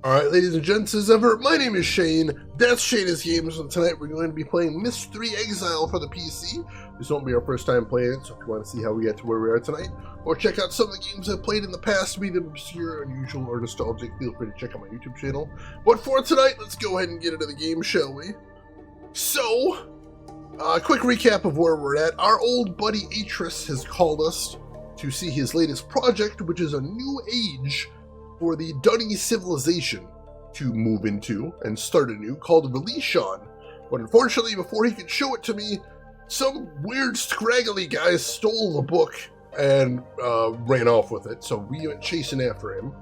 Alright, ladies and gents, as ever, my name is Shane, that's Shane's Games, and tonight we're going to be playing Myst III Exile for the PC. This won't be our first time playing it, so if you want to see how we get to where we are tonight, or check out some of the games I've played in the past, be them obscure, unusual, or nostalgic, feel free to check out my YouTube channel. But for tonight, let's go ahead and get into the game, shall we? So, a quick recap of where we're at. Our old buddy Atris has called us to see his latest project, which is a new age for the Dunny civilization to move into and start anew, called Relishon. But unfortunately, before he could show it to me, some weird scraggly guy stole the book and ran off with it, so we went chasing after him.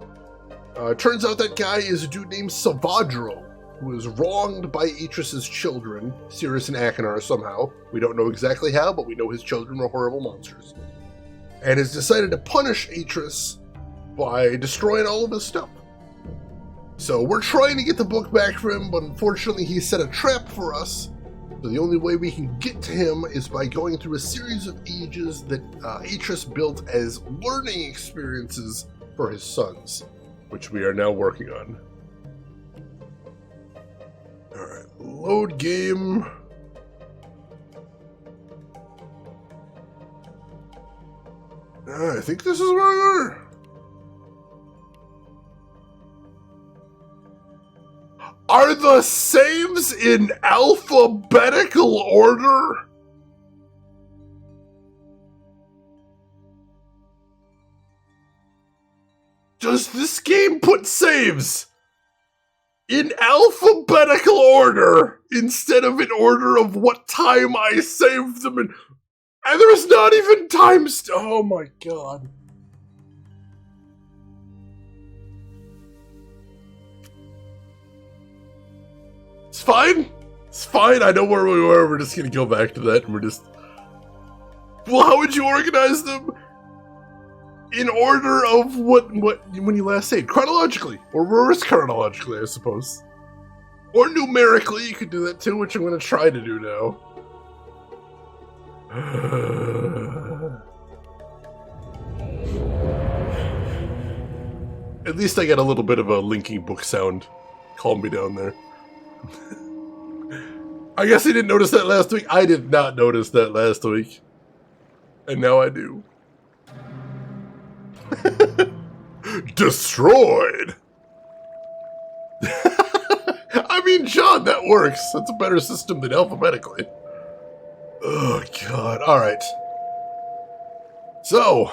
Turns out that guy is a dude named Savadro, who was wronged by Atris's children, Sirius and Akanar, somehow. We don't know exactly how, but we know his children are horrible monsters. And has decided to punish Atris by destroying all of his stuff. So we're trying to get the book back for him, but unfortunately he set a trap for us. So the only way we can get to him is by going through a series of ages that Atris built as learning experiences for his sons, which we are now working on. Alright, load game. I think this is where we are. Are the saves in alphabetical order? Does this game put saves in alphabetical order instead of in order of what time I saved them in? And there's not even time oh my god. It's fine. It's fine. I know where we were. We're just going to go back to that. And we're just... Well, how would you organize them? In order of what when you last saved? Chronologically. Or reverse chronologically, I suppose. Or numerically. You could do that too, which I'm going to try to do now. At least I got a little bit of a linking book sound. Calm me down there. I guess I didn't notice that last week. I did not notice that last week. And now I do. Destroyed! I mean, John, that works. That's a better system than alphabetically. Oh, God. Alright. So,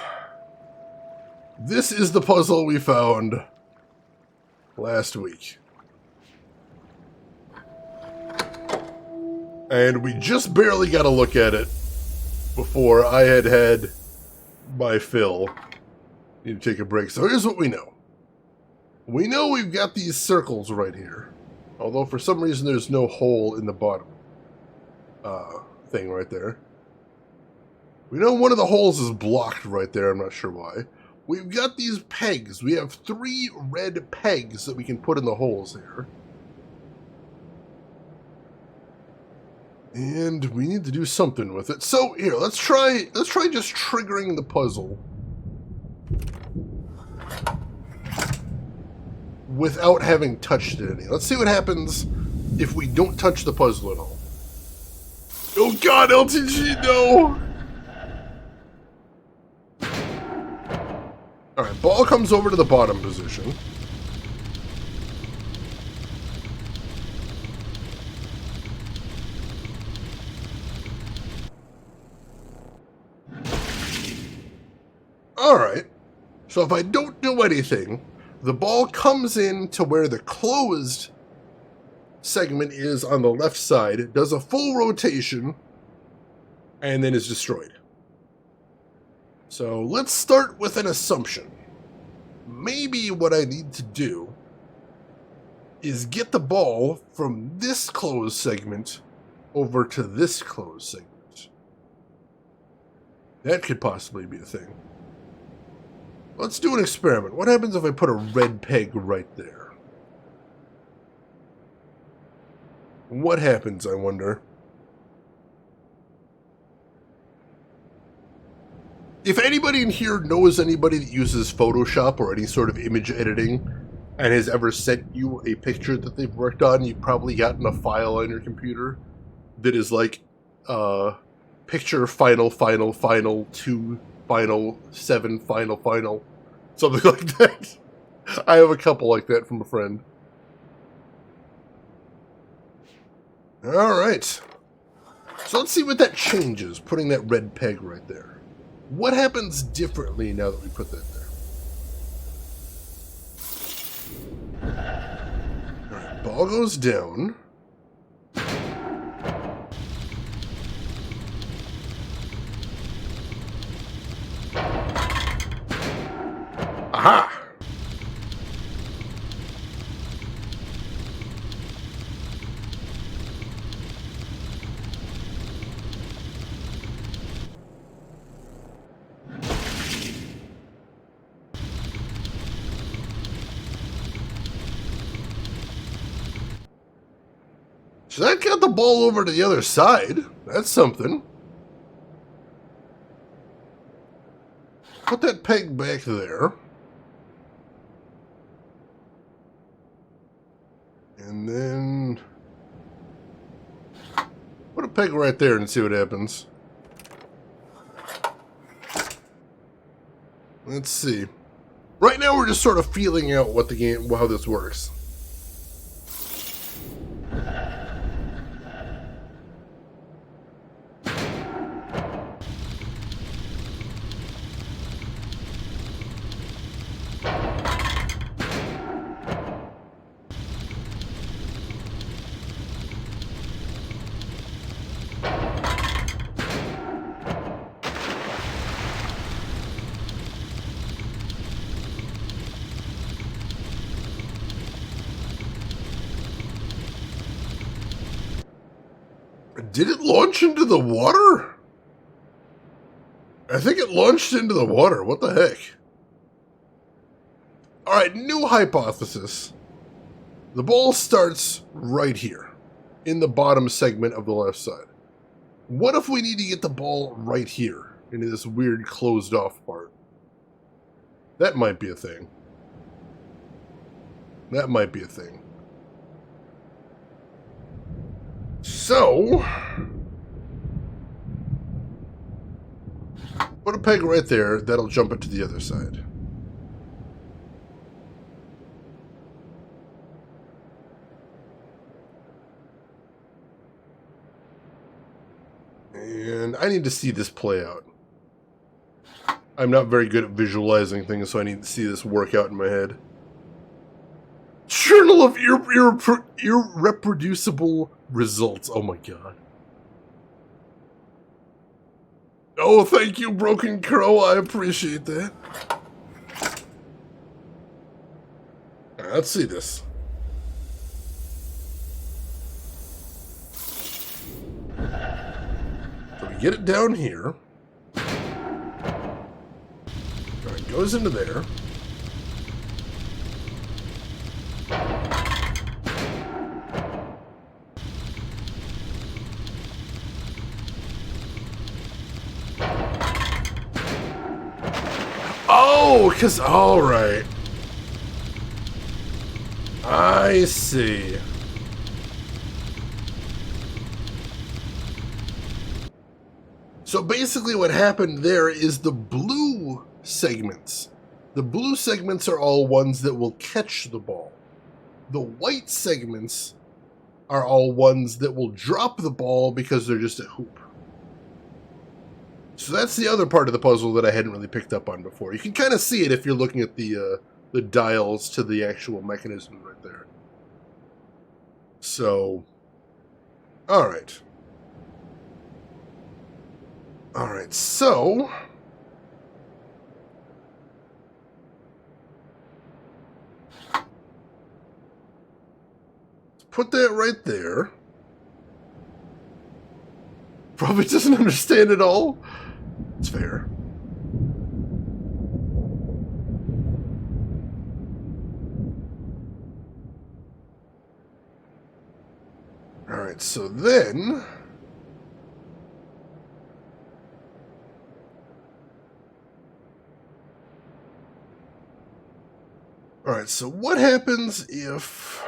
this is the puzzle we found last week. And we just barely got a look at it before I had my fill. Need to take a break. So here's what we know. We know we've got these circles right here. Although for some reason there's no hole in the bottom thing right there. We know one of the holes is blocked right there. I'm not sure why. We've got these pegs. We have 3 red pegs that we can put in the holes here. And we need to do something with it. So here, let's try just triggering the puzzle without having touched it any. Let's see what happens if we don't touch the puzzle at all. Oh god, LTG, no! Alright, ball comes over to the bottom position. Alright, so if I don't do anything, the ball comes in to where the closed segment is on the left side, does a full rotation, and then is destroyed. So let's start with an assumption. Maybe what I need to do is get the ball from this closed segment over to this closed segment. That could possibly be a thing. Let's do an experiment. What happens if I put a red peg right there? What happens, I wonder? If anybody in here knows anybody that uses Photoshop or any sort of image editing, and has ever sent you a picture that they've worked on, you've probably gotten a file on your computer that is like picture final 2 final 7 final something like that. I have a couple like that from a friend. All right, so let's see what that changes, putting that red peg right there. What happens differently now that we put that there? All right, ball goes down. Aha! So that got the ball over to the other side. That's something. Put that peg back there. And then put a peg right there and see what happens. Let's see. Right now we're just sort of feeling out what the game, how this works. Did it launch into the water? I think it launched into the water. What the heck? Alright, new hypothesis. The ball starts right here, in the bottom segment of the left side. What if we need to get the ball right here, into this weird closed off part? That might be a thing. That might be a thing. So, put a peg right there, that'll jump it to the other side. And I need to see this play out. I'm not very good at visualizing things, so I need to see this work out in my head. Journal of irreproducible results. Oh my god. Oh, thank you, Broken Crow. I appreciate that. Alright, let's see this. So we get it down here. Alright, goes into there. Oh, because, alright. I see. So basically what happened there is the blue segments. The blue segments are all ones that will catch the ball. The white segments are all ones that will drop the ball because they're just a hoop. So that's the other part of the puzzle that I hadn't really picked up on before. You can kind of see it if you're looking at the dials to the actual mechanism right there. So, alright. Alright, so... put that right there. Probably doesn't understand it all. It's fair. Alright, so then... Alright, so what happens if...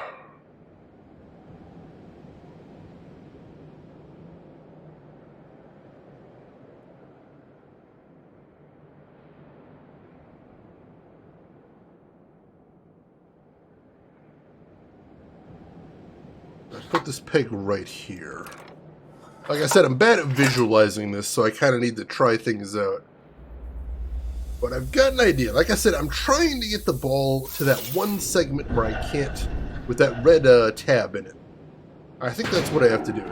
I put this peg right here. Like I said, I'm bad at visualizing this, so I kind of need to try things out. But I've got an idea. Like I said, I'm trying to get the ball to that one segment where I can't, with that red tab in it. I think that's what I have to do.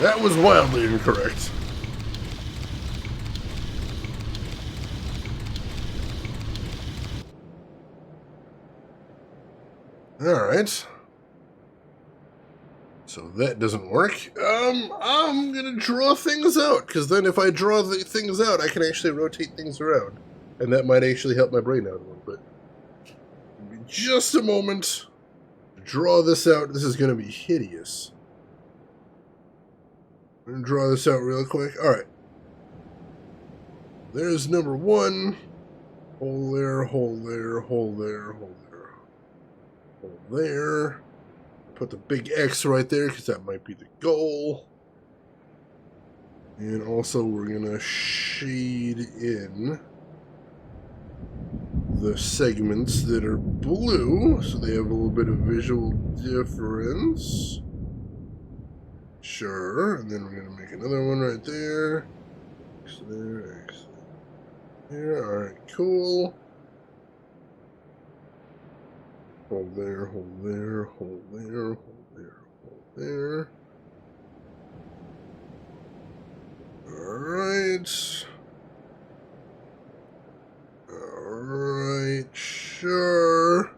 That was wildly incorrect. Alright. So that doesn't work. I'm gonna draw things out, because then if I draw the things out, I can actually rotate things around. And that might actually help my brain out a little bit. Give me just a moment to draw this out. This is gonna be hideous. I'm gonna draw this out real quick. Alright. There's number 1. Hole there, hole there, hole there, hole there. Hole there. Put the big X right there, because that might be the goal. And also we're gonna shade in the segments that are blue, so they have a little bit of visual difference. Sure, and then we're gonna make another one right there. X there, X there. Alright, cool. Hold there, hold there, hold there, hold there, hold there. Alright. Alright, sure.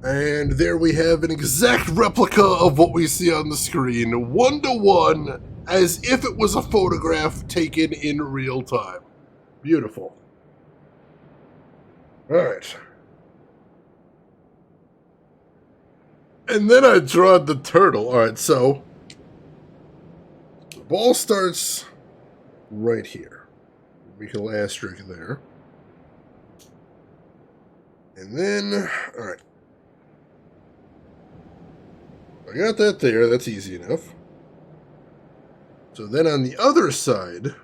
And there we have an exact replica of what we see on the screen, 1-to-1, as if it was a photograph taken in real time. Beautiful. Alright. And then I draw the turtle. Alright, so the ball starts right here. Make a little asterisk there. And then, alright. I got that there, that's easy enough. So then on the other side,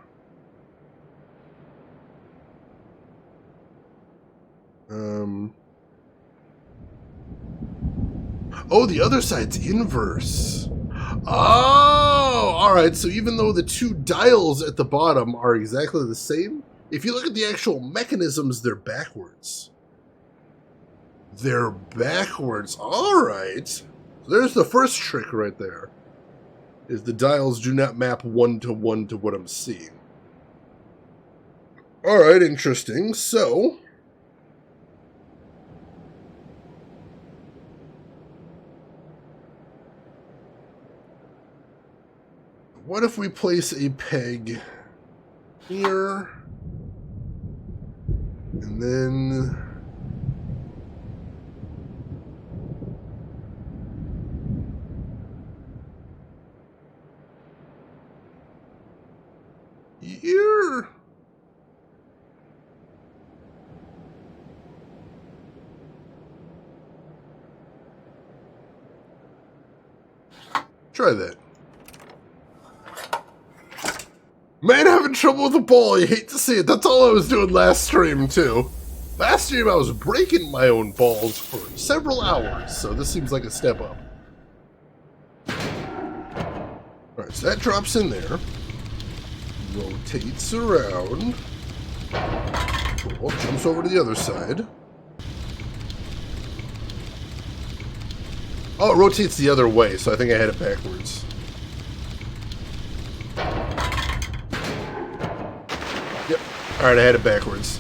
oh, the other side's inverse. Oh, alright, so even though the two dials at the bottom are exactly the same, if you look at the actual mechanisms, they're backwards. They're backwards, alright. So there's the first trick right there, is the dials do not map 1-to-1 to what I'm seeing. Alright, interesting. So what if we place a peg here, and then here? Try that. Man, having trouble with the ball, you hate to see it. That's all I was doing last stream, too. Last stream, I was breaking my own balls for several hours, so this seems like a step up. Alright, so that drops in there. Rotates around. Cool. Jumps over to the other side. Oh, it rotates the other way, so I think I had it backwards. Yep. Alright, I had it backwards.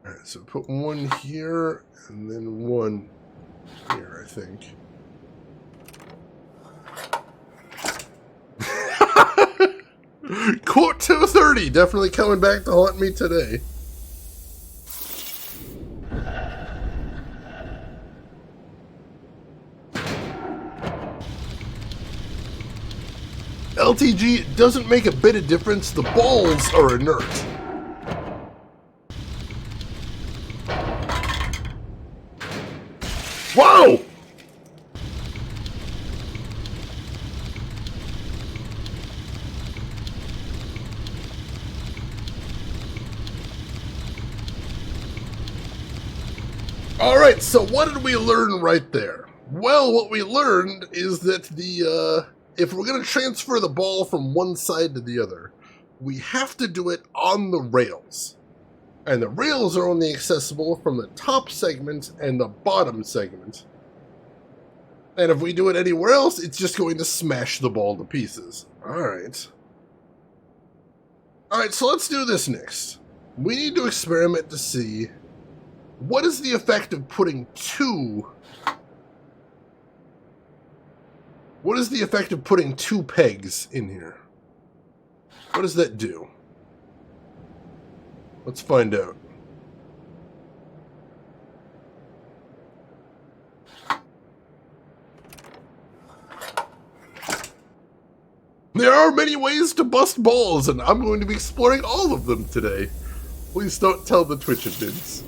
Alright, so put one here, and then one here, I think. Quote 230, definitely coming back to haunt me today. LTG doesn't make a bit of difference. The balls are inert. Whoa! Alright, so what did we learn right there? Well, what we learned is that if we're going to transfer the ball from one side to the other, we have to do it on the rails. And the rails are only accessible from the top segment and the bottom segment. And if we do it anywhere else, it's just going to smash the ball to pieces. Alright. Alright, so let's do this next. We need to experiment to see what is the effect of putting two... What is the effect of putting two pegs in here? What does that do? Let's find out. There are many ways to bust balls, and I'm going to be exploring all of them today. Please don't tell the Twitch admins.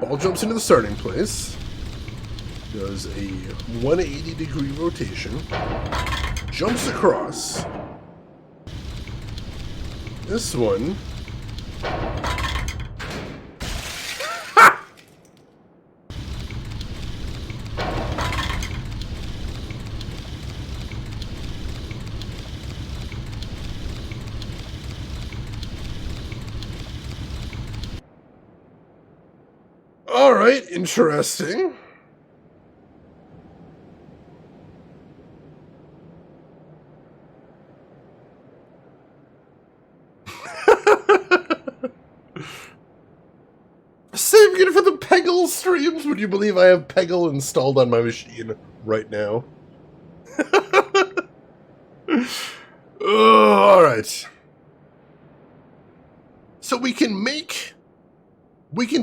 Ball jumps into the starting place, does a 180-degree rotation, jumps across. This one... Ha! Alright, interesting. Save good for the Peggle streams. Would you believe I have Peggle installed on my machine right now? Alright. So we can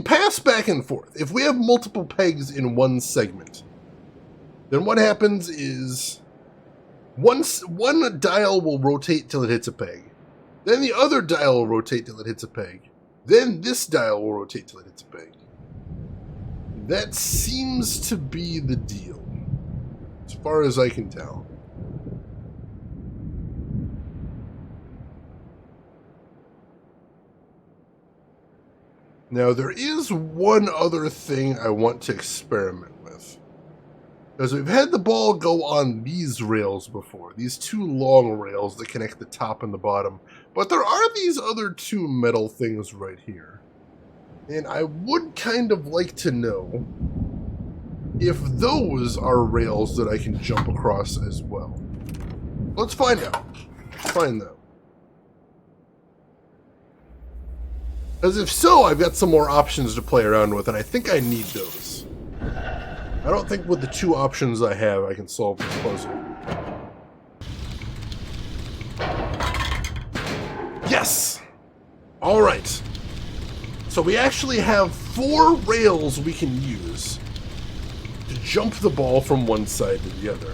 pass back and forth. If we have multiple pegs in one segment, then what happens is one dial will rotate till it hits a peg. Then the other dial will rotate till it hits a peg. Then this dial will rotate till it hits a peg. That seems to be the deal, as far as I can tell. Now, there is one other thing I want to experiment with. Because we've had the ball go on these rails before, these two long rails that connect the top and the bottom. But there are these other two metal things right here. And I would kind of like to know if those are rails that I can jump across as well. Let's find out. Let's find out. Because if so, I've got some more options to play around with, and I think I need those. I don't think with the two options I have, I can solve this puzzle. Yes! Alright. So we actually have 4 rails we can use to jump the ball from one side to the other.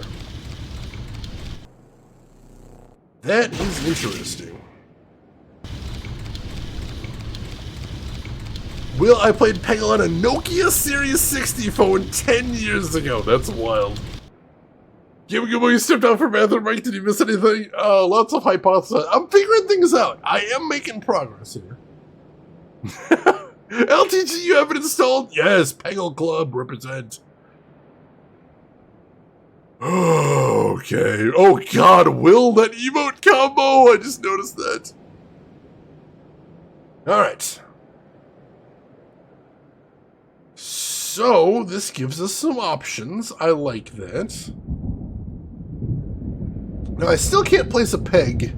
That is interesting. Will, I played Peggle on a Nokia Series 60 phone 10 years ago. That's wild. Gibbo, you stepped out for bathroom break. Did you miss anything? Lots of hypotheses. I'm figuring things out. I am making progress here. LTG, you have it installed? Yes, Peggle Club, represent. Okay. Oh god, Will, that emote combo! I just noticed that. Alright. So, this gives us some options. I like that. Now, I still can't place a peg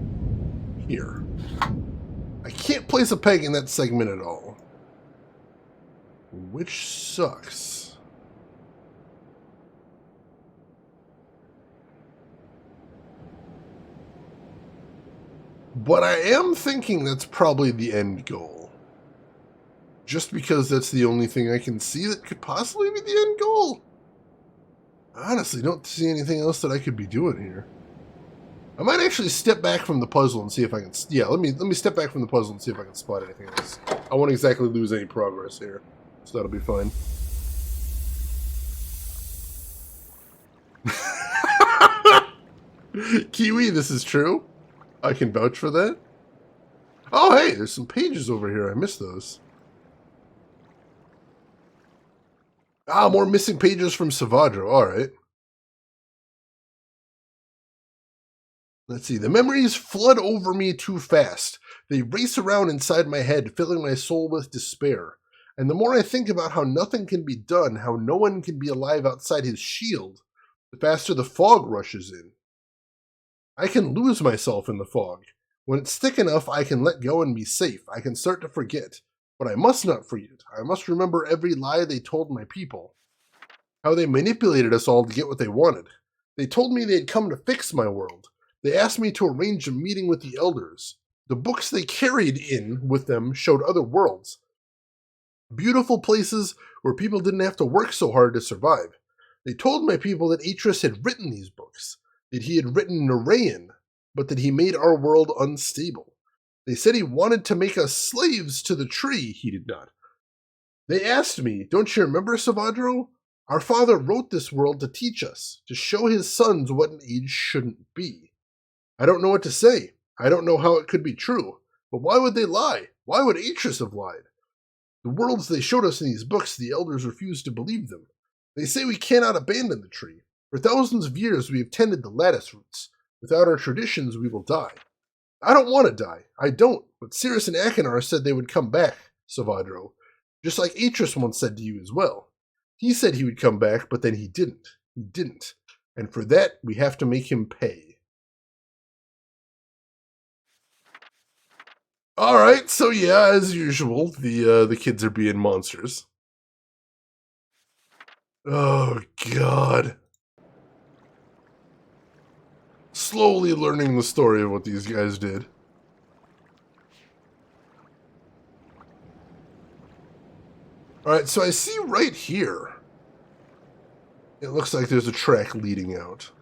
here. I can't place a peg in that segment at all. Which sucks. But I am thinking that's probably the end goal. Just because that's the only thing I can see that could possibly be the end goal. I honestly don't see anything else that I could be doing here. I might actually step back from the puzzle and see if I can... Yeah, let me step back from the puzzle and see if I can spot anything else. I won't exactly lose any progress here, so that'll be fine. Kiwi, this is true. I can vouch for that. Oh, hey, there's some pages over here. I missed those. Ah, more missing pages from Savadro. All right. Let's see. The memories flood over me too fast. They race around inside my head, filling my soul with despair. And the more I think about how nothing can be done, how no one can be alive outside his shield, the faster the fog rushes in. I can lose myself in the fog. When it's thick enough, I can let go and be safe. I can start to forget. But I must not forget. I must remember every lie they told my people. How they manipulated us all to get what they wanted. They told me they'd come to fix my world. They asked me to arrange a meeting with the elders. The books they carried in with them showed other worlds. Beautiful places where people didn't have to work so hard to survive. They told my people that Atris had written these books, that he had written Narayan, but that he made our world unstable. They said he wanted to make us slaves to the tree, he did not. They asked me, don't you remember, Savadro? Our father wrote this world to teach us, to show his sons what an age shouldn't be. I don't know what to say. I don't know how it could be true. But why would they lie? Why would Atris have lied? The worlds they showed us in these books, the elders refused to believe them. They say we cannot abandon the tree. For thousands of years we have tended the lattice roots. Without our traditions, we will die. I don't want to die. I don't. But Cirrus and Akinar said they would come back, Savadro. Just like Atris once said to you as well. He said he would come back, but then he didn't. He didn't. And for that, we have to make him pay. Alright, so yeah, as usual, the kids are being monsters. Oh, God. Slowly learning the story of what these guys did. Alright, so I see right here. It looks like there's a track leading out.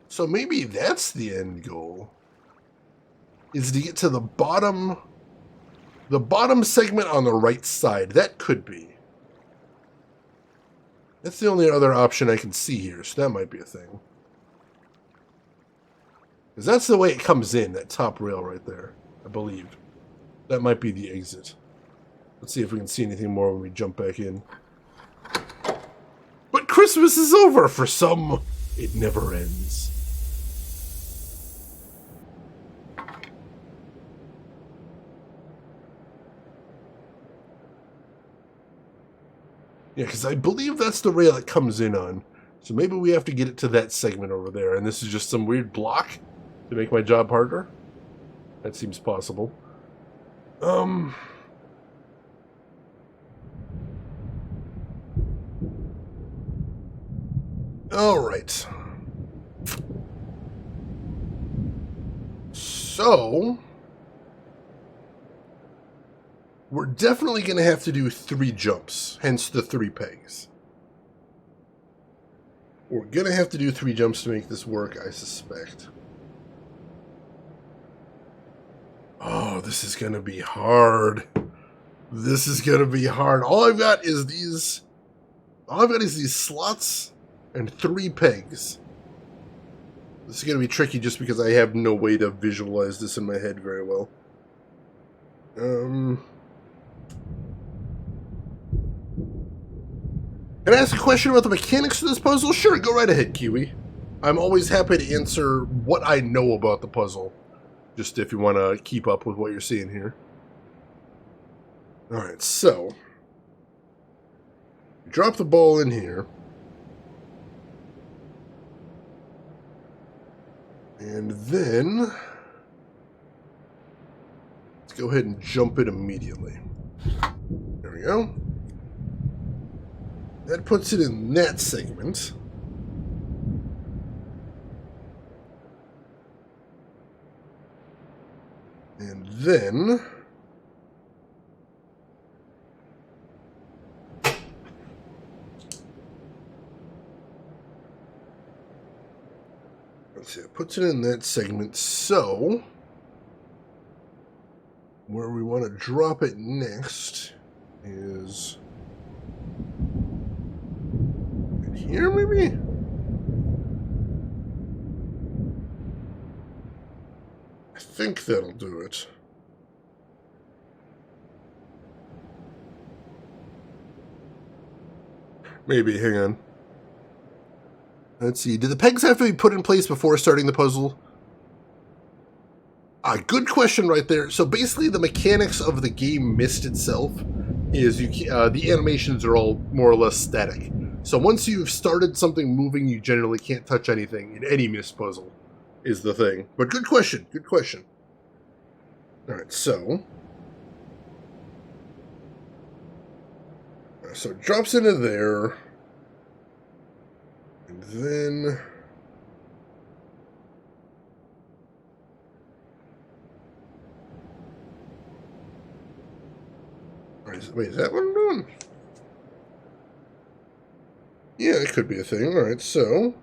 So maybe that's the end goal. Is to get to the bottom segment on the right side. That could be. That's the only other option I can see here, so that might be a thing. Because that's the way it comes in, that top rail right there, I believe. That might be the exit. Let's see if we can see anything more when we jump back in. But Christmas is over! For some, it never ends. Yeah, because I believe that's the rail it comes in on. So maybe we have to get it to that segment over there. And this is just some weird block to make my job harder. That seems possible. Alright. So... we're definitely going to have to do 3 jumps, hence the 3 pegs. We're going to have to do 3 jumps to make this work, I suspect. Oh, this is going to be hard. This is going to be hard. All I've got is these slots and 3 pegs. This is going to be tricky just because I have no way to visualize this in my head very well. Can I ask a question about the mechanics of this puzzle? Sure, go right ahead, Kiwi. I'm always happy to answer what I know about the puzzle. Just if you want to keep up with what you're seeing here. Alright, so... drop the ball in here. And then... let's go ahead and jump it immediately. There we go. That puts it in that segment. then... let's see, it puts it in that segment, so... where we want to drop it next is... in here, maybe? I think that'll do it. Maybe, hang on. Let's see, do the pegs have to be put in place before starting the puzzle? Good question right there. So basically the mechanics of the game Myst itself is the animations are all more or less static. So once you've started something moving, you generally can't touch anything in any Myst puzzle, is the thing. But good question, good question. Alright, so it drops into there, and then... wait, is that what I'm doing? Yeah, it could be a thing. Alright, so...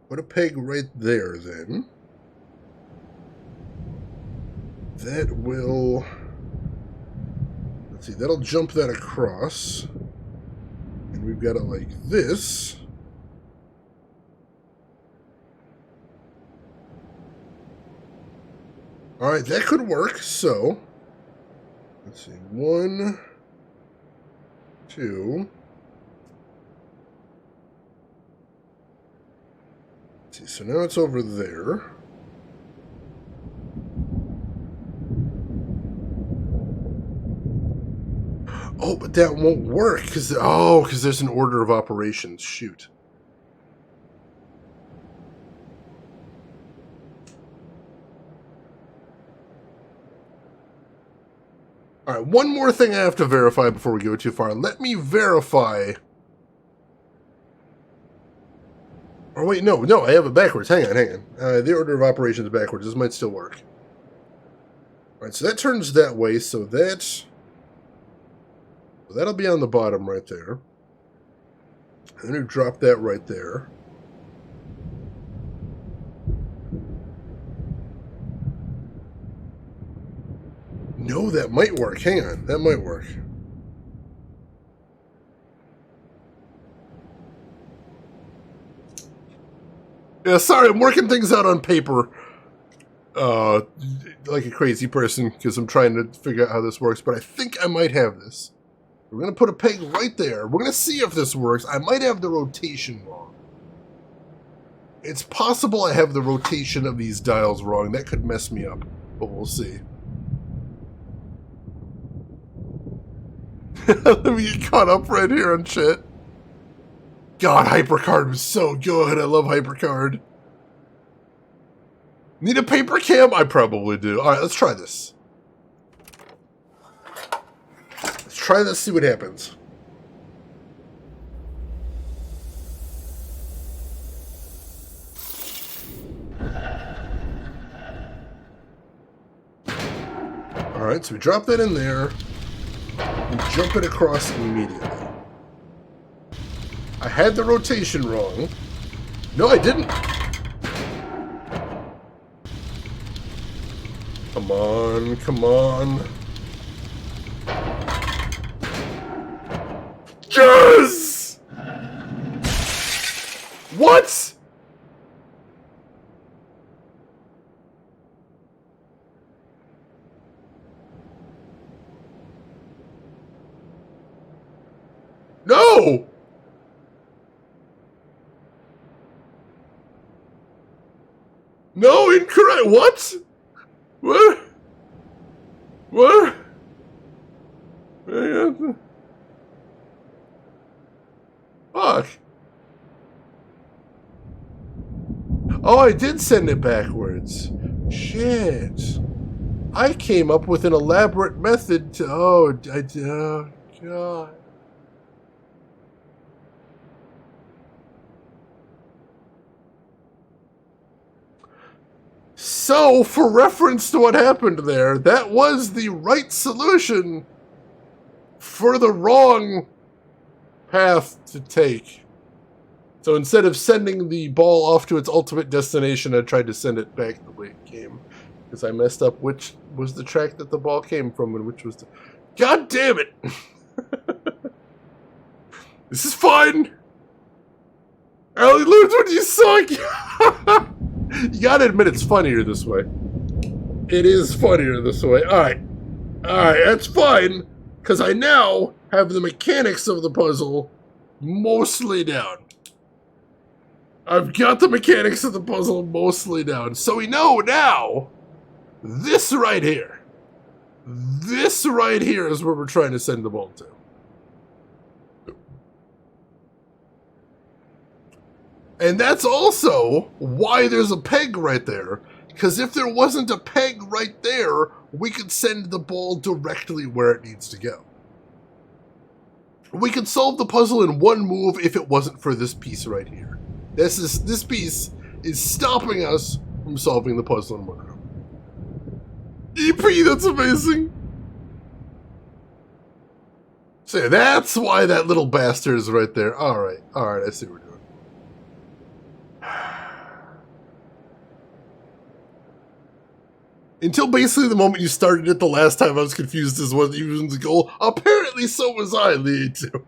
put a peg right there, then. That will... let's see, that'll jump that across. And we've got it like this. Alright, that could work, so... let's see, 1, 2... let's see, so now it's over there. Oh, but that won't work, because there's an order of operations. Shoot. Alright, one more thing I have to verify before we go too far. Let me verify... oh, wait, no, I have it backwards. Hang on. The order of operations backwards. This might still work. Alright, so that turns that way, so that'll be on the bottom right there. And then we drop that right there. No, that might work. Hang on, that might work. Yeah, sorry, I'm working things out on paper. Like a crazy person, because I'm trying to figure out how this works, but I think I might have this. We're going to put a peg right there. We're going to see if this works. I might have the rotation wrong. It's possible I have the rotation of these dials wrong. That could mess me up, but we'll see. Let me get caught up right here on shit. God, HyperCard was so good. I love HyperCard. Need a paper cam? I probably do. Alright, let's try this. Let's try this, see what happens. Alright, so we drop that in there. And jump it across immediately. I had the rotation wrong. No, I didn't. Come on, come on. Yes! What? No! No, incorrect. What? What? What? Fuck. Oh, I did send it backwards. Shit. I came up with an elaborate method to... oh, God. So, for reference to what happened there, that was the right solution for the wrong path to take. So instead of sending the ball off to its ultimate destination, I tried to send it back the way it came. Because I messed up which was the track that the ball came from and which was the... God damn it! This is fun! Allie learns when you suck! You gotta admit it's funnier this way. It is funnier this way. Alright. Alright, that's fine. Because I now have the mechanics of the puzzle mostly down. I've got the mechanics of the puzzle mostly down. So we know now, this right here is where we're trying to send the ball to. And that's also why there's a peg right there. Because if there wasn't a peg right there, we could send the ball directly where it needs to go. We could solve the puzzle in one move if it wasn't for this piece right here. This piece is stopping us from solving the puzzle in one room. EP, that's amazing. So that's why that little bastard is right there. Alright, I see what we're doing. Until basically the moment you started it the last time, I was confused as whether you was the goal. Apparently so was I, leading to.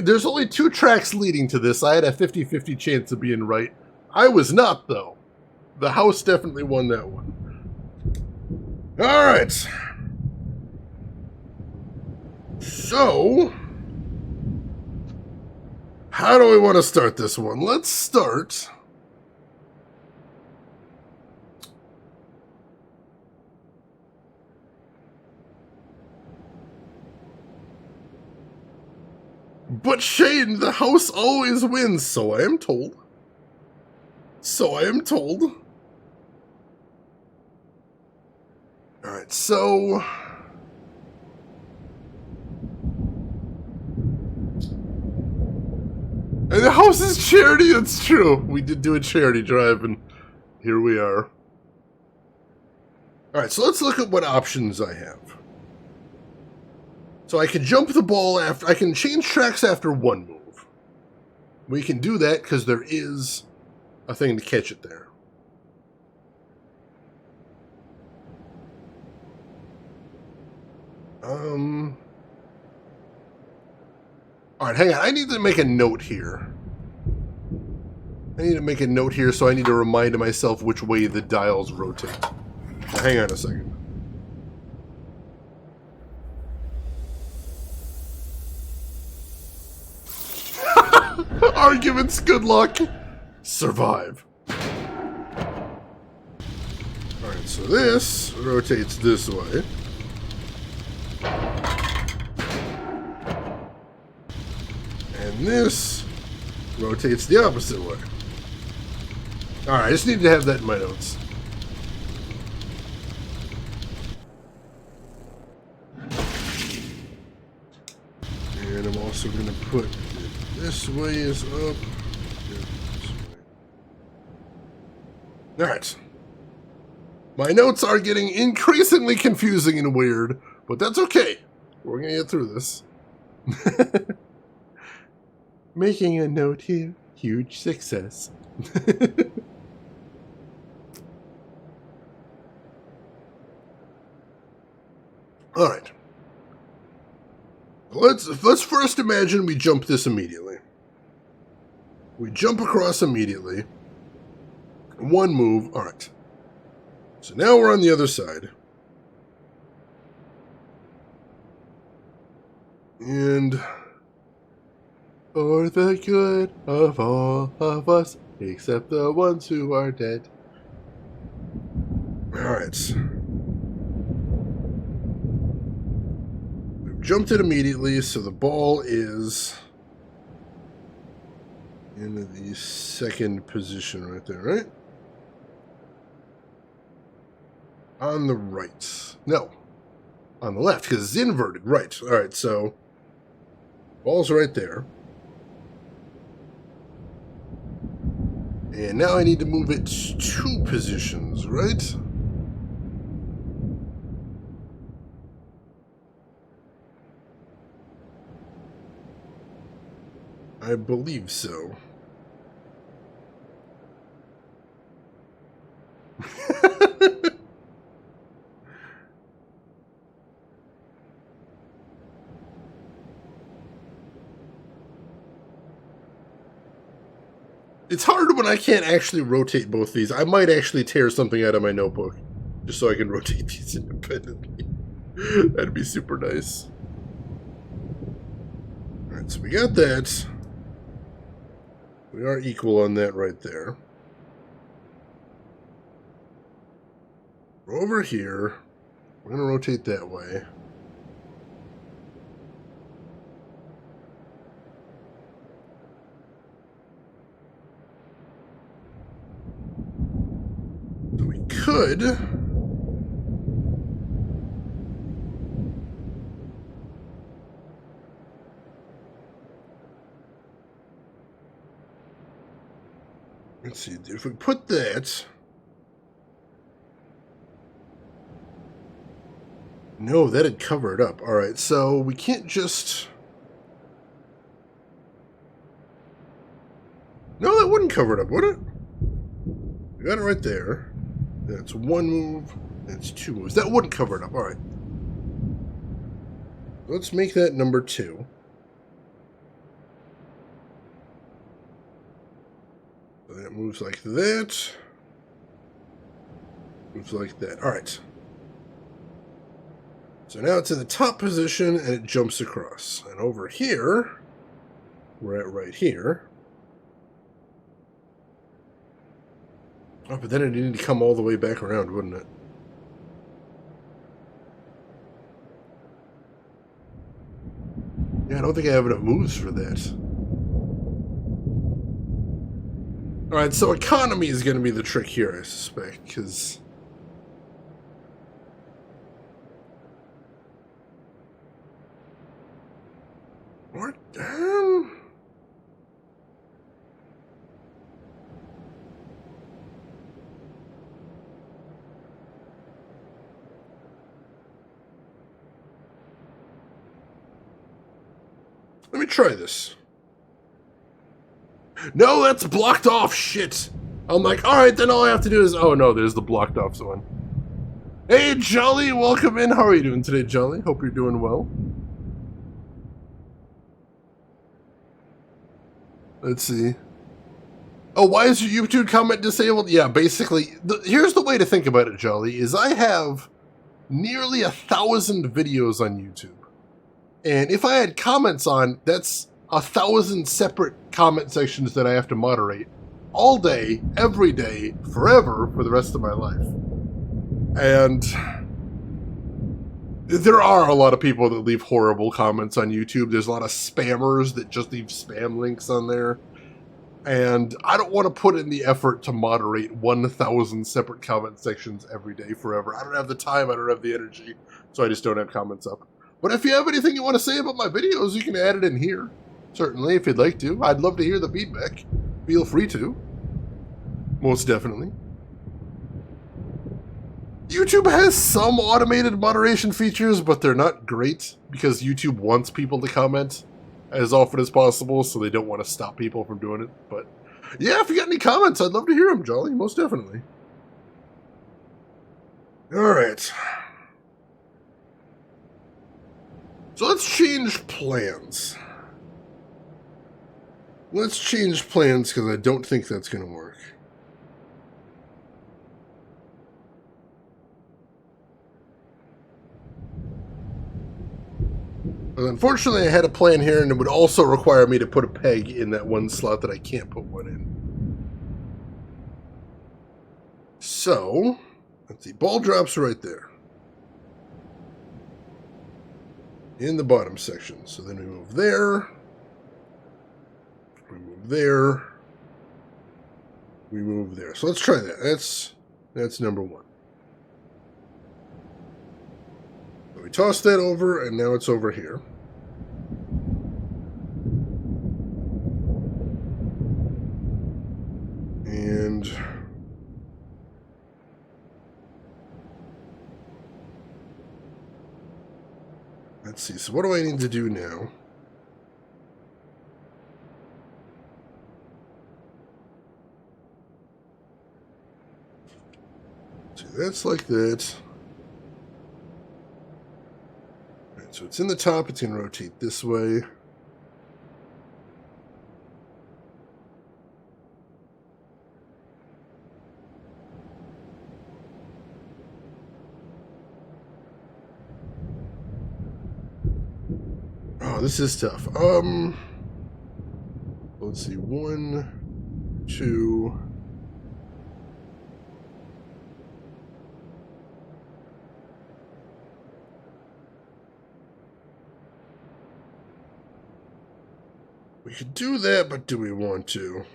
There's only 2 tracks leading to this. I had a 50-50 chance of being right. I was not, though. The house definitely won that one. Alright. So, how do we want to start this one? Let's start... But Shane, the house always wins, so I am told. Alright, so... And the house is charity, that's true. We did do a charity drive, and here we are. Alright, so let's look at what options I have. So I can jump the ball after... I can change tracks after one move. We can do that because there is a thing to catch it there. Alright, hang on. I need to make a note here. So I need to remind myself which way the dials rotate. Now, hang on a second. Arguments, good luck. Survive. Alright, so this rotates this way. And this rotates the opposite way. Alright, I just need to have that in my notes. And I'm also going to put this way is up. Alright. My notes are getting increasingly confusing and weird, but that's okay. We're going to get through this. Making a note here. Huge success. Alright. Let's first imagine we jump this immediately. We jump across immediately. One move. Alright. So now we're on the other side. And... for the good of all of us, except the ones who are dead. Alright. We've jumped it immediately, so the ball is in the second position right there, right? On the right. No. On the left, because it's inverted. Right. Alright, so ball's right there. And now I need to move it 2 positions, right? I believe so. It's hard when I can't actually rotate both these. I might actually tear something out of my notebook just so I can rotate these independently. That'd be super nice. Alright, so we got that. We are equal on that right there. We're over here. We're going to rotate that way. So we could... Let's see, if we put that... No, that'd cover it up. Alright, so we can't just... No, that wouldn't cover it up, would it? We got it right there. That's 1 move. That's 2 moves. That wouldn't cover it up. Alright. Let's make that number 2. So that moves like that. Moves like that. Alright. So now it's in the top position and it jumps across. And over here, we're at right here. Oh, but then it'd need to come all the way back around, wouldn't it? Yeah, I don't think I have enough moves for that. Alright, so economy is going to be the trick here, I suspect, because... What? Let me try this. No, that's blocked off. Shit. I'm like, alright, then all I have to do is... Oh, no, there's the blocked off one. Hey, Jolly, welcome in. How are you doing today, Jolly? Hope you're doing well. Let's see. Oh, why is your YouTube comment disabled? Yeah, basically, here's the way to think about it, Jolly, is I have nearly 1,000 videos on YouTube. And if I had comments on, that's 1,000 separate comment sections that I have to moderate all day, every day, forever, for the rest of my life. And there are a lot of people that leave horrible comments on YouTube. There's a lot of spammers that just leave spam links on there. And I don't want to put in the effort to moderate 1,000 separate comment sections every day forever. I don't have the time, I don't have the energy, so I just don't have comments up. But if you have anything you want to say about my videos, you can add it in here. Certainly, if you'd like to. I'd love to hear the feedback. Feel free to. Most definitely. YouTube has some automated moderation features, but they're not great because YouTube wants people to comment as often as possible, so they don't want to stop people from doing it. But yeah, if you got any comments, I'd love to hear them, Jolly. Most definitely. Alright. So let's change plans. Let's change plans because I don't think that's going to work. But unfortunately, I had a plan here, and it would also require me to put a peg in that one slot that I can't put one in. So, let's see. Ball drops right there. In the bottom section. So then we move there. We move there. We move there. So let's try that. That's number 1. So we toss that over, and now it's over here. Let's see, so what do I need to do now? So that's like that. Alright, so it's in the top, it's going to rotate this way. Oh, this is tough. Let's see, 1, 2. We could do that, but do we want to?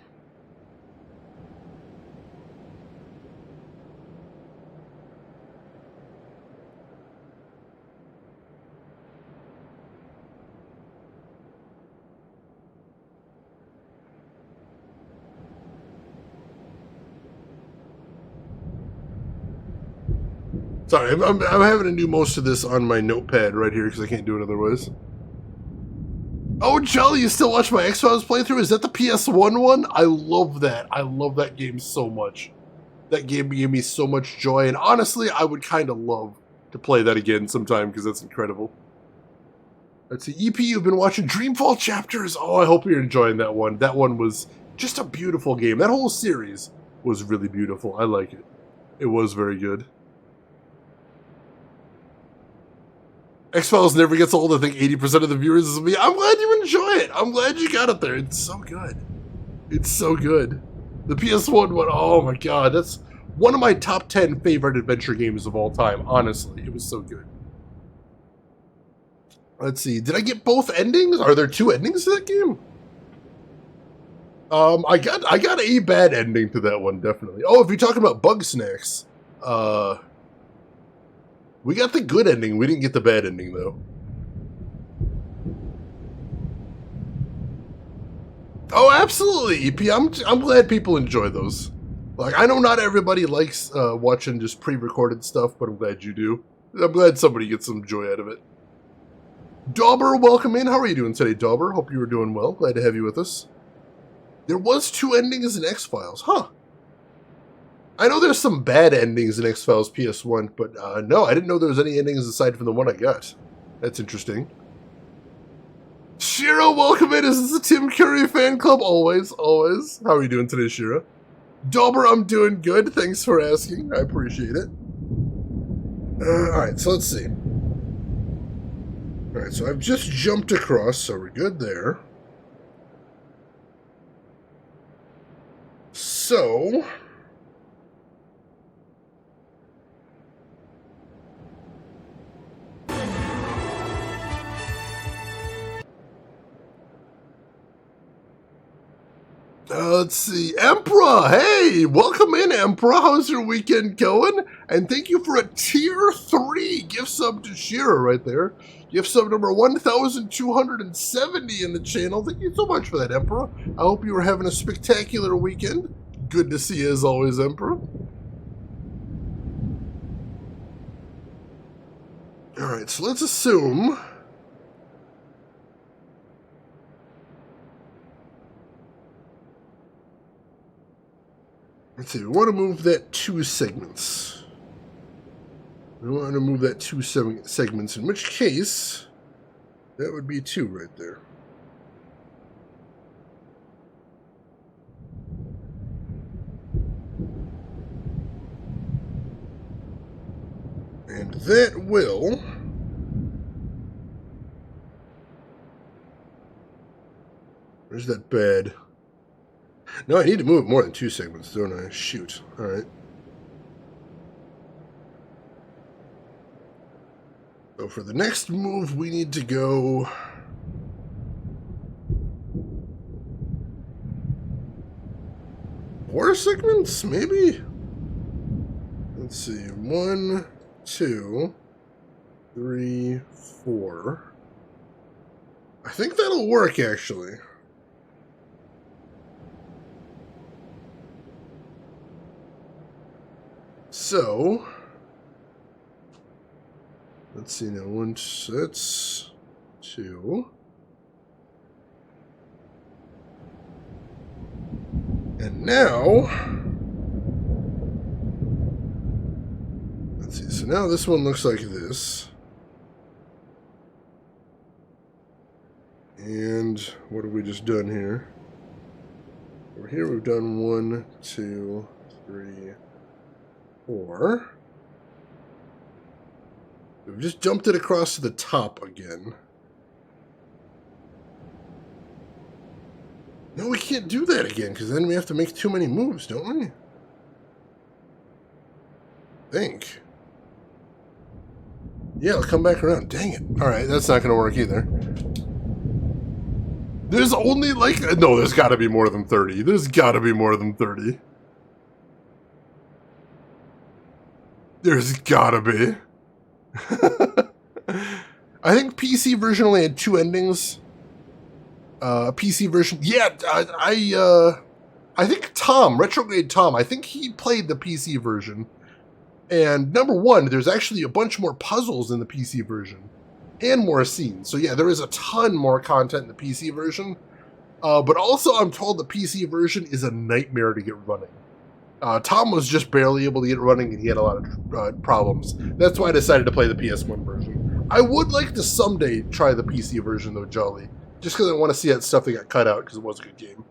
Sorry, I'm having to do most of this on my notepad right here because I can't do it otherwise. Oh, Jelly, you still watch my X-Files playthrough? Is that the PS1 one? I love that. I love that game so much. That game gave me so much joy, and honestly, I would kind of love to play that again sometime because that's incredible. Let's see, EP, you've been watching Dreamfall Chapters. Oh, I hope you're enjoying that one. That one was just a beautiful game. That whole series was really beautiful. I like it. It was very good. X-Files never gets old. I think 80% of the viewers is me. I'm glad you enjoy it. I'm glad you got it there. It's so good. It's so good. The PS1 one, oh my god, that's one of my top 10 favorite adventure games of all time. Honestly, it was so good. Let's see, did I get both endings? Are there 2 endings to that game? I got a bad ending to that one, definitely. Oh, if you're talking about bug snacks, we got the good ending. We didn't get the bad ending, though. Oh, absolutely, EP. I'm glad people enjoy those. Like, I know not everybody likes watching just pre-recorded stuff, but I'm glad you do. I'm glad somebody gets some joy out of it. Dauber, welcome in. How are you doing today, Dauber? Hope you were doing well. Glad to have you with us. There was 2 endings in X-Files, huh? I know there's some bad endings in X-Files PS1, but no, I didn't know there was any endings aside from the one I got. That's interesting. Shira, welcome in. Is this a Tim Curry fan club? Always, always. How are you doing today, Shira? Dauber, I'm doing good. Thanks for asking. I appreciate it. Alright, so let's see. Alright, so I've just jumped across, so we're good there. So... let's see. Emperor! Hey! Welcome in, Emperor! How's your weekend going? And thank you for a Tier 3 gift sub to Shira right there. Gift sub number 1,270 in the channel. Thank you so much for that, Emperor. I hope you were having a spectacular weekend. Good to see you as always, Emperor. Alright, so let's assume... Let's see, we want to move that 2 segments. We want to move that 2 segments, in which case, that would be 2 right there. And that will... Where's that bed? No, I need to move more than 2 segments, don't I? Shoot. Alright. So for the next move, we need to go... 4 segments, maybe? Let's see. 1, 2, 3, 4. I think that'll work, actually. So, Let's see now. That's 2. And now, let's see. So now this one looks like this. And what have we just done here? Over here we've done 1, 2, 3, 4. We've just jumped it across to the top again. No, we can't do that again, because then we have to make too many moves, don't we? I think. Yeah, I'll come back around. Dang it. Alright, that's not going to work either. There's only like... No, there's got to be more than 30. There's got to be more than 30. There's got to be. I think PC version only had 2 endings. PC version... Yeah, I think Tom, Retrograde Tom, I think he played the PC version. And number 1, there's actually a bunch more puzzles in the PC version. And more scenes. So yeah, there is a ton more content in the PC version. But also I'm told the PC version is a nightmare to get running. Tom was just barely able to get running and he had a lot of problems. That's why I decided to play the PS1 version. I would like to someday try the PC version though, Jolly. Just because I want to see that stuff that got cut out because it was a good game.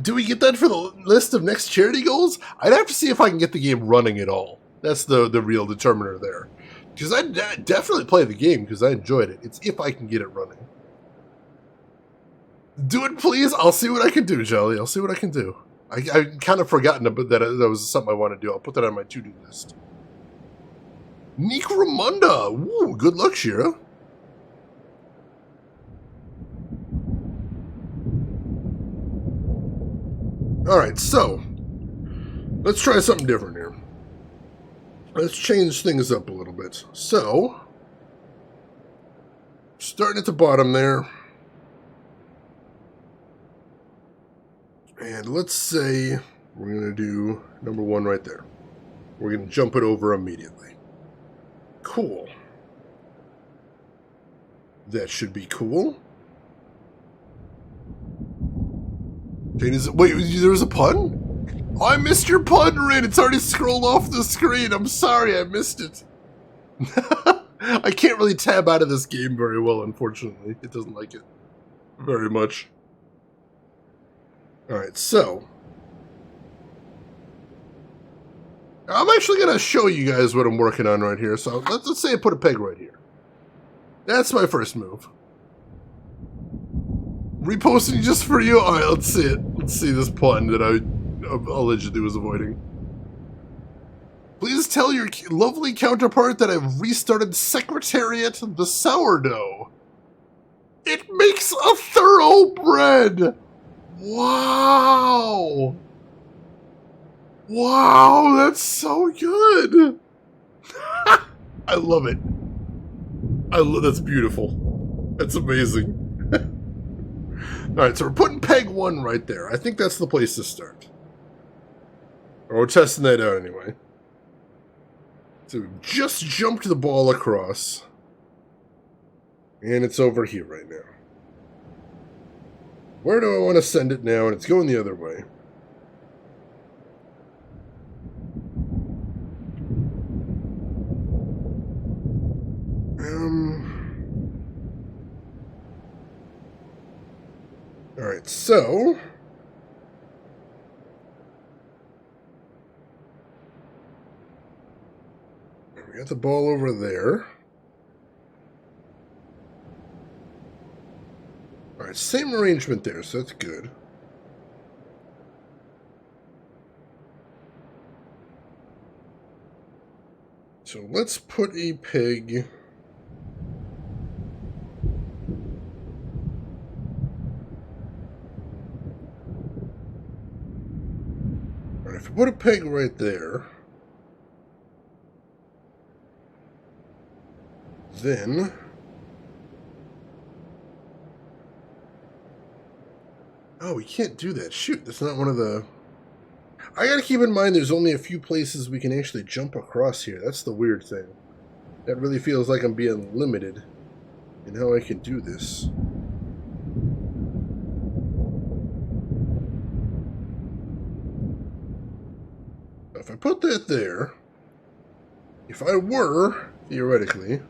Do we get that for the list of next charity goals? I'd have to see if I can get the game running at all. That's the real determiner there. Because I definitely play the game because I enjoyed it. It's if I can get it running. Do it, please. I'll see what I can do, Jolly. I'll see what I can do. I kind of forgotten that that was something I want to do. I'll put that on my to-do list. Necromunda. Ooh, good luck, Shira. Alright, so let's try something different here. Let's change things up a little bit. So, starting at the bottom there. And let's say we're going to do number 1 right there. We're going to jump it over immediately. Cool. That should be cool. Wait, there was a pun? Oh, I missed your pun, Rin. It's already scrolled off the screen. I'm sorry, I missed it. I can't really tab out of this game very well, unfortunately. It doesn't like it very much. Alright, so I'm actually going to show you guys what I'm working on right here. So let's say I put a peg right here. That's my first move. Reposting just for you? Alright, let's see it. Let's see this pun that I allegedly was avoiding. Please tell your lovely counterpart that I've restarted Secretariat the Sourdough. It makes a thoroughbred! Wow! Wow, that's so good! I love it. That's beautiful. That's amazing. Alright, so we're putting peg 1 right there. I think that's the place to start. Or we're testing that out anyway. So we just jumped the ball across. And it's over here right now. Where do I want to send it now? And it's going the other way. Alright, so we got the ball over there. Alright, same arrangement there, so that's good. So let's put a peg. Alright, if we put a peg right there, then oh, we can't do that. Shoot, that's not one of the... I gotta keep in mind there's only a few places we can actually jump across here. That's the weird thing. That really feels like I'm being limited in how I can do this. If I put that there, if I were, theoretically,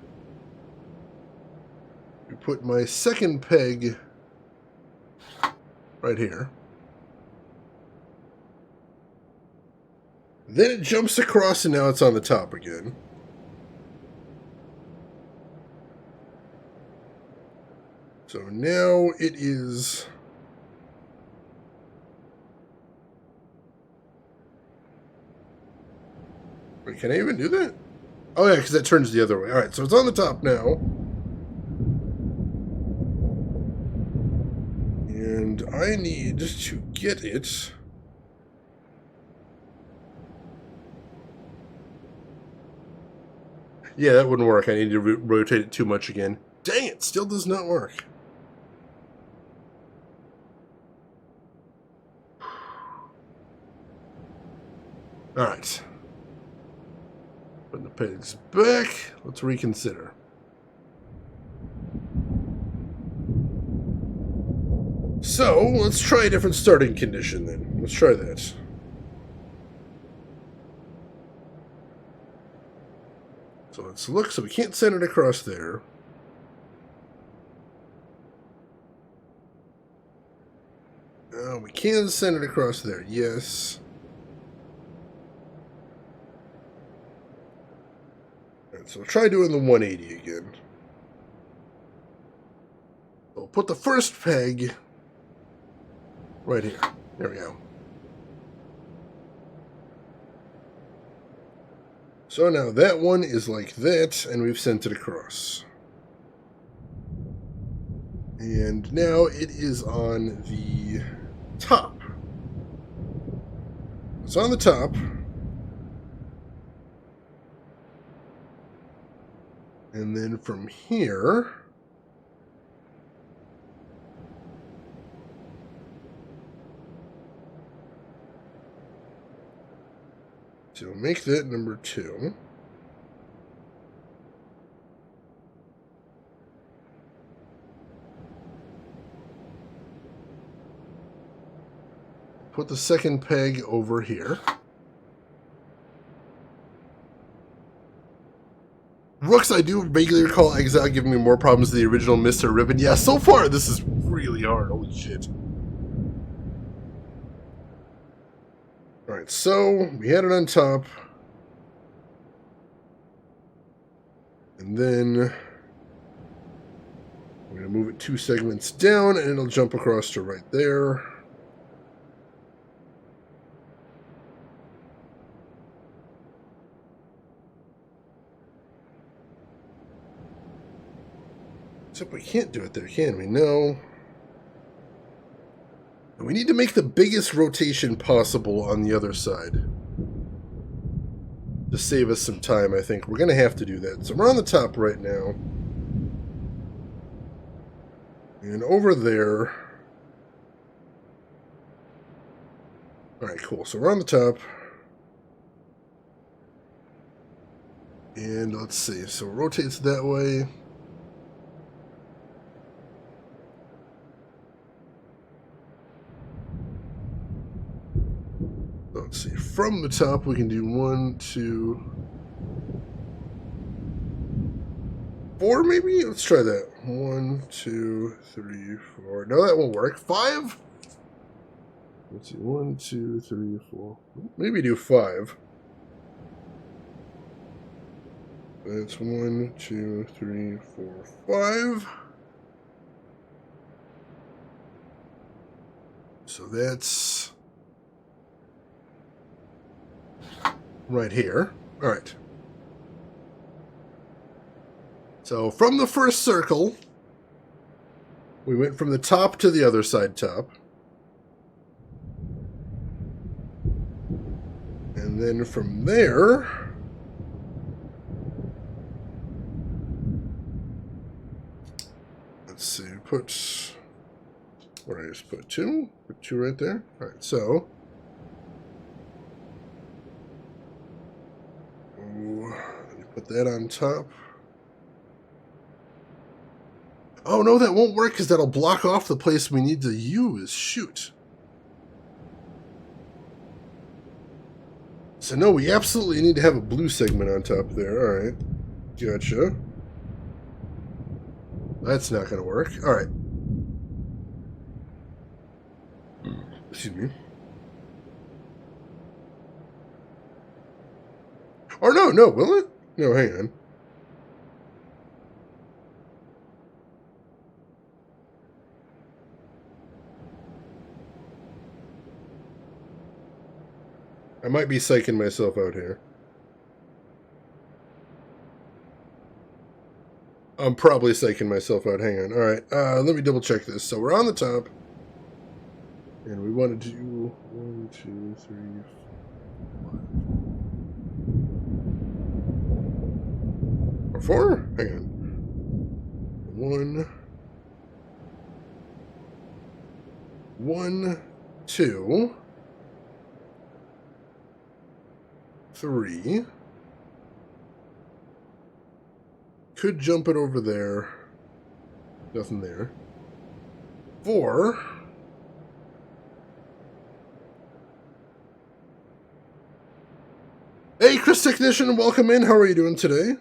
to put my second peg right here, then it jumps across and now it's on the top again. So now it is... Wait, can I even do that? Oh yeah, because that turns the other way. Alright, so it's on the top now. And I need to get it... Yeah, that wouldn't work. I need to rotate it too much again. Dang it, still does not work. Alright. Putting the pegs back. Let's reconsider. So, let's try a different starting condition then. Let's try that. So let's look. So we can't send it across there. We can send it across there. Yes. Alright, so we'll try doing the 180 again. We'll put the first peg right here. There we go. So now that one is like that, and we've sent it across. And now it is on the top. It's on the top. And then from here... So make that number 2. Put the second peg over here. Rooks, I do vaguely recall Exile giving me more problems than the original Myst III Ribbon. Yeah, so far this is really hard. Holy shit. Alright, so we had it on top. And then we're going to move it 2 segments down and it'll jump across to right there. Except we can't do it there, can we? No. We need to make the biggest rotation possible on the other side. To save us some time, I think. We're going to have to do that. So we're on the top right now. And over there... Alright, cool. So we're on the top. And let's see. So it rotates that way. Let's see, from the top we can do 1, 2, 4 maybe? Let's try that. 1, 2, 3, 4. No, that won't work. 5? Let's see, 1, 2, 3, 4. Maybe do 5. That's 1, 2, 3, 4, 5. So that's right here. All right. So from the first circle, we went from the top to the other side top. And then from there, let's see, put, what did I just put? 2? Put 2 right there. All right, so Put that on top. Oh, no, that won't work because that'll block off the place we need to use. Shoot. So, no, we absolutely need to have a blue segment on top there. All right. Gotcha. That's not going to work. All right. Excuse me. Or no, will it? No, hang on. I might be psyching myself out here. I'm probably psyching myself out. Hang on. All right. Let me double check this. So we're on the top. And we want to do 1, 2, 3, 5. 4? Hang on. 1, 2, 3. Could jump it over there. Nothing there. 4. Hey, Chris Technician, welcome in. How are you doing today?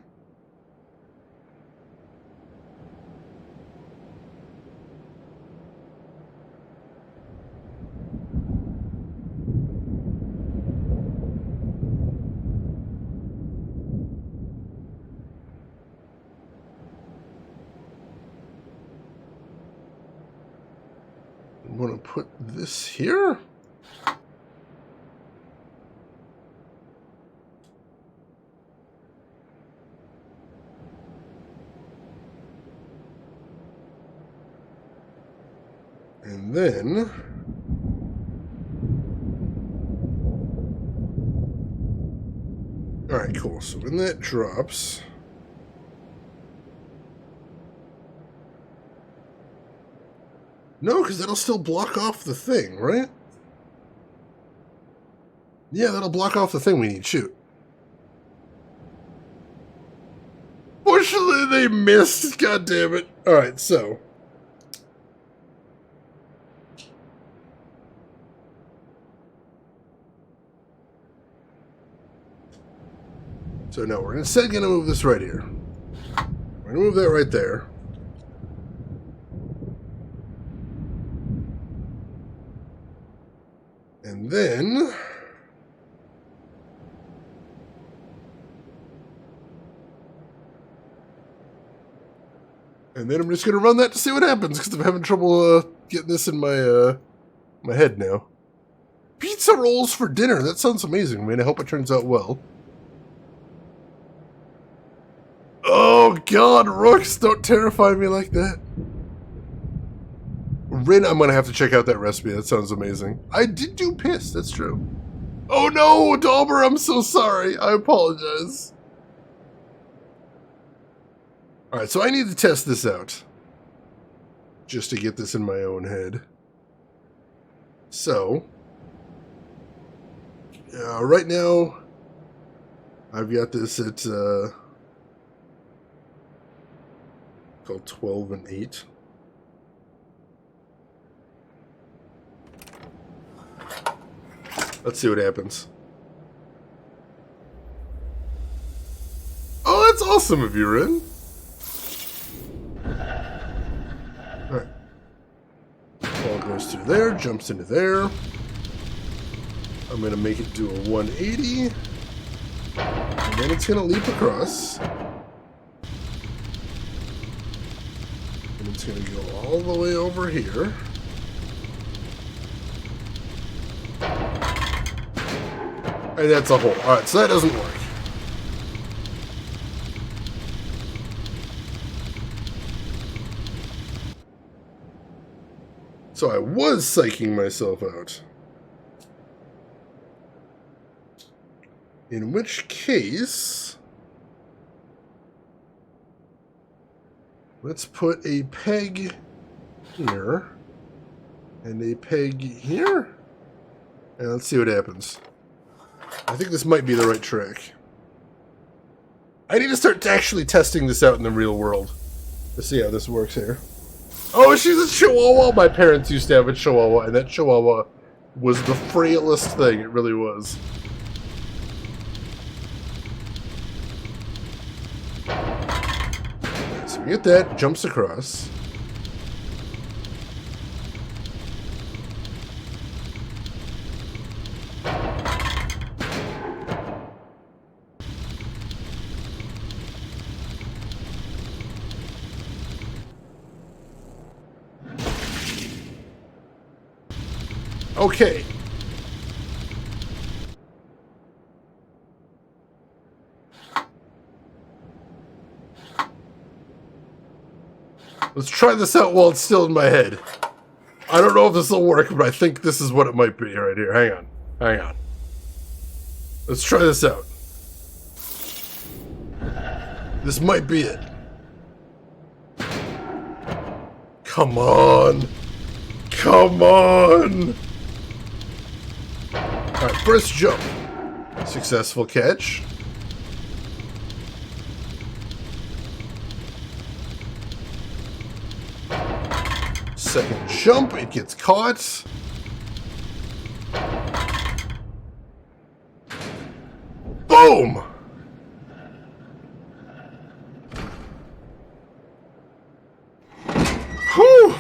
I'm going to put this here. And then all right, cool. So when that drops, no, because that'll still block off the thing, right? Yeah, that'll block off the thing we need. Shoot. Fortunately, they missed. God damn it. All right, so. So now we're instead going to move this right here. We're going to move that right there. And then I'm just going to run that to see what happens because I'm having trouble getting this in my my head now. Pizza rolls for dinner. That sounds amazing, man. I hope it turns out well. Oh, God, Rooks, don't terrify me like that. Rin, I'm going to have to check out that recipe. That sounds amazing. I did do piss. That's true. Oh, no, Dalber, I'm so sorry. I apologize. All right, so I need to test this out. Just to get this in my own head. So, right now, I've got this at called 12 and 8. Let's see what happens. Oh, that's awesome of you, Rin. Alright. Ball goes through there, jumps into there. I'm going to make it do a 180. And then it's going to leap across. And it's going to go all the way over here. And that's a hole. Alright, so that doesn't work. So I was psyching myself out. In which case, let's put a peg here and a peg here. And let's see what happens. I think this might be the right track. I need to start actually testing this out in the real world to see how this works here. Oh, she's a Chihuahua! My parents used to have a Chihuahua, and that Chihuahua was the frailest thing. It really was. So we get that, jumps across. Okay. Let's try this out while it's still in my head. I don't know if this will work, but I think this is what it might be right here. Hang on. Hang on. Let's try this out. This might be it. Come on. Come on. Alright, first jump. Successful catch. Second jump, it gets caught. Boom! Whew!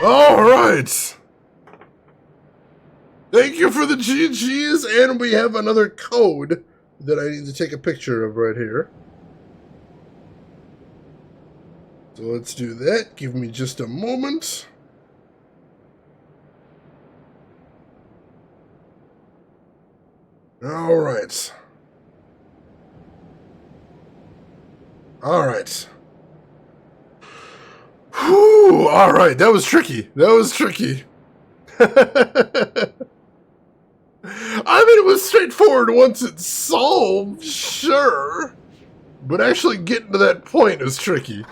All right. Thank you for the GGs, and we have another code that I need to take a picture of right here. So let's do that. Give me just a moment. All right. All right. Whew, all right, that was tricky. That was tricky. I mean, it was straightforward once it's solved, sure. But actually getting to that point is tricky.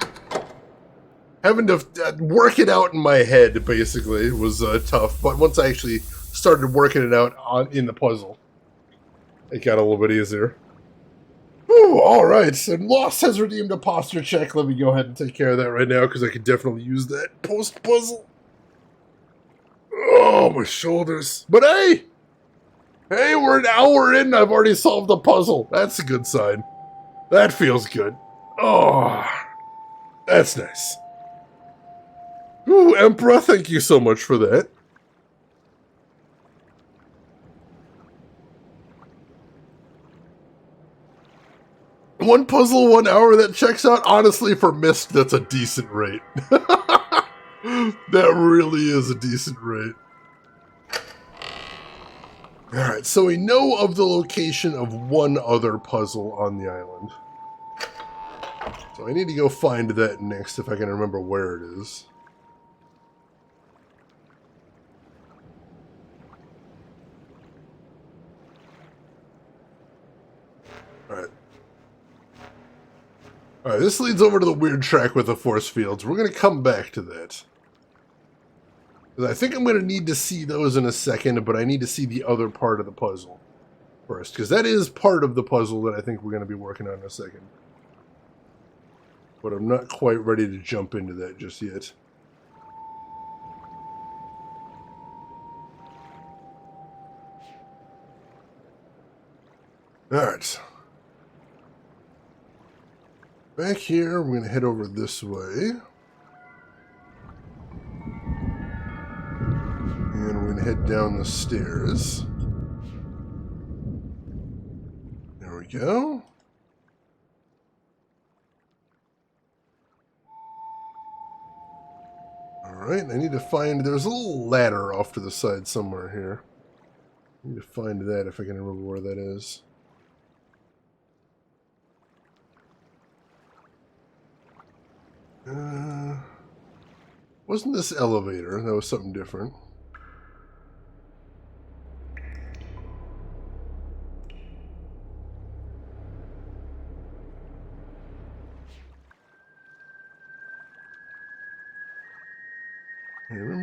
Having to work it out in my head, basically, was tough. But once I actually started working it out in the puzzle, it got a little bit easier. Whew, alright, and Lost has redeemed a posture check. Let me go ahead and take care of that right now, because I could definitely use that post-puzzle. Oh, my shoulders. But hey! Hey, we're an hour in, I've already solved the puzzle. That's a good sign. That feels good. Oh, that's nice. Ooh, Emperor, thank you so much for that. One puzzle, 1 hour, that checks out. Honestly, for Myst, that's a decent rate. That really is a decent rate. Alright, so we know of the location of one other puzzle on the island. So I need to go find that next if I can remember where it is. Alright. Alright, this leads over to the weird track with the force fields. We're going to come back to that. I think I'm going to need to see those in a second, but I need to see the other part of the puzzle first, because that is part of the puzzle that I think we're going to be working on in a second. But I'm not quite ready to jump into that just yet. Alright. Back here, we're going to head over this way. And we're going to head down the stairs. There we go. Alright, I need to find... There's a little ladder off to the side somewhere here. I need to find that if I can remember where that is. Wasn't this elevator? That was something different.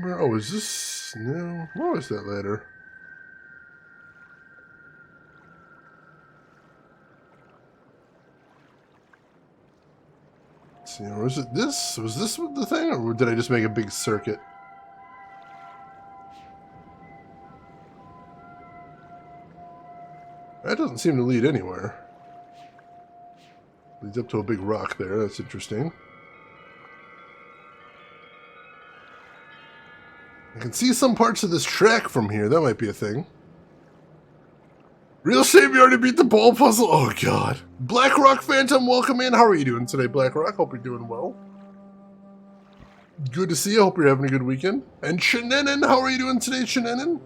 remember. Oh, is this... No. What was that ladder? Let's see, was it this? Was this the thing? Or did I just make a big circuit? That doesn't seem to lead anywhere. Leads up to a big rock there. That's interesting. I can see some parts of this track from here. That might be a thing. Real shame you already beat the ball puzzle. Oh, God. Black Rock Phantom, welcome in. How are you doing today, Black Rock? Hope you're doing well. Good to see you. Hope you're having a good weekend. And Shannon, how are you doing today, Shannon?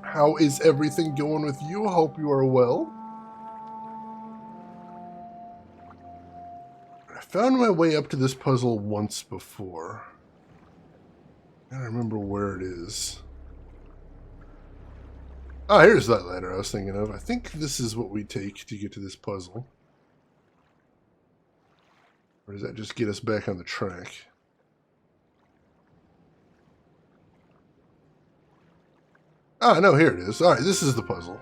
How is everything going with you? Hope you are well. I found my way up to this puzzle once before. I don't remember where it is. Ah, here's that ladder I was thinking of. I think this is what we take to get to this puzzle. Or does that just get us back on the track? Ah, no, here it is. Alright, this is the puzzle.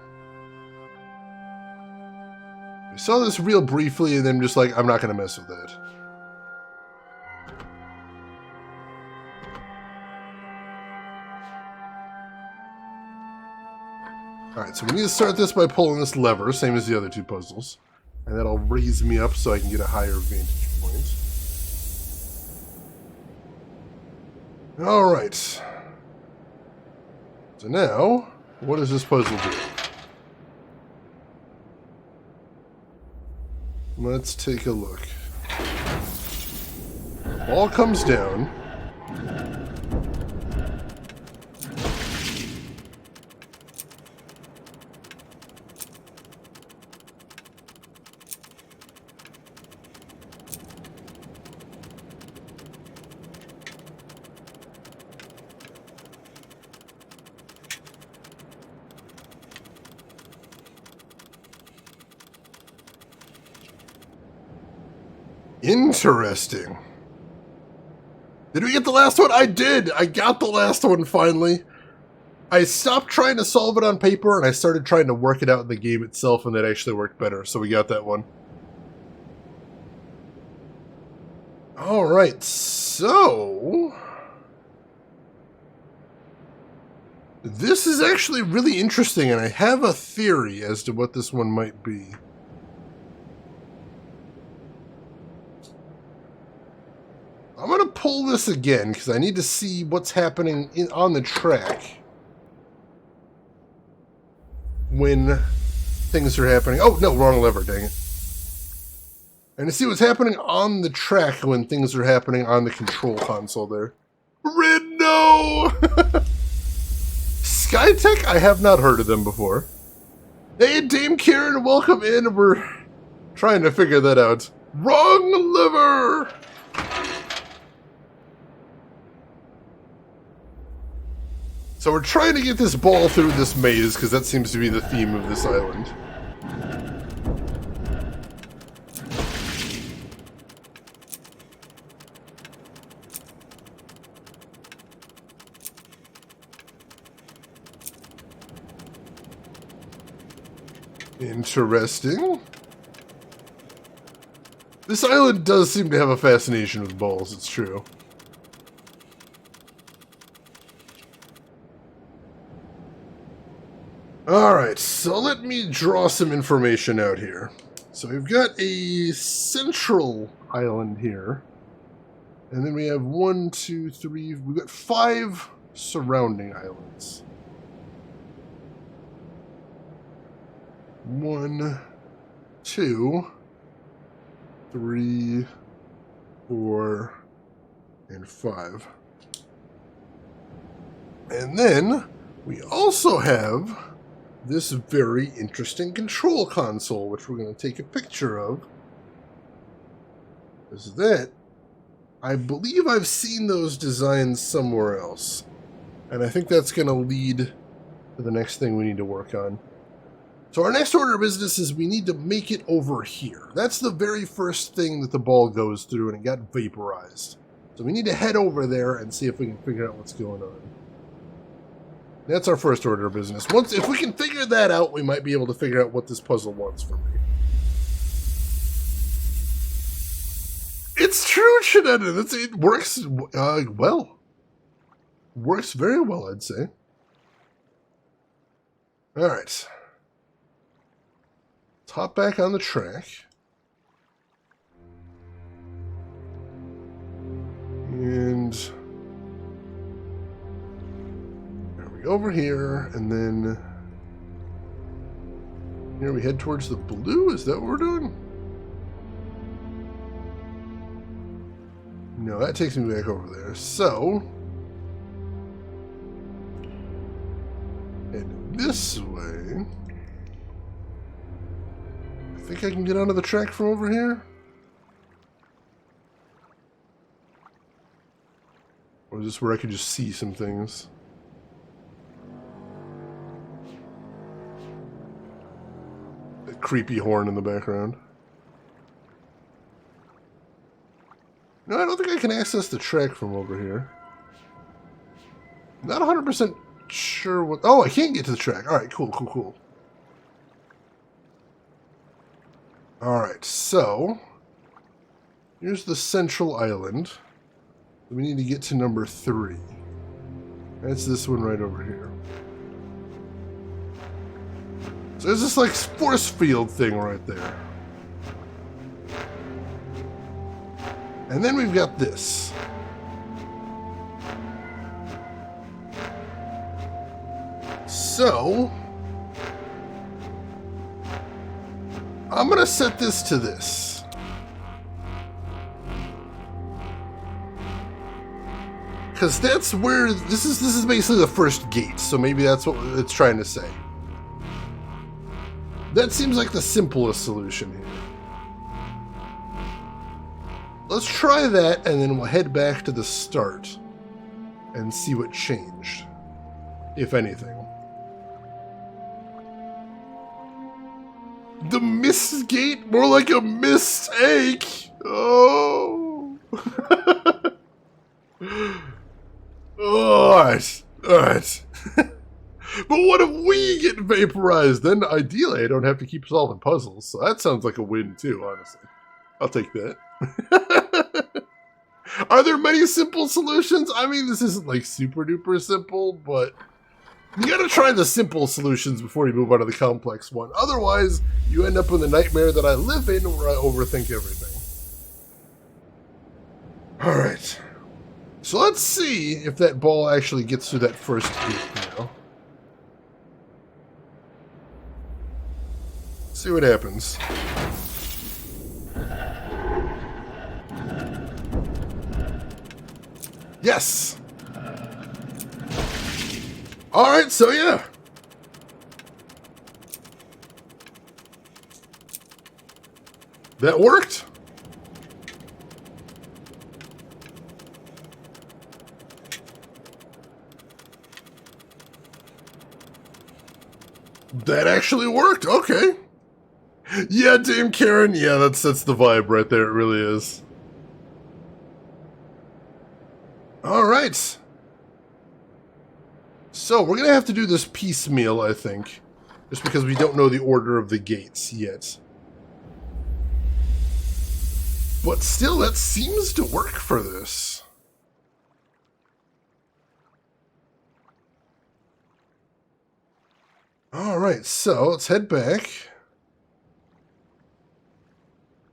I saw this real briefly and then just like, I'm not going to mess with that. Alright, so we need to start this by pulling this lever, same as the other two puzzles. And that'll raise me up so I can get a higher vantage point. Alright. So now, what does this puzzle do? Let's take a look. The ball comes down. Interesting. Did we get the last one? I did! I got the last one finally. I stopped trying to solve it on paper and I started trying to work it out in the game itself, and that actually worked better, so we got that one. Alright, so... this is actually really interesting, and I have a theory as to what this one might be. I'm going to pull this again, because I need to see what's happening on the track when things are happening. Oh, no, wrong lever, dang it. And to see what's happening on the track when things are happening on the control console there. Red, no! Skytech? I have not heard of them before. Hey, Dame Karen, welcome in. We're trying to figure that out. Wrong lever! So we're trying to get this ball through this maze, because that seems to be the theme of this island. Interesting. This island does seem to have a fascination with balls, it's true. Alright, so let me draw some information out here. So we've got a central island here. And then we have 1, 2, 3, we've got 5 surrounding islands. 1, 2, 3, 4, and 5. And then we also have this very interesting control console, which we're going to take a picture of. Is that I believe I've seen those designs somewhere else. And I think that's going to lead to the next thing we need to work on. So our next order of business is we need to make it over here. That's the very first thing that the ball goes through, and it got vaporized. So we need to head over there and see if we can figure out what's going on. That's our first order of business. If we can figure that out, we might be able to figure out what this puzzle wants from me. It's true, Edanna. It works well. Works very well, I'd say. All right. Let's hop back on the track. And there we go over here, and then here we head towards the blue. Is that what we're doing? No, that takes me back over there. So head this way. I think I can get onto the track from over here. Or is this where I can just see some things? That creepy horn in the background. No, I don't think I can access the track from over here. Not 100% sure what... Oh, I can't get to the track. Alright, cool. Alright, so... here's the central island. We need to get to number 3. That's this one right over here. So there's this like force field thing right there. And then we've got this. So I'm gonna set this to this. Because that's where this is basically the first gate, so maybe that's what it's trying to say. That seems like the simplest solution here. Let's try that, and then we'll head back to the start and see what changed, if anything. The Myst gate? More like a mistake! Oh! Alright. But what if we get vaporized? Then ideally I don't have to keep solving puzzles. So that sounds like a win too, honestly. I'll take that. Are there many simple solutions? I mean, this isn't like super duper simple, but you gotta try the simple solutions before you move on to the complex one. Otherwise, you end up with the nightmare that I live in where I overthink everything. Alright. So let's see if that ball actually gets through that first gate now. See what happens. Yes! Alright, so yeah. That worked. That actually worked. Okay. Yeah, Dame Karen. Yeah, that's the vibe right there. It really is. All right. So we're gonna have to do this piecemeal, I think, just because we don't know the order of the gates yet. But still, that seems to work for this. Alright, so let's head back.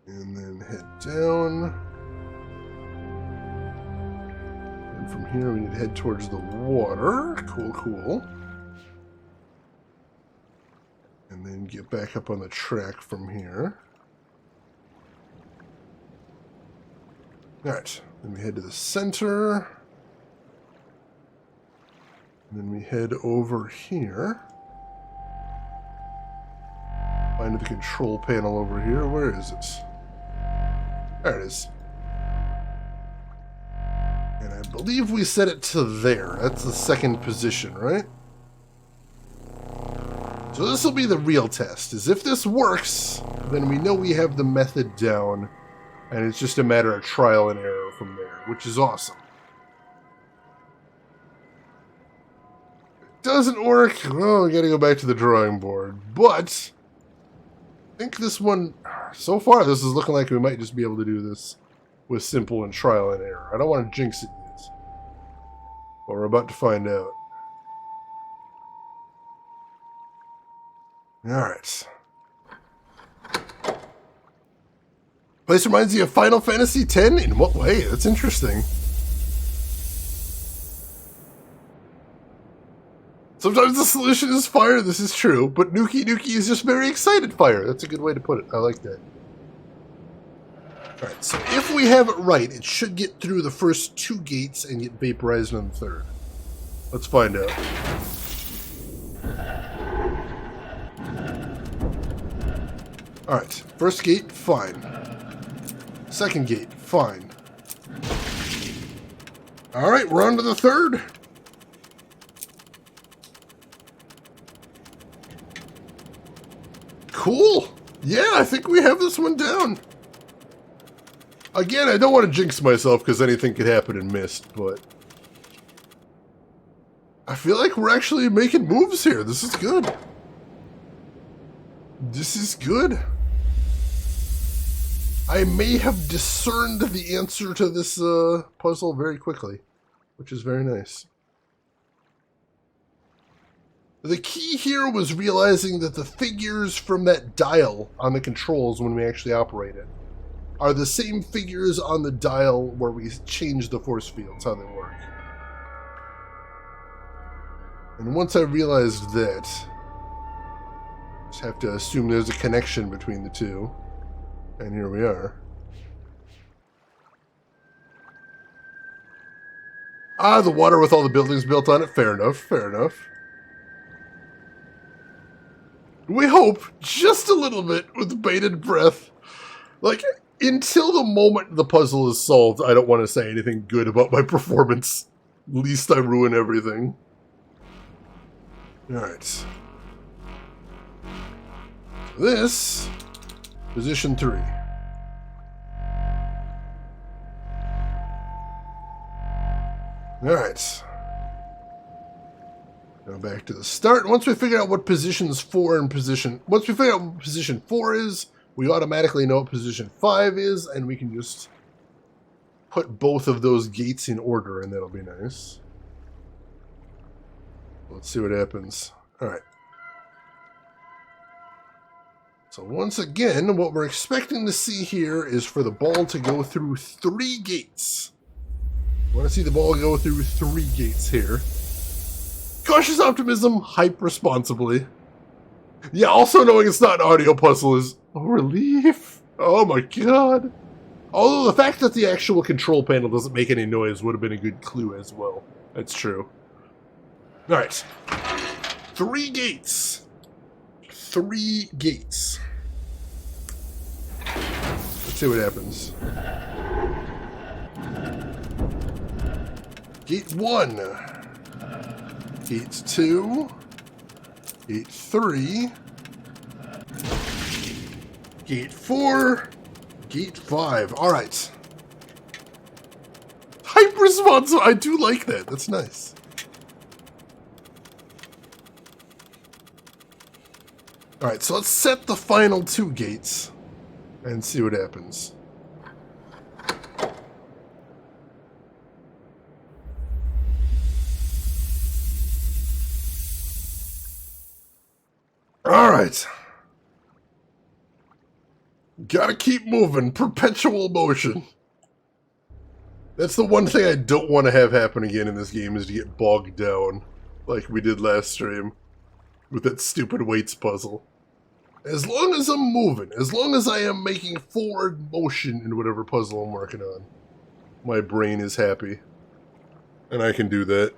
And then head down. And from here we need to head towards the water. Cool. And then get back up on the track from here. Alright, then we head to the center. And then we head over here. Find the control panel over here. Where is it? There it is. And I believe we set it to there. That's the second position, right? So this will be the real test, is if this works, then we know we have the method down, and it's just a matter of trial and error from there. which is awesome. It doesn't work. Well, we gotta go back to the drawing board. But I think this one, so far, this is looking like we might just be able to do this with simple and trial and error. I don't want to jinx it yet, but we're about to find out. Alright. Place reminds you of Final Fantasy X? In what way? That's interesting. Sometimes the solution is fire, this is true, but Nuki Nuki is just very excited fire. That's a good way to put it. I like that. Alright, so if we have it right, it should get through the first 2 gates and get vaporized on the 3rd. Let's find out. Alright, first gate, fine. Second gate, fine. Alright, we're on to the 3rd. Cool! Yeah, I think we have this one down. Again, I don't want to jinx myself because anything could happen in Myst, but I feel like we're actually making moves here. This is good. This is good. I may have discerned the answer to this puzzle very quickly, which is very nice. The key here was realizing that the figures from that dial on the controls when we actually operate it are the same figures on the dial where we change the force fields, how they work. And once I realized that, just have to assume there's a connection between the two. And here we are. Ah, the water with all the buildings built on it. Fair enough, fair enough. We hope, just a little bit, with bated breath. Like, until the moment the puzzle is solved, I don't want to say anything good about my performance. Least I ruin everything. Alright. This, position 3. Alright. Now back to the start. Once we figure out what positions 4 and once we figure out what position 4 is, we automatically know what position 5 is, and we can just put both of those gates in order, and that'll be nice. Let's see what happens. Alright. So once again, what we're expecting to see here is for the ball to go through 3 gates. I want to see the ball go through 3 gates here. Cautious optimism, hype responsibly. Yeah, also knowing it's not an audio puzzle is a relief. Oh my god. Although the fact that the actual control panel doesn't make any noise would have been a good clue as well. That's true. Alright. 3 gates. 3 gates. Let's see what happens. Gate 1. Gate 2. Gate 3. Gate 4. Gate 5. Alright. Hype responsive. I do like that. That's nice. Alright, so let's set the final 2 gates and see what happens. Alright. Gotta keep moving. Perpetual motion. That's the one thing I don't want to have happen again in this game, is to get bogged down like we did last stream with that stupid weights puzzle. As long as I'm moving, as long as I am making forward motion in whatever puzzle I'm working on, my brain is happy. And I can do that.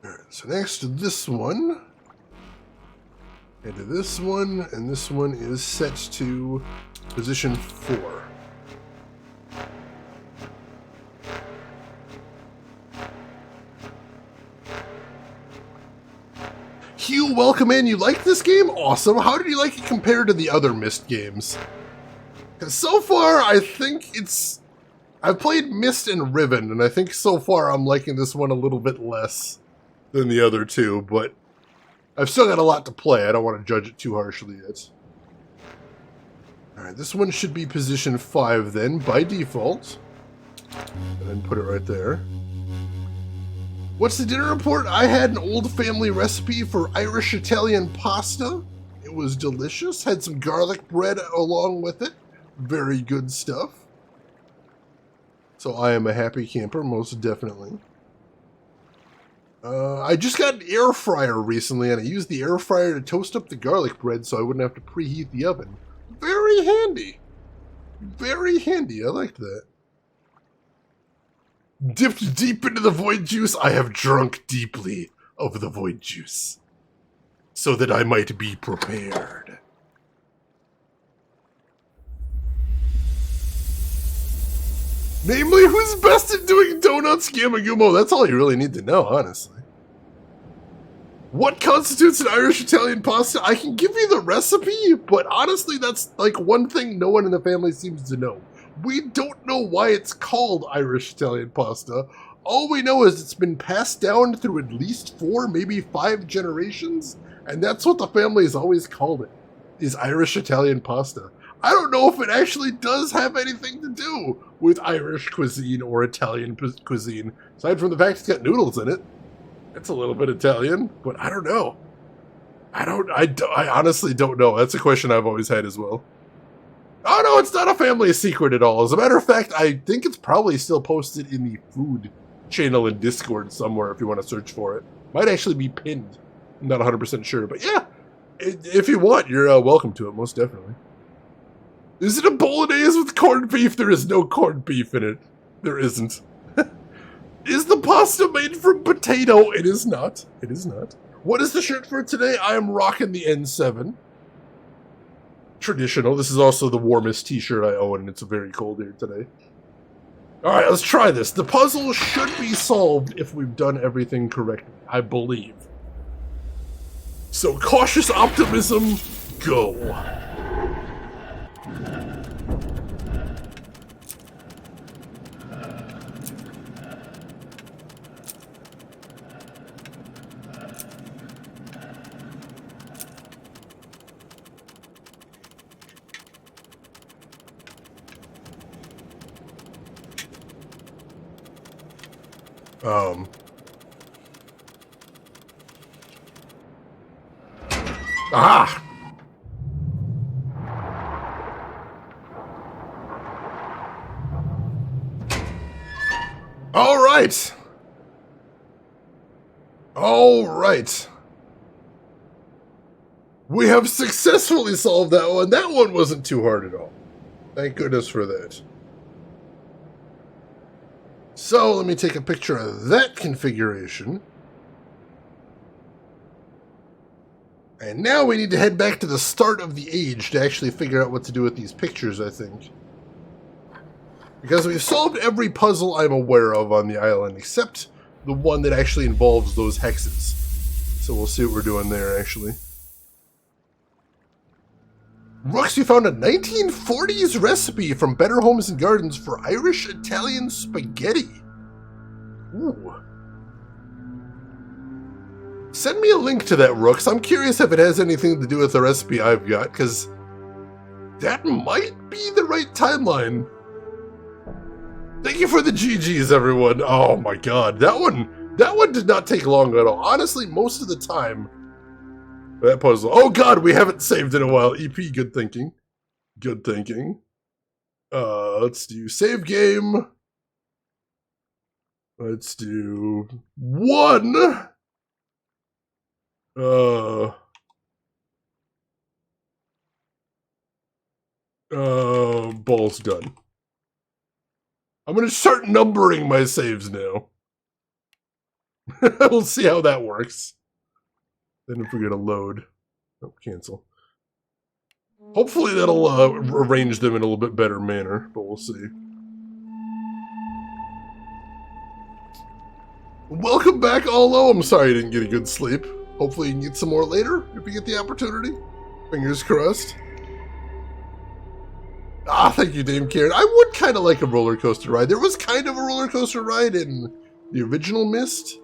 Alright, so next to this one, and to this one, and this one is set to position 4. Hugh, welcome in. You like this game? Awesome. How did you like it compared to the other Myst games? Because so far, I think it's I've played Myst and Riven, and I think so far I'm liking this one a little bit less than the other two, but I've still got a lot to play. I don't want to judge it too harshly yet. Alright, this one should be position 5 then, by default. And then put it right there. What's the dinner report? I had an old family recipe for Irish-Italian pasta. It was delicious. Had some garlic bread along with it. Very good stuff. So I am a happy camper, most definitely. I just got an air fryer recently, and I used the air fryer to toast up the garlic bread so I wouldn't have to preheat the oven. Very handy. Very handy. I liked that. Dipped deep into the void juice, I have drunk deeply of the void juice, so that I might be prepared. Namely, who's best at doing donuts, Gamagumo? That's all you really need to know, honestly. What constitutes an Irish-Italian pasta? I can give you the recipe, but honestly, that's like one thing no one in the family seems to know. We don't know why it's called Irish-Italian pasta. All we know is it's been passed down through at least 4, maybe 5 generations, and that's what the family has always called it, is Irish-Italian pasta. I don't know if it actually does have anything to do with Irish cuisine or Italian cuisine, aside from the fact it's got noodles in it. It's a little bit Italian, but I don't know. I honestly don't know. That's a question I've always had as well. Oh no, it's not a family secret at all. As a matter of fact, I think it's probably still posted in the food channel in Discord somewhere if you want to search for it. Might actually be pinned. I'm not 100% sure, but yeah. If you want, you're welcome to it, most definitely. Is it a bolognese with corned beef? There is no corned beef in it. There isn't. Is the pasta made from potato? It is not. It is not. What is the shirt for today? I am rocking the N7. Traditional. This is also the warmest t-shirt I own, and it's very cold here today. Alright, let's try this. The puzzle should be solved if we've done everything correctly, I believe. So, cautious optimism, go. Ah! All right. All right. We have successfully solved that one. That one wasn't too hard at all. Thank goodness for that. So, let me take a picture of that configuration. And now we need to head back to the start of the age to actually figure out what to do with these pictures, I think. Because we've solved every puzzle I'm aware of on the island, except the one that actually involves those hexes. So we'll see what we're doing there, actually. Rooks, we found a 1940s recipe from Better Homes and Gardens for Irish-Italian spaghetti. Ooh. Send me a link to that, Rooks. I'm curious if it has anything to do with the recipe I've got, because that might be the right timeline. Thank you for the GGs, everyone. Oh my god, that one did not take long at all. Honestly, most of the time, that puzzle. Oh god, we haven't saved in a while. EP, good thinking. Good thinking. Let's do save game. Let's do 1. Ball's done. I'm gonna start numbering my saves now. We'll see how that works. Then if we're gonna load, oh, cancel. Hopefully that'll arrange them in a little bit better manner, but we'll see. Welcome back, Allo. I'm sorry you didn't get a good sleep. Hopefully you can get some more later if you get the opportunity. Fingers crossed. Ah, thank you, Dame Karen. I would kind of like a roller coaster ride. There was kind of a roller coaster ride in the original Myst.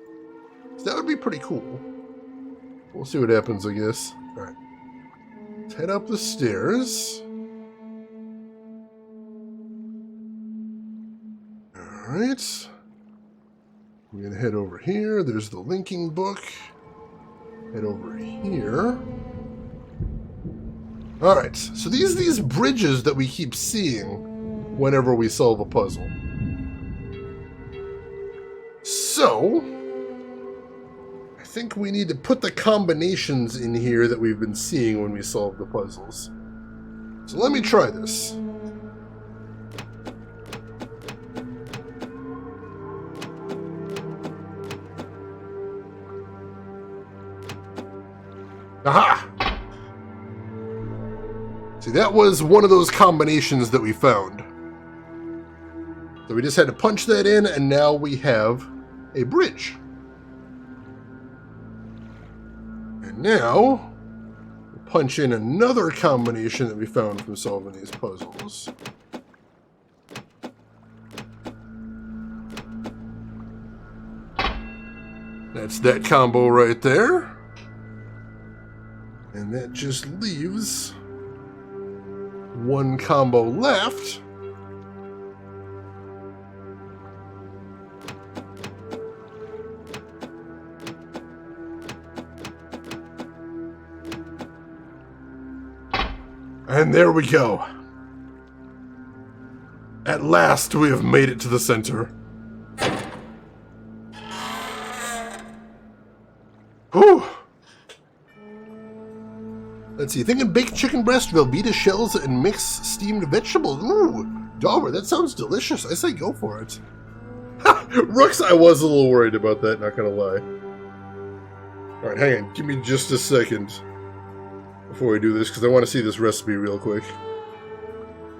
So that would be pretty cool. We'll see what happens, I guess. All right. Let's head up the stairs. All right. We're going to head over here. There's the linking book. Head over here. All right. So these bridges that we keep seeing whenever we solve a puzzle. So I think we need to put the combinations in here that we've been seeing when we solve the puzzles. So let me try this. Aha! See, that was one of those combinations that we found. So we just had to punch that in, and now we have a bridge. And now, we'll punch in another combination that we found from solving these puzzles. That's that combo right there. And that just leaves one combo left. And there we go. At last we have made it to the center. Whew. Let's see, thinking baked chicken breast, Velveeta shells, and mixed steamed vegetables. Ooh, Dauber, that sounds delicious. I say go for it. Rooks, I was a little worried about that, not gonna lie. Alright, hang on, give me just a second before we do this, because I want to see this recipe real quick.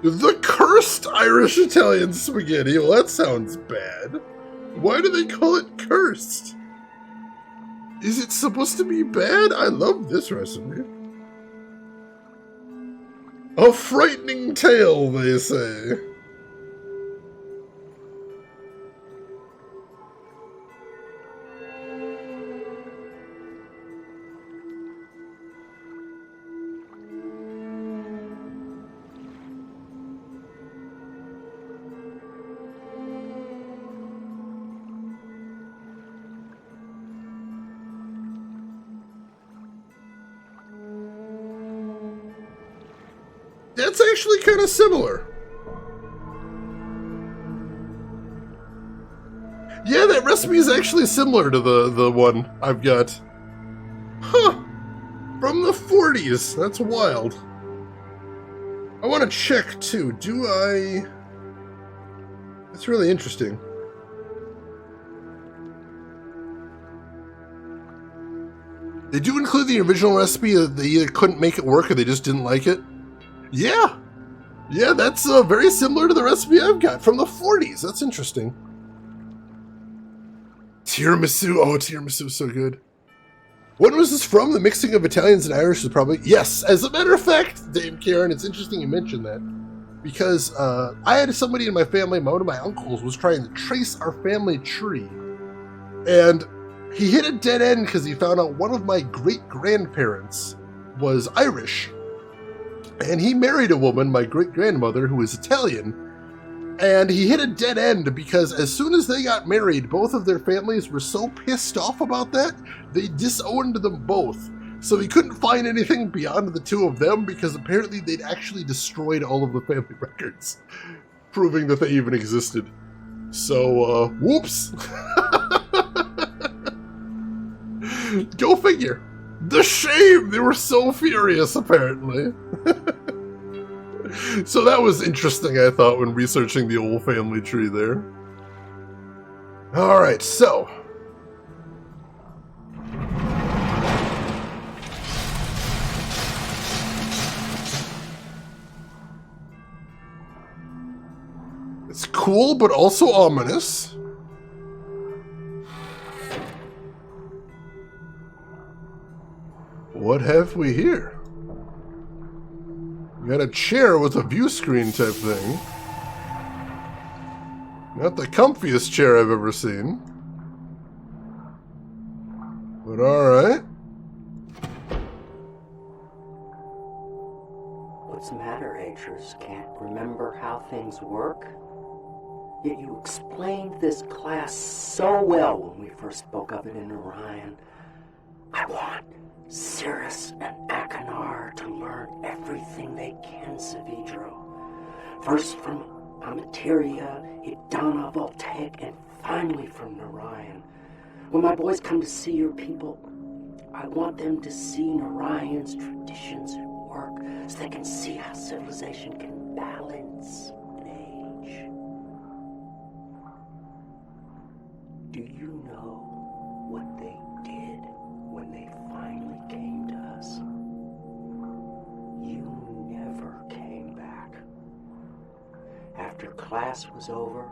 The cursed Irish Italian spaghetti. Well, that sounds bad. Why do they call it cursed? Is it supposed to be bad? I love this recipe. A frightening tale, they say. That's actually kind of similar. Yeah, that recipe is actually similar to the one I've got. Huh. From the 40s. That's wild. I want to check, too. Do I... That's really interesting. They do include the original recipe. They either couldn't make it work or they just didn't like it. Yeah. Yeah, that's very similar to the recipe I've got from the 40s. That's interesting. Tiramisu. Oh, tiramisu is so good. When was this from? The mixing of Italians and Irish is probably... Yes, as a matter of fact, Dame Karen, it's interesting you mentioned that. Because I had somebody in my family, one of my uncles, was trying to trace our family tree. And he hit a dead end because he found out one of my great-grandparents was Irish. And he married a woman, my great-grandmother, who was Italian. And he hit a dead end because as soon as they got married, both of their families were so pissed off about that, they disowned them both. So he couldn't find anything beyond the two of them because apparently they'd actually destroyed all of the family records, proving that they even existed. So, whoops. Go figure. The shame! They were so furious, apparently. So that was interesting, I thought, when researching the old family tree there. Alright, so... It's cool, but also ominous. What have we here? You got a chair with a view screen type thing. Not the comfiest chair I've ever seen. But alright. What's the matter, Agers? Can't remember how things work? Yet you explained this class so well when we first spoke of it in Orion. I want Cirrus and Akanar to learn everything they can, Savidro. First from Amateria, Edanna, Voltaic, and finally from Orion. When my boys come to see your people, I want them to see Orion's traditions at work so they can see how civilization can balance an age. Do you know what they did when they finally came to us? You never came back. After class was over,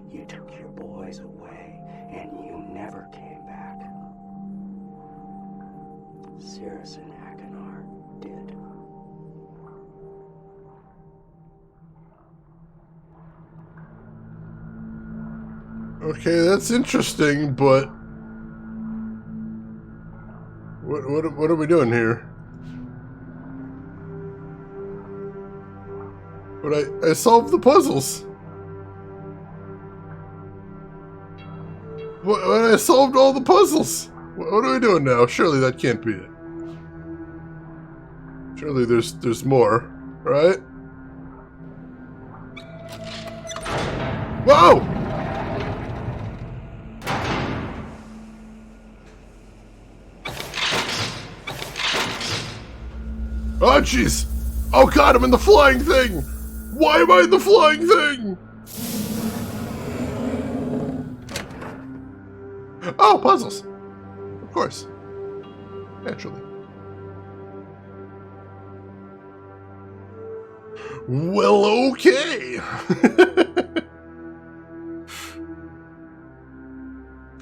you took your boys away and you never came back. Cirrus and Akanar did. Okay, that's interesting, but what are we doing here? But I solved the puzzles. But I solved all the puzzles. What are we doing now? Surely that can't be it. Surely there's more, right? Whoa! Oh, jeez! Oh god, I'm in the flying thing! Why am I in the flying thing? Oh, puzzles! Of course. Naturally. Well, okay!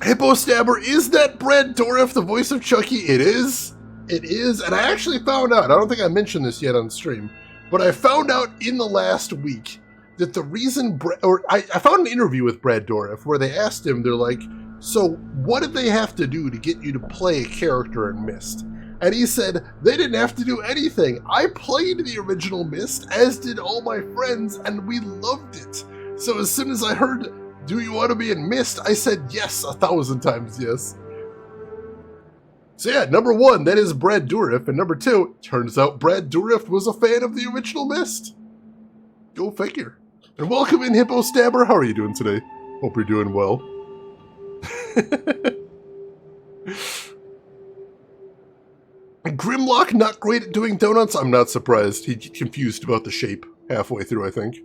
Hippo Stabber, is that Brad Dourif, the voice of Chucky? It is. It is, and I actually found out, I don't think I mentioned this yet on stream, but I found out in the last week that the reason, I found an interview with Brad Dourif where they asked him, they're like, so what did they have to do to get you to play a character in Myst? And he said, they didn't have to do anything. I played the original Myst, as did all my friends, and we loved it. So as soon as I heard, do you want to be in Myst? I said yes, 1,000 times yes. So yeah, number one, that is Brad Dourif, and number two, turns out Brad Dourif was a fan of the original Myst. Go figure. And welcome in, Hippo Stabber. How are you doing today? Hope you're doing well. Grimlock, not great at doing donuts? I'm not surprised. He's confused about the shape halfway through, I think.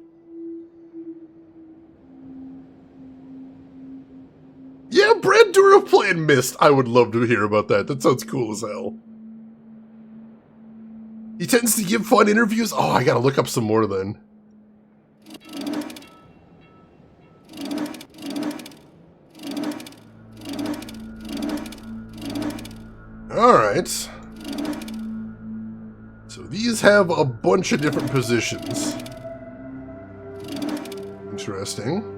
Yeah, Brad Dourif playing Myst. I would love to hear about that. That sounds cool as hell. He tends to give fun interviews. Oh, I gotta look up some more then. Alright. So these have a bunch of different positions. Interesting.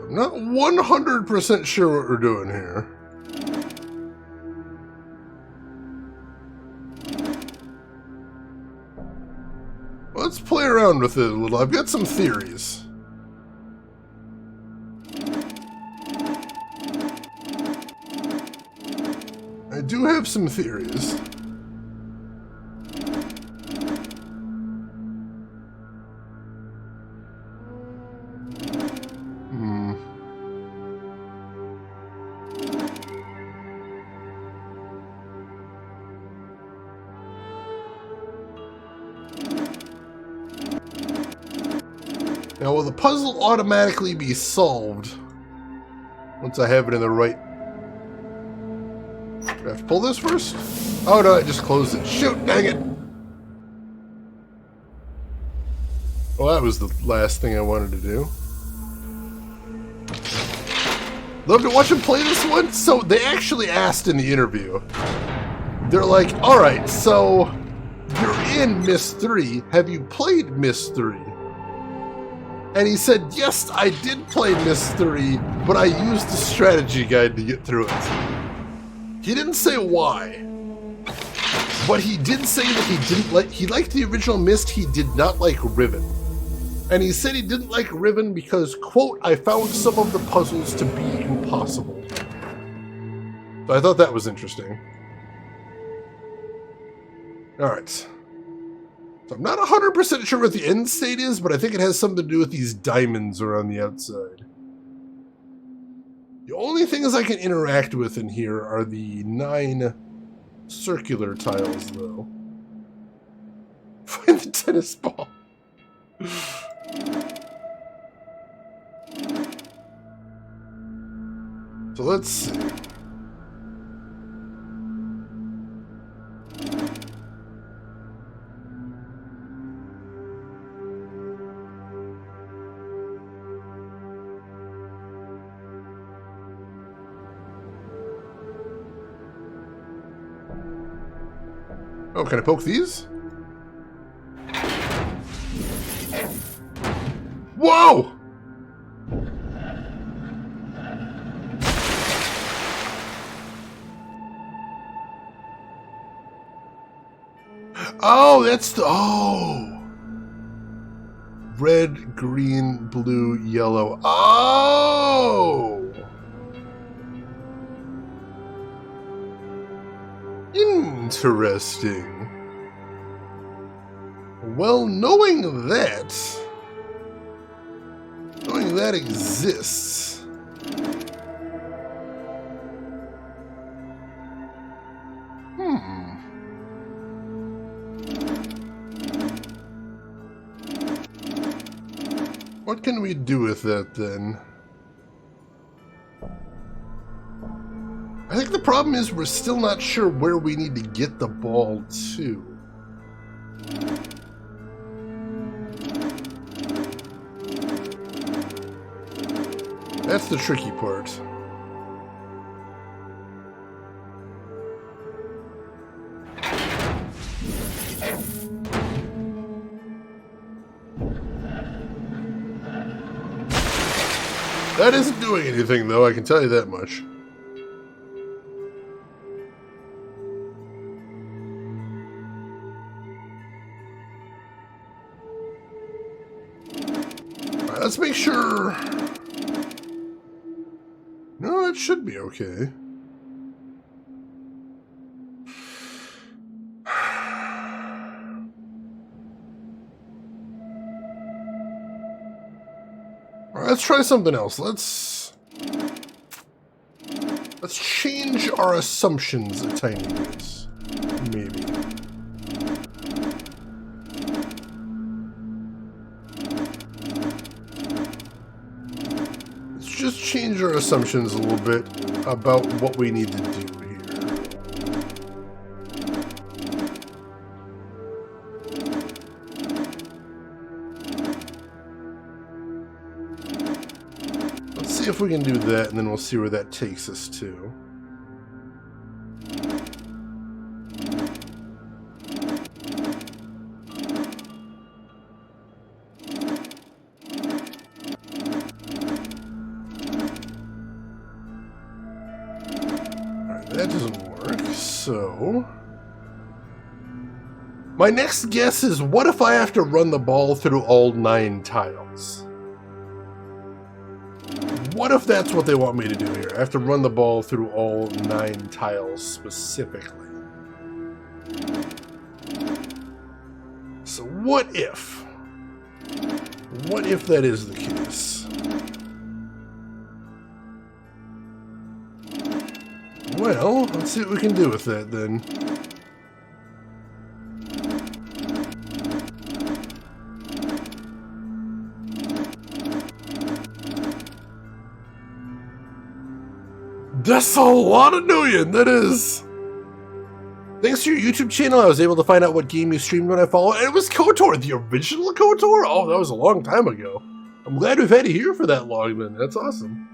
I'm not 100% sure what we're doing here. Let's play around with it a little. I've got some theories. I do have some theories. Now, will the puzzle automatically be solved once I have it in the right... Do I have to pull this first? Oh no, I just closed it. Shoot, dang it! Well, that was the last thing I wanted to do. Love to watch him play this one. So they actually asked in the interview. They're like, all right, so you're in Myst III. Have you played Myst III? And he said, yes, I did play Myst III, but I used the strategy guide to get through it. He didn't say why. But he did say that he liked the original Myst, he did not like Riven. And he said he didn't like Riven because, quote, I found some of the puzzles to be impossible. So I thought that was interesting. Alright. So I'm not 100% sure what the end state is, but I think it has something to do with these diamonds around the outside. The only things I can interact with in here are the 9 circular tiles, though. Find the tennis ball. So let's see. Oh, can I poke these? Whoa! Oh, that's the... Oh! Red, green, blue, yellow. Oh! Interesting. Well, knowing that exists, what can we do with that then? I think the problem is we're still not sure where we need to get the ball to. That's the tricky part. That isn't doing anything, though, I can tell you that much. Alright, let's make sure... No, it should be okay. Alright, let's try something else. Let's change our assumptions a tiny bit. Maybe. Just change our assumptions a little bit about what we need to do here. Let's see if we can do that, and then we'll see where that takes us to. That doesn't work, so... My next guess is, what if I have to run the ball through all 9 tiles? What if that's what they want me to do here? I have to run the ball through all 9 tiles specifically. So what if? What if that is the case? Well, let's see what we can do with that then. That's a lot of doing, that is. Thanks to your YouTube channel, I was able to find out what game you streamed when I followed, and it was KOTOR, the original KOTOR? Oh, that was a long time ago. I'm glad we've had you here for that long then, that's awesome.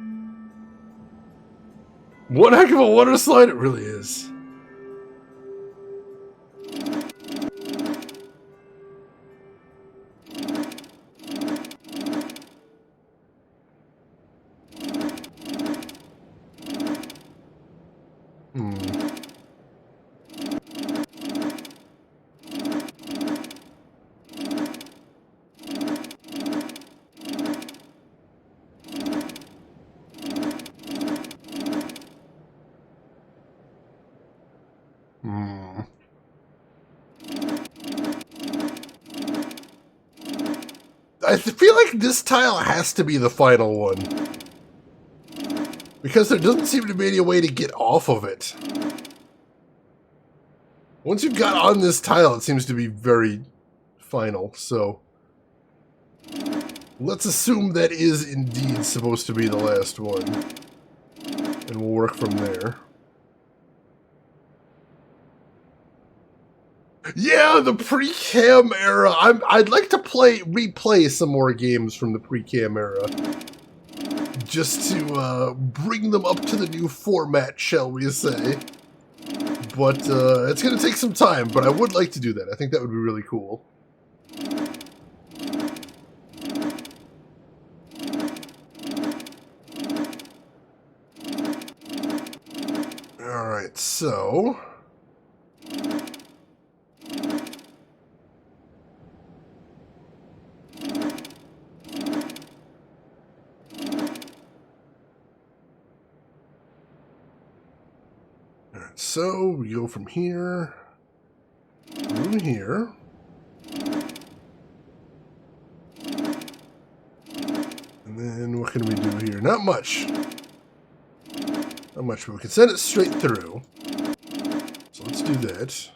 One heck of a water slide, it really is. I feel like this tile has to be the final one. Because there doesn't seem to be any way to get off of it. Once you've got on this tile, it seems to be very final, so... let's assume that is indeed supposed to be the last one. And we'll work from there. Yeah, the pre-cam era. I'd like to replay some more games from the pre-cam era. Just to bring them up to the new format, shall we say. But it's going to take some time, but I would like to do that. I think that would be really cool. Alright, so... so we go from here, through here, and then what can we do here? Not much. Not much, but we can send it straight through. So let's do that.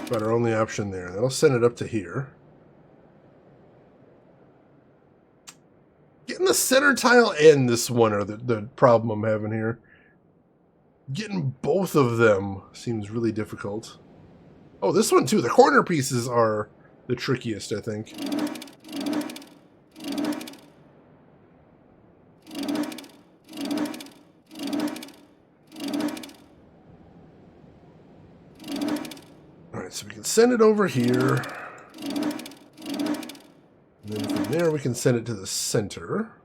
About our only option there. That'll send it up to here. Getting the center tile and this one are the problem I'm having here. Getting both of them seems really difficult. Oh, this one too. The corner pieces are the trickiest, I think. Alright, so we can send it over here. And then from there we can send it to the center.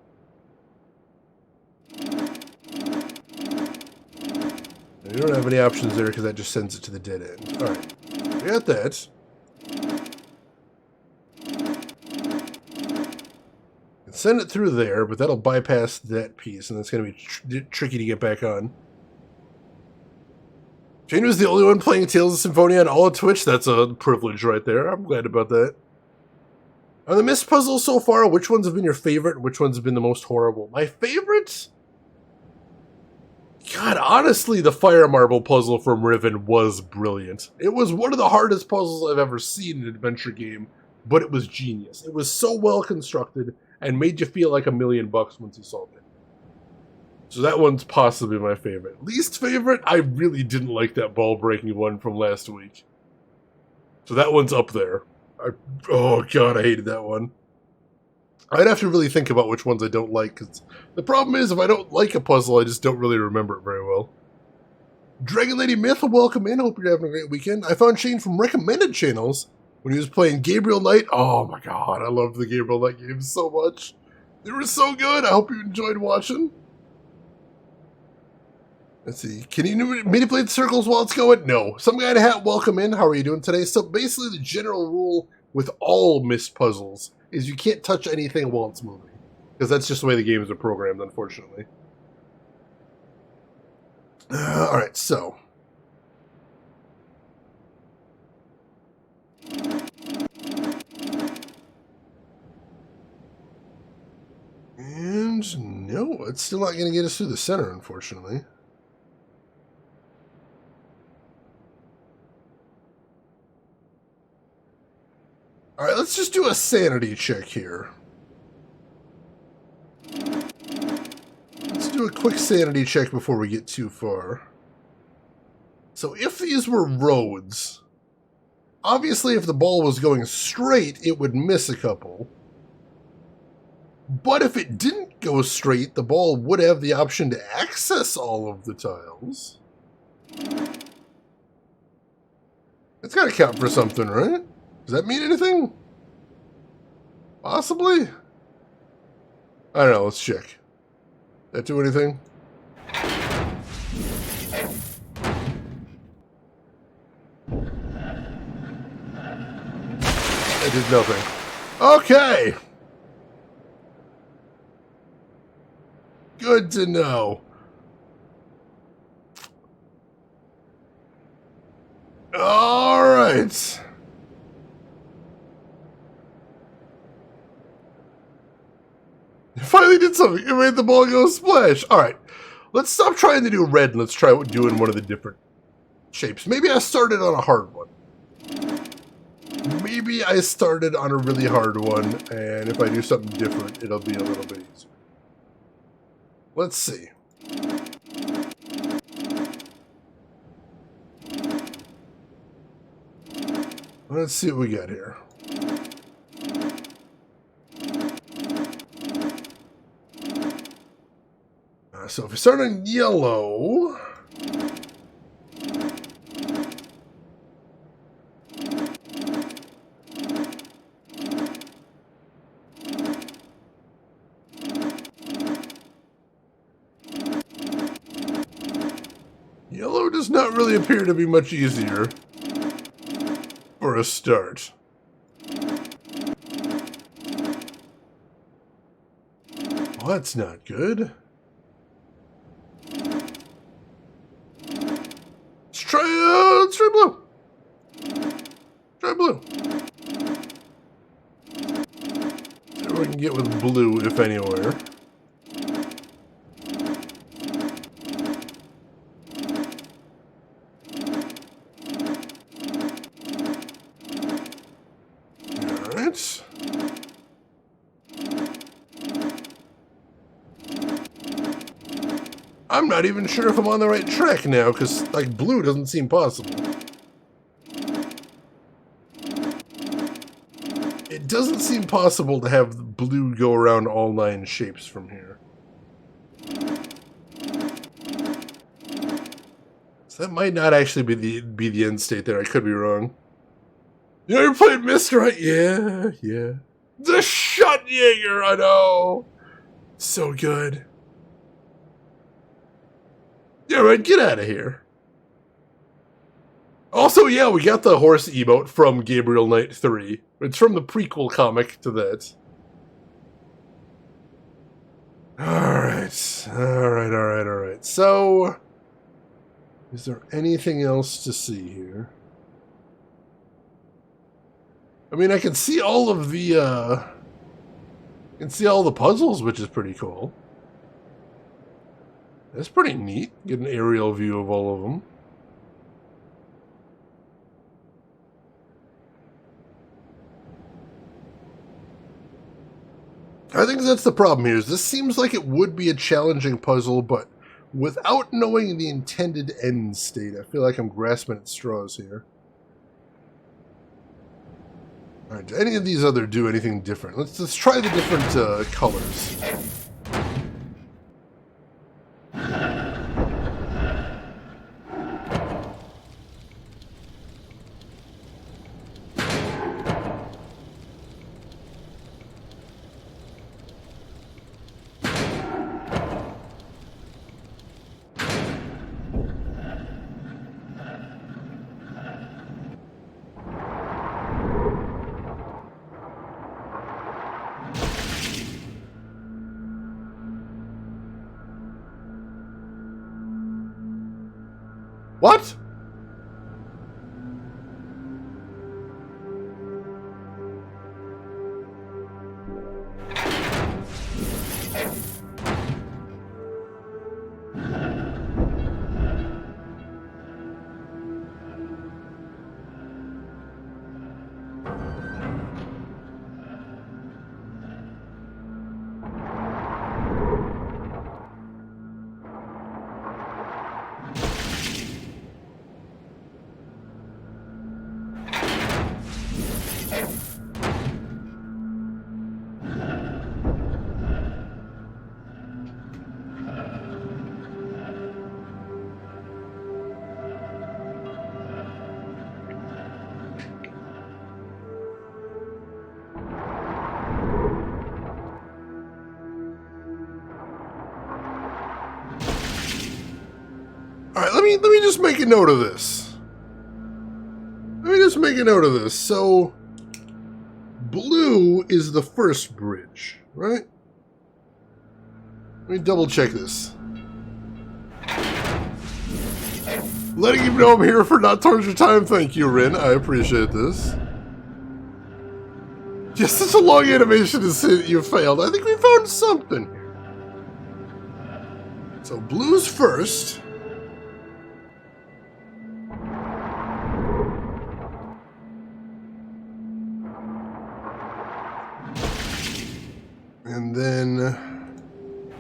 We don't have any options there because that just sends it to the dead end. Alright, we got that. And send it through there, but that'll bypass that piece, and it's going to be tricky to get back on. Shane was the only one playing Tales of Symphonia on all of Twitch. That's a privilege right there. I'm glad about that. On the Myst puzzles so far, which ones have been your favorite and which ones have been the most horrible? My favorites? God, honestly, the Fire Marble puzzle from Riven was brilliant. It was one of the hardest puzzles I've ever seen in an adventure game, but it was genius. It was so well constructed and made you feel like $1,000,000 once you solved it. So that one's possibly my favorite. Least favorite? I really didn't like that ball-breaking one from last week. So that one's up there. Oh god, I hated that one. I'd have to really think about which ones I don't like, because the problem is, if I don't like a puzzle, I just don't really remember it very well. Dragon Lady Myth, welcome in. Hope you're having a great weekend. I found Shane from recommended channels when he was playing Gabriel Knight. Oh my god, I loved the Gabriel Knight games so much. They were so good. I hope you enjoyed watching. Let's see. Can you manipulate the circles while it's going? No. Some guy in a hat, welcome in. How are you doing today? So basically the general rule with all Myst puzzles is you can't touch anything while it's moving. Because that's just the way the games are programmed, unfortunately. Alright, so. And no, it's still not going to get us through the center, unfortunately. Alright, let's just do a sanity check here. Let's do a quick sanity check before we get too far. So if these were roads, obviously if the ball was going straight, it would miss a couple. But if it didn't go straight, the ball would have the option to access all of the tiles. That's got to count for something, right? Does that mean anything? Possibly? I don't know, let's check. That do anything? That did nothing. Okay! Good to know. Alright. It finally did something. It made the ball go splash. Alright. Let's stop trying to do red and let's try doing one of the different shapes. Maybe I started on a hard one. Maybe I started on a really hard one, and if I do something different, it'll be a little bit easier. Let's see. Let's see what we got here. So if we start on yellow... Yellow does not really appear to be much easier for a start. Well, that's not good. Let's try blue. Try blue. See what we can get with blue, if anywhere. Alright. I'm not even sure if I'm on the right track now, because, like, blue doesn't seem possible. It doesn't seem possible to have blue go around all 9 shapes from here. So that might not actually be the end state there. I could be wrong. You ever played Myst, right? Yeah. The Shotjaeger, I know! So good. Yeah, right, get out of here. Also, yeah, we got the horse emote from Gabriel Knight 3. It's from the prequel comic to that. Alright. So, is there anything else to see here? I mean, I can see all of the, I can see all the puzzles, which is pretty cool. That's pretty neat. Get an aerial view of all of them. I think that's the problem here. Is this seems like it would be a challenging puzzle, but without knowing the intended end state, I feel like I'm grasping at straws here. All right, do any of these other do anything different? Let's try the different colors. What? Alright, let me just make a note of this. So, blue is the first bridge, right? Let me double check this. Letting you know I'm here for not towards your time. Thank you, Rin. I appreciate this. Just such a long animation to say that you failed. I think we found something here. So blue's first. And then,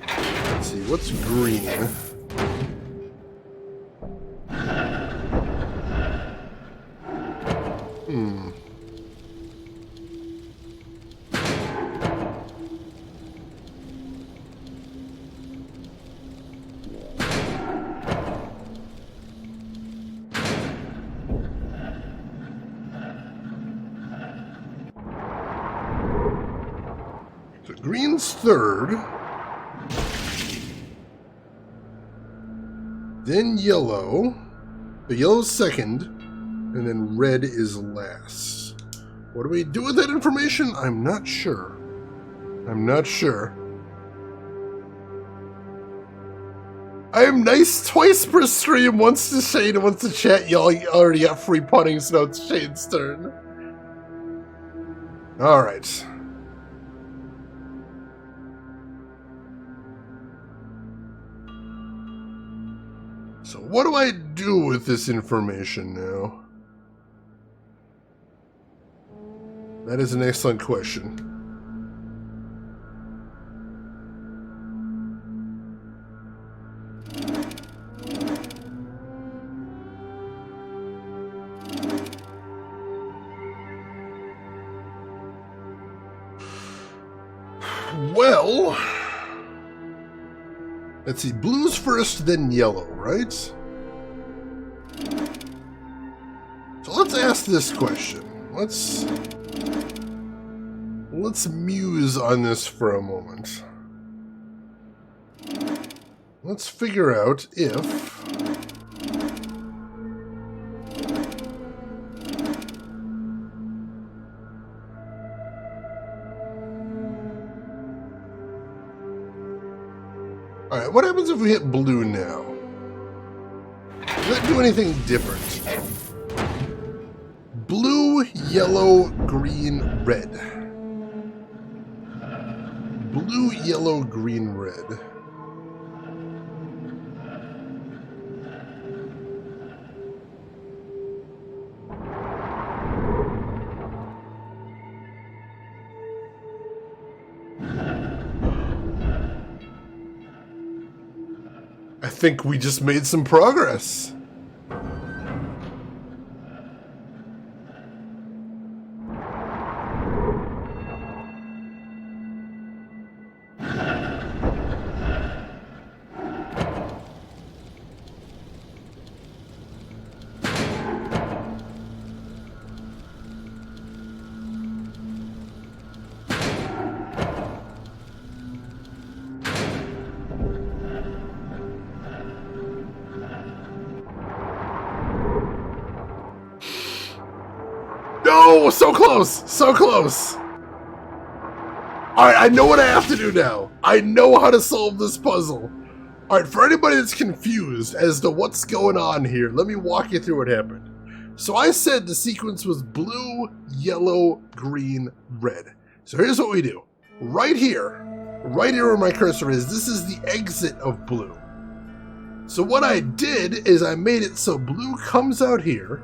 let's see, what's green? So green's third. Then yellow. The yellow's second. And then red is last. What do we do with that information? I'm not sure. I am nice twice per stream, once to Shane and once to chat. Y'all already got free punning, so now it's Shane's turn. Alright. So what do I do with this information now? That is an excellent question. Well, let's see, blue's first, then yellow, right? So let's ask this question. Let's muse on this for a moment. Let's figure out if Alright, what happens if we hit blue now? Does that do anything different? Blue, yellow, green, red. Blue, yellow, green, red. I think we just made some progress. No, so close, so close. All right, I know what I have to do now. I know how to solve this puzzle. All right, for anybody that's confused as to what's going on here, let me walk you through what happened. So I said the sequence was blue, yellow, green, red. So here's what we do. Right here where my cursor is, this is the exit of blue. So what I did is I made it so blue comes out here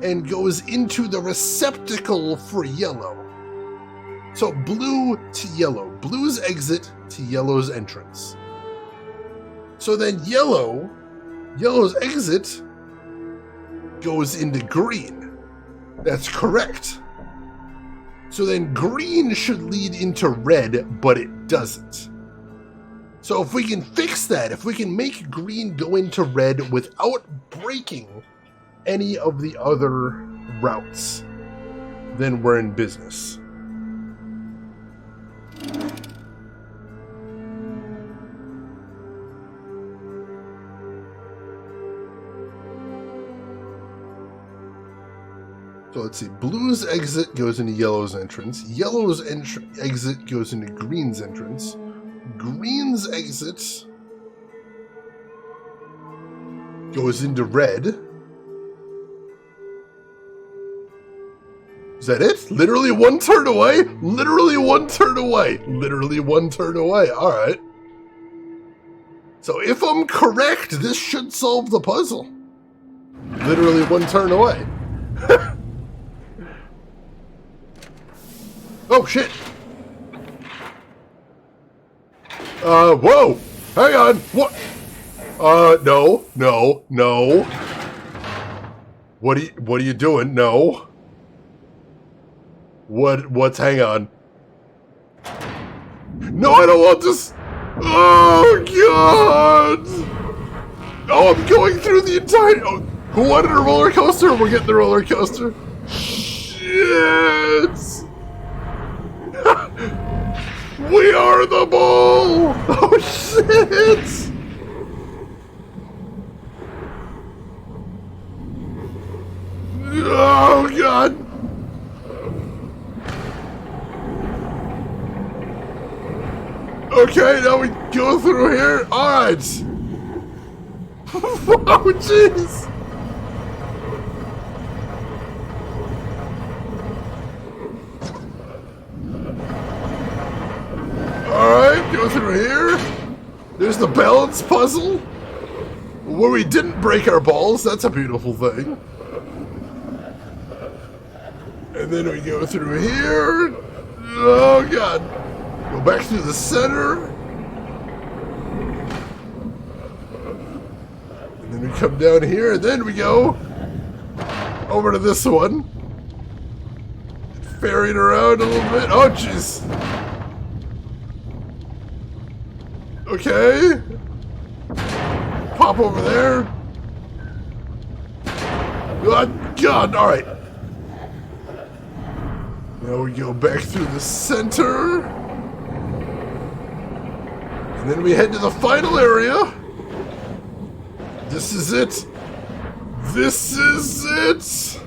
and goes into the receptacle for yellow. So blue to yellow. Blue's exit to yellow's entrance. So then yellow's exit goes into green. That's correct. So then green should lead into red, but it doesn't. So if we can fix that, if we can make green go into red without breaking any of the other routes, then we're in business. So let's see. Blue's exit goes into yellow's entrance. Yellow's exit goes into green's entrance. Green's exit goes into red. Is that it? Literally one turn away? Literally one turn away. Literally one turn away. Alright. So if I'm correct, this should solve the puzzle. Literally one turn away. Oh, shit. Whoa. Hang on. What? No. What are you doing? No. What's, hang on. No, I don't want this. Oh, God. Oh, I'm going through the entire, oh, who wanted a roller coaster? We're getting the roller coaster. Shit. We are the ball! Oh shit! Oh god! Okay, now we go through here. Alright! Oh jeez! Alright, go through here. There's the balance puzzle. Where we didn't break our balls. That's a beautiful thing. And then we go through here. Oh god. Go back through the center. And then we come down here, and then we go over to this one. Ferrying around a little bit. Oh jeez. Okay. Pop over there. God, alright. Now we go back through the center. And then we head to the final area. This is it. This is it.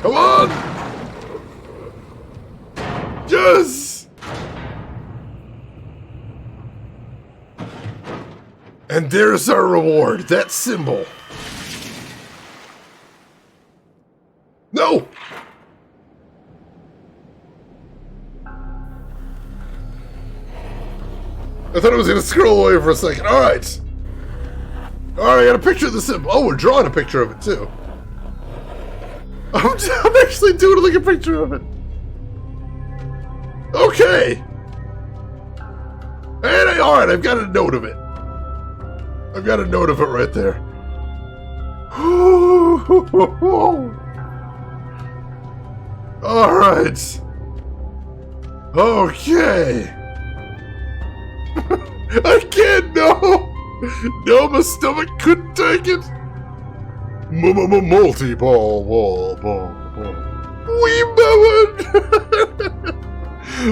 Come on. Yes. And there's our reward. That symbol. No. I thought I was going to scroll away for a second. All right. All right, I got a picture of the symbol. Oh, we're drawing a picture of it, too. I'm actually doodling a picture of it. Okay. And all right, I've got a note of it. I've got a note of it right there. All right. Okay. I can't, no! No, my stomach couldn't take it! Multi-ball, ball. Wee Bowen!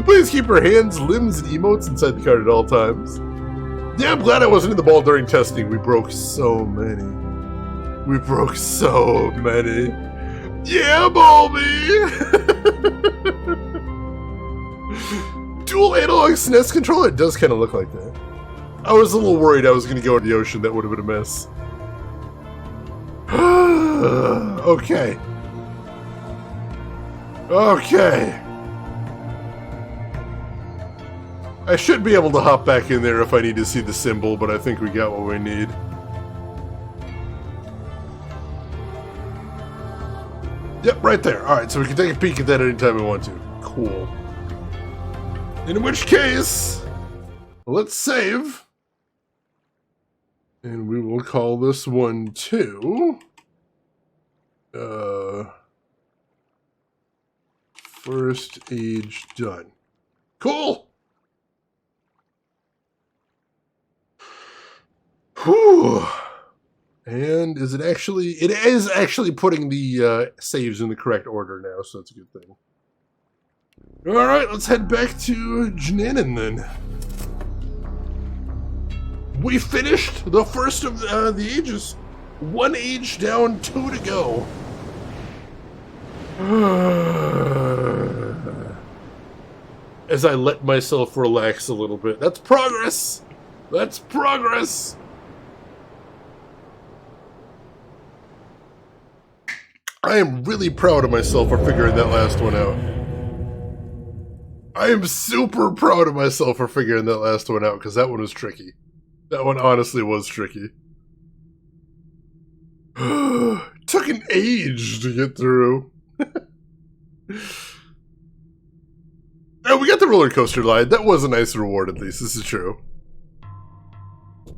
Please keep your hands, limbs, and emotes inside the card at all times. Yeah, I'm glad I wasn't in the ball during testing. We broke so many. Yeah, Balmy! Dual analog SNES controller? It does kind of look like that. I was a little worried I was going to go in the ocean. That would have been a mess. Okay. Okay. I should be able to hop back in there if I need to see the symbol, but I think we got what we need. Yep, right there. Alright, so we can take a peek at that anytime we want to. Cool. In which case, let's save. And we will call this one too. First age done. Cool! Whew. And is it actually... It is actually putting the saves in the correct order now, so that's a good thing. Alright, let's head back to Jnanin then. We finished the first of the ages. 1 age down, 2 to go. As I let myself relax a little bit. That's progress! That's progress! I am really proud of myself for figuring that last one out. I am super proud of myself for figuring that last one out, because that one was tricky. That one honestly was tricky. Took an age to get through. Oh, we got the roller coaster ride. That was a nice reward, at least. This is true.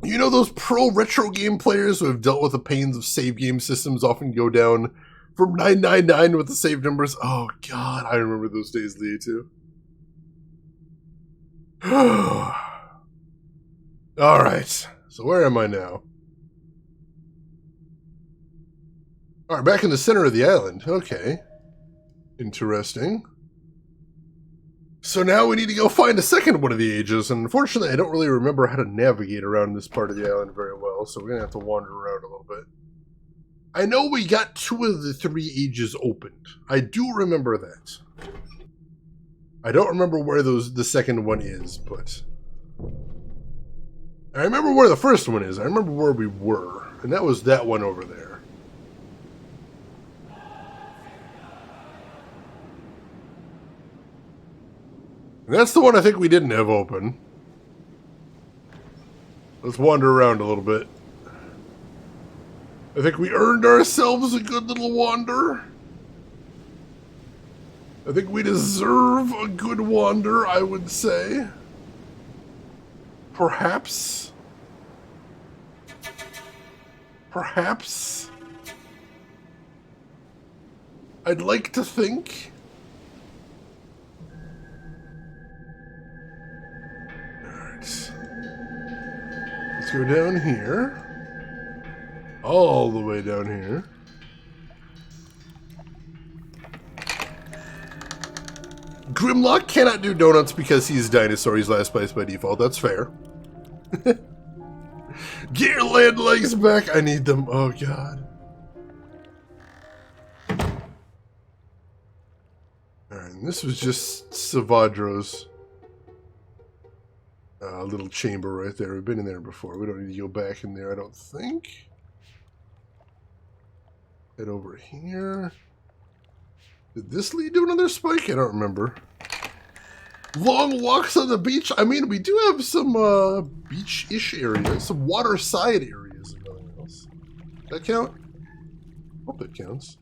You know, those pro retro game players who have dealt with the pains of save game systems often go down from 999 with the save numbers? Oh, God. I remember those days, Lee, too. Alright. So where am I now? Alright, back in the center of the island. Okay. Interesting. So now we need to go find a second one of the ages, and unfortunately I don't really remember how to navigate around this part of the island very well, so we're going to have to wander around a little bit. I know we got 2 of the 3 ages opened. I do remember that. I don't remember where the second one is, but... I remember where the first one is. I remember where we were, and that was that one over there. And that's the one I think we didn't have open. Let's wander around a little bit. I think we earned ourselves a good little wander. I think we deserve a good wander, I would say. Perhaps. Perhaps. I'd like to think. Let's go down here. All the way down here. Grimlock cannot do donuts because he's dinosaur. He's last place by default. That's fair. Get your land legs back. I need them. Oh, God. Alright, this was just Savadro's little chamber right there. We've been in there before. We don't need to go back in there, I don't think. Head over here. Did this lead to another spike? I don't remember. Long walks on the beach. I mean, we do have some beach-ish areas, some waterside areas and nothing else. That count? Hope it counts.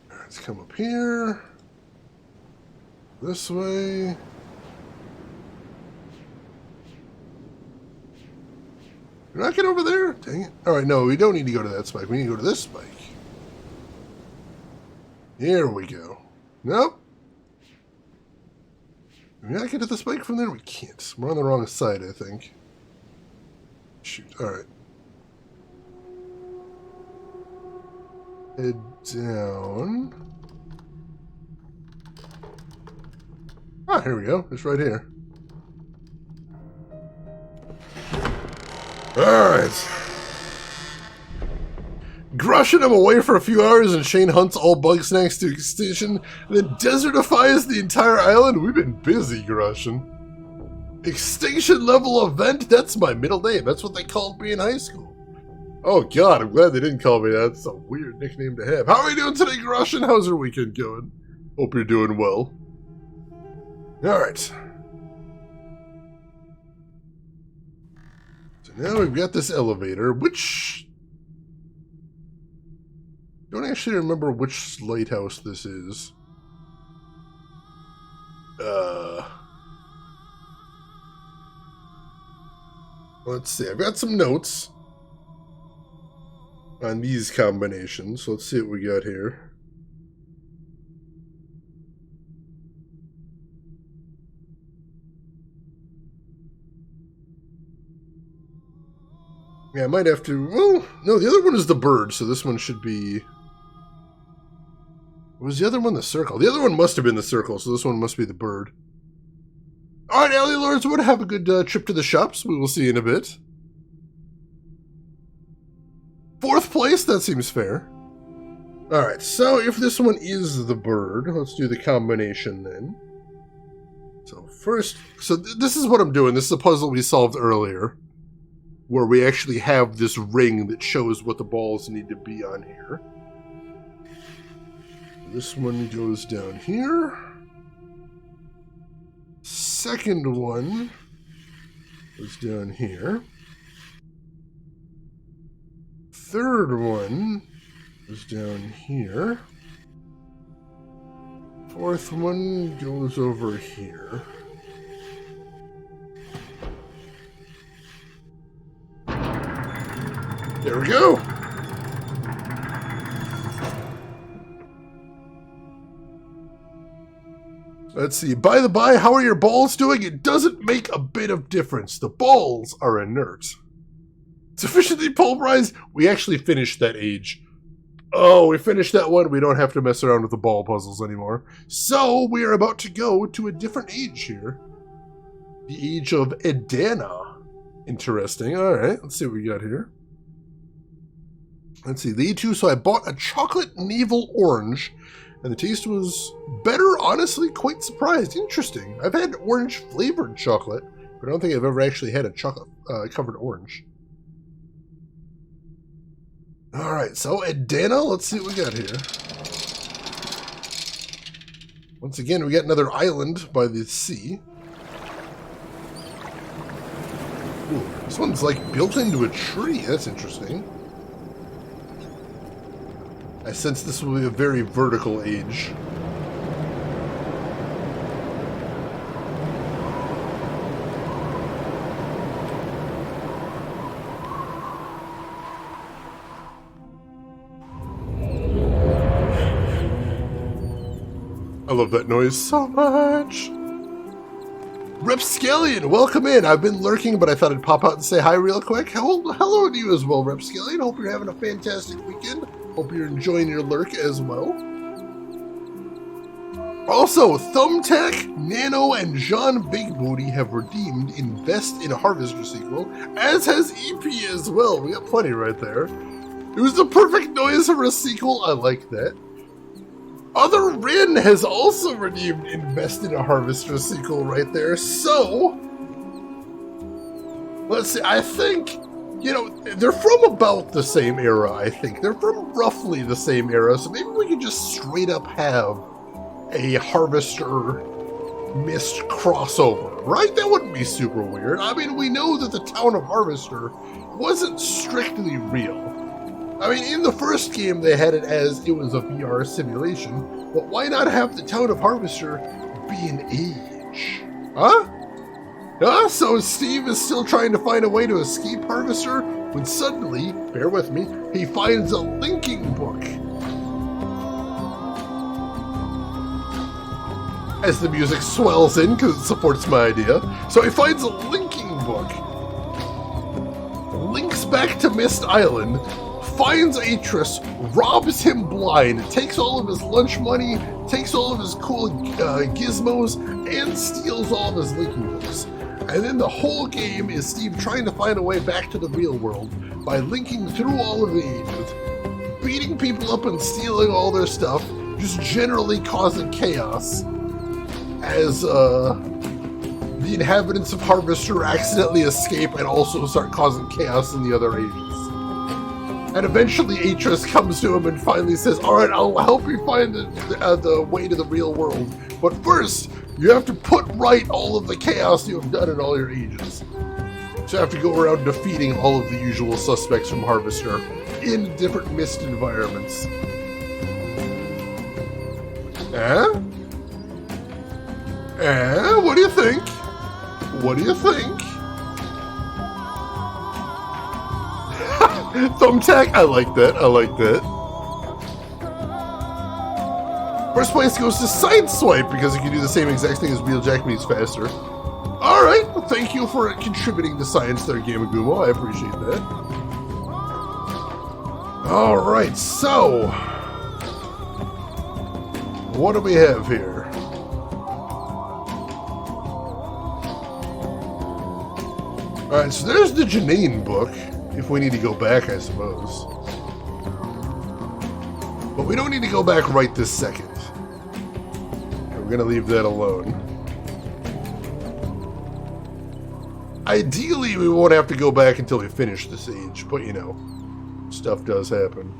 Alright, let's come up here. This way. You're not getting over there? Dang it. Alright, no, we don't need to go to that spike. We need to go to this spike. Here we go. Nope. Can we not get to the spike from there? We can't. We're on the wrong side, I think. Shoot. Alright. Head down. Ah, here we go. It's right here. Alright. Grushing him away for a few hours and Shane hunts all bug snacks to extinction, and then desertifies the entire island. We've been busy, Grushing. Extinction level event? That's my middle name. That's what they called me in high school. Oh, God, I'm glad they didn't call me that. That's a weird nickname to have. How are you doing today, Grushing? How's your weekend going? Hope you're doing well. Alright. So now we've got this elevator, which... I don't actually remember which lighthouse this is. Let's see. I've got some notes on these combinations. Let's see what we got here. Yeah, I might have to... Well, no, the other one is the bird, so this one should be... Was the other one the circle? The other one must have been the circle, so this one must be the bird. Alright, Alley Lords, would have a good trip to the shops. We will see you in a bit. 4th place? That seems fair. Alright, so if this one is the bird, let's do the combination then. So first, this is what I'm doing. This is a puzzle we solved earlier, where we actually have this ring that shows what the balls need to be on here. This one goes down here. Second one goes down here. Third one goes down here. 4th one goes over here. There we go! Let's see. By the by, how are your balls doing? It doesn't make a bit of difference. The balls are inert. Sufficiently pulverized? We actually finished that age. Oh, we finished that one. We don't have to mess around with the ball puzzles anymore. So, we are about to go to a different age here. The age of Edanna. Interesting. Alright, let's see what we got here. Let's see, the E2, so I bought a chocolate navel orange, and the taste was better, honestly, quite surprised. Interesting. I've had orange-flavored chocolate, but I don't think I've ever actually had a chocolate-covered orange. Alright, so Edanna, let's see what we got here. Once again, we got another island by the sea. Ooh, this one's like built into a tree. That's interesting. I sense this will be a very vertical age. I love that noise so much. Repscallion, welcome in. I've been lurking, but I thought I'd pop out and say hi real quick. Hello to you as well, Repscallion. Hope you're having a fantastic weekend. Hope you're enjoying your lurk as well. Also, Thumbtack, Nano, and Jean Big Booty have redeemed Invest in a Harvester sequel, as has EP as well. We got plenty right there. It was the perfect noise for a sequel. I like that. Other Rin has also redeemed Invest in a Harvester sequel right there. So, let's see, I think, you know, they're from about the same era, I think. They're from roughly the same era, so maybe we could just straight up have a Harvester Myst crossover, right? That wouldn't be super weird. I mean, we know that the town of Harvester wasn't strictly real. I mean, in the first game, they had it as it was a VR simulation, but why not have the town of Harvester be an age? Huh? So Steve is still trying to find a way to escape Harvester when suddenly, bear with me, he finds a linking book. As the music swells in because it supports my idea. So he finds a linking book. Links back to Myst Island, finds Atris, robs him blind, takes all of his lunch money, takes all of his cool gizmos, and steals all of his linking books. And then the whole game is Steve trying to find a way back to the real world by linking through all of the ages, beating people up and stealing all their stuff, just generally causing chaos as the inhabitants of Harvester accidentally escape and also start causing chaos in the other ages. And eventually Atris comes to him and finally says, alright, I'll help you find the way to the real world. But first, you have to put right all of the chaos you have done in all your ages. So you have to go around defeating all of the usual suspects from Harvester in different Myst environments. What do you think? What do you think? Thumbtack, I like that, I like that. First place goes to Sideswipe because you can do the same exact thing as Wheeljack means faster. Alright, well, thank you for contributing to science there, Gamagumo. I appreciate that. Alright, so what do we have here? Alright, so there's the Janine book, if we need to go back, I suppose. But we don't need to go back right this second. We're gonna leave that alone. Ideally, we won't have to go back until we finish this age, but you know, stuff does happen.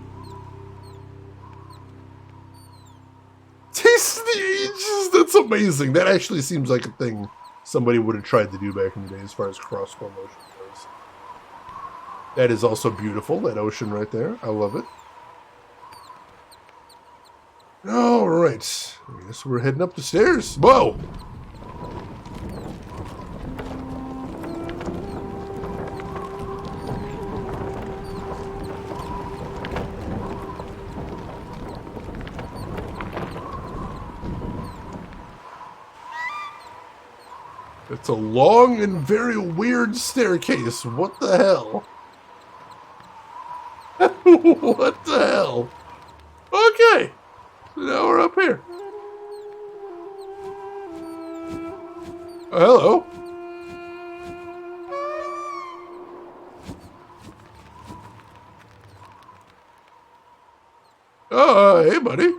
Taste of the Ages! That's amazing! That actually seems like a thing somebody would have tried to do back in the day as far as cross-flow motion goes. That is also beautiful, that ocean right there. I love it. Alright. I guess we're heading up the stairs. Whoa! It's a long and very weird staircase. What the hell? What the hell? Okay. So now we're up here. Oh, hello. Oh, hey, buddy.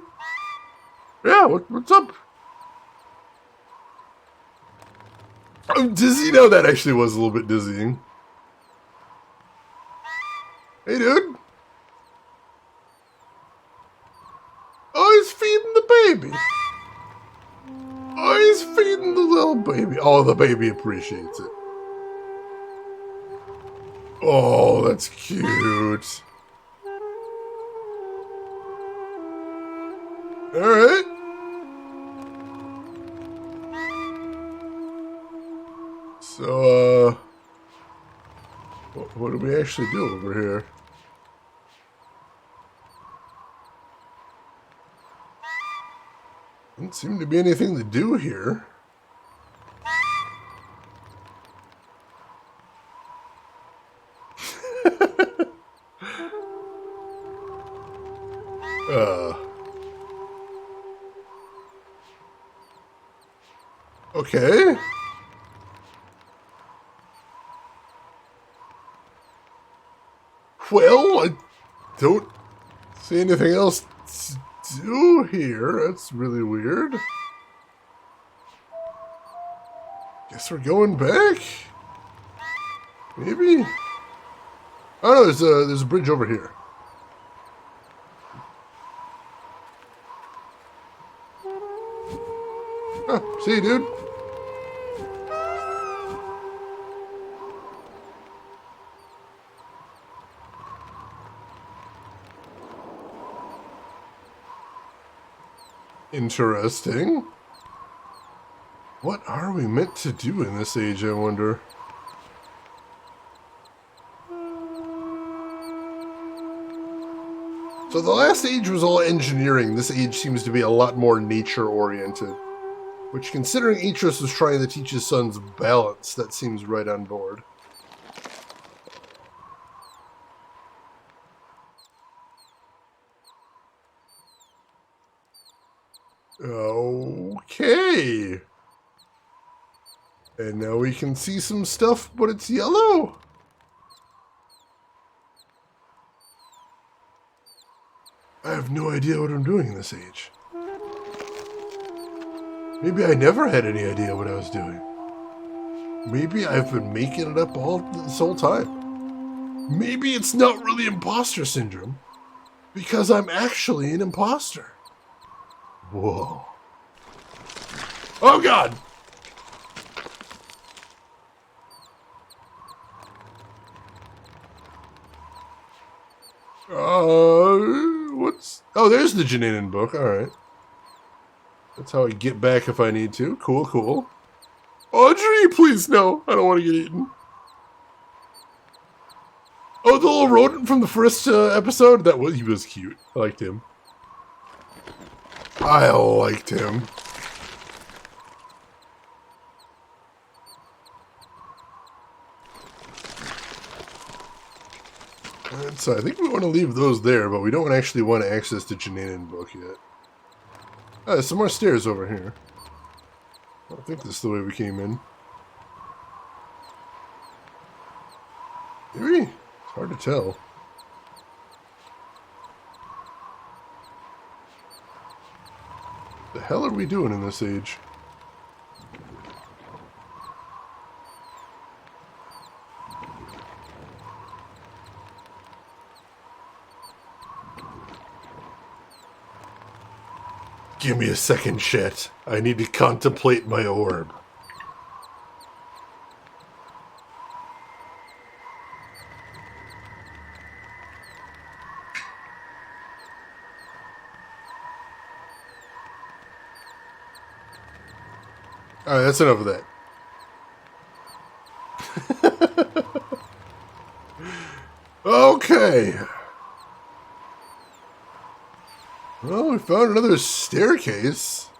Yeah, what's up? I'm dizzy now. That actually was a little bit dizzying. Hey, dude. Oh, he's feeding the baby. Oh, he's feeding the little baby. Oh, the baby appreciates it. Oh, that's cute. All right. So, what do we actually do over here? Doesn't seem to be anything to do here. Okay. Well, I don't see anything else to do here. That's really weird. Guess we're going back? Maybe? Oh no, there's a bridge over here. Oh, see you, dude. Interesting. What are we meant to do in this age, I wonder? So the last age was all engineering. This age seems to be a lot more nature-oriented. Which, considering Atreus was trying to teach his sons balance, that seems right on board. Okay. And now we can see some stuff, but it's yellow. I have no idea what I'm doing in this age. Maybe I never had any idea what I was doing. Maybe I've been making it up all this whole time. Maybe it's not really imposter syndrome, because I'm actually an imposter. Whoa. Oh God! What's... Oh, there's the Janine book. Alright. That's how I get back if I need to. Cool, cool. Audrey, please, no. I don't want to get eaten. Oh, the little rodent from the first episode? He was cute. I liked him. I liked him. Alright, so I think we want to leave those there, but we don't actually want to access the Janine book yet. Ah, there's some more stairs over here. I don't think this is the way we came in. Maybe? It's hard to tell. The hell are we doing in this age? Give me a second, Chet. I need to contemplate my orb. Alright, that's enough of that. Okay. Well, we found another staircase.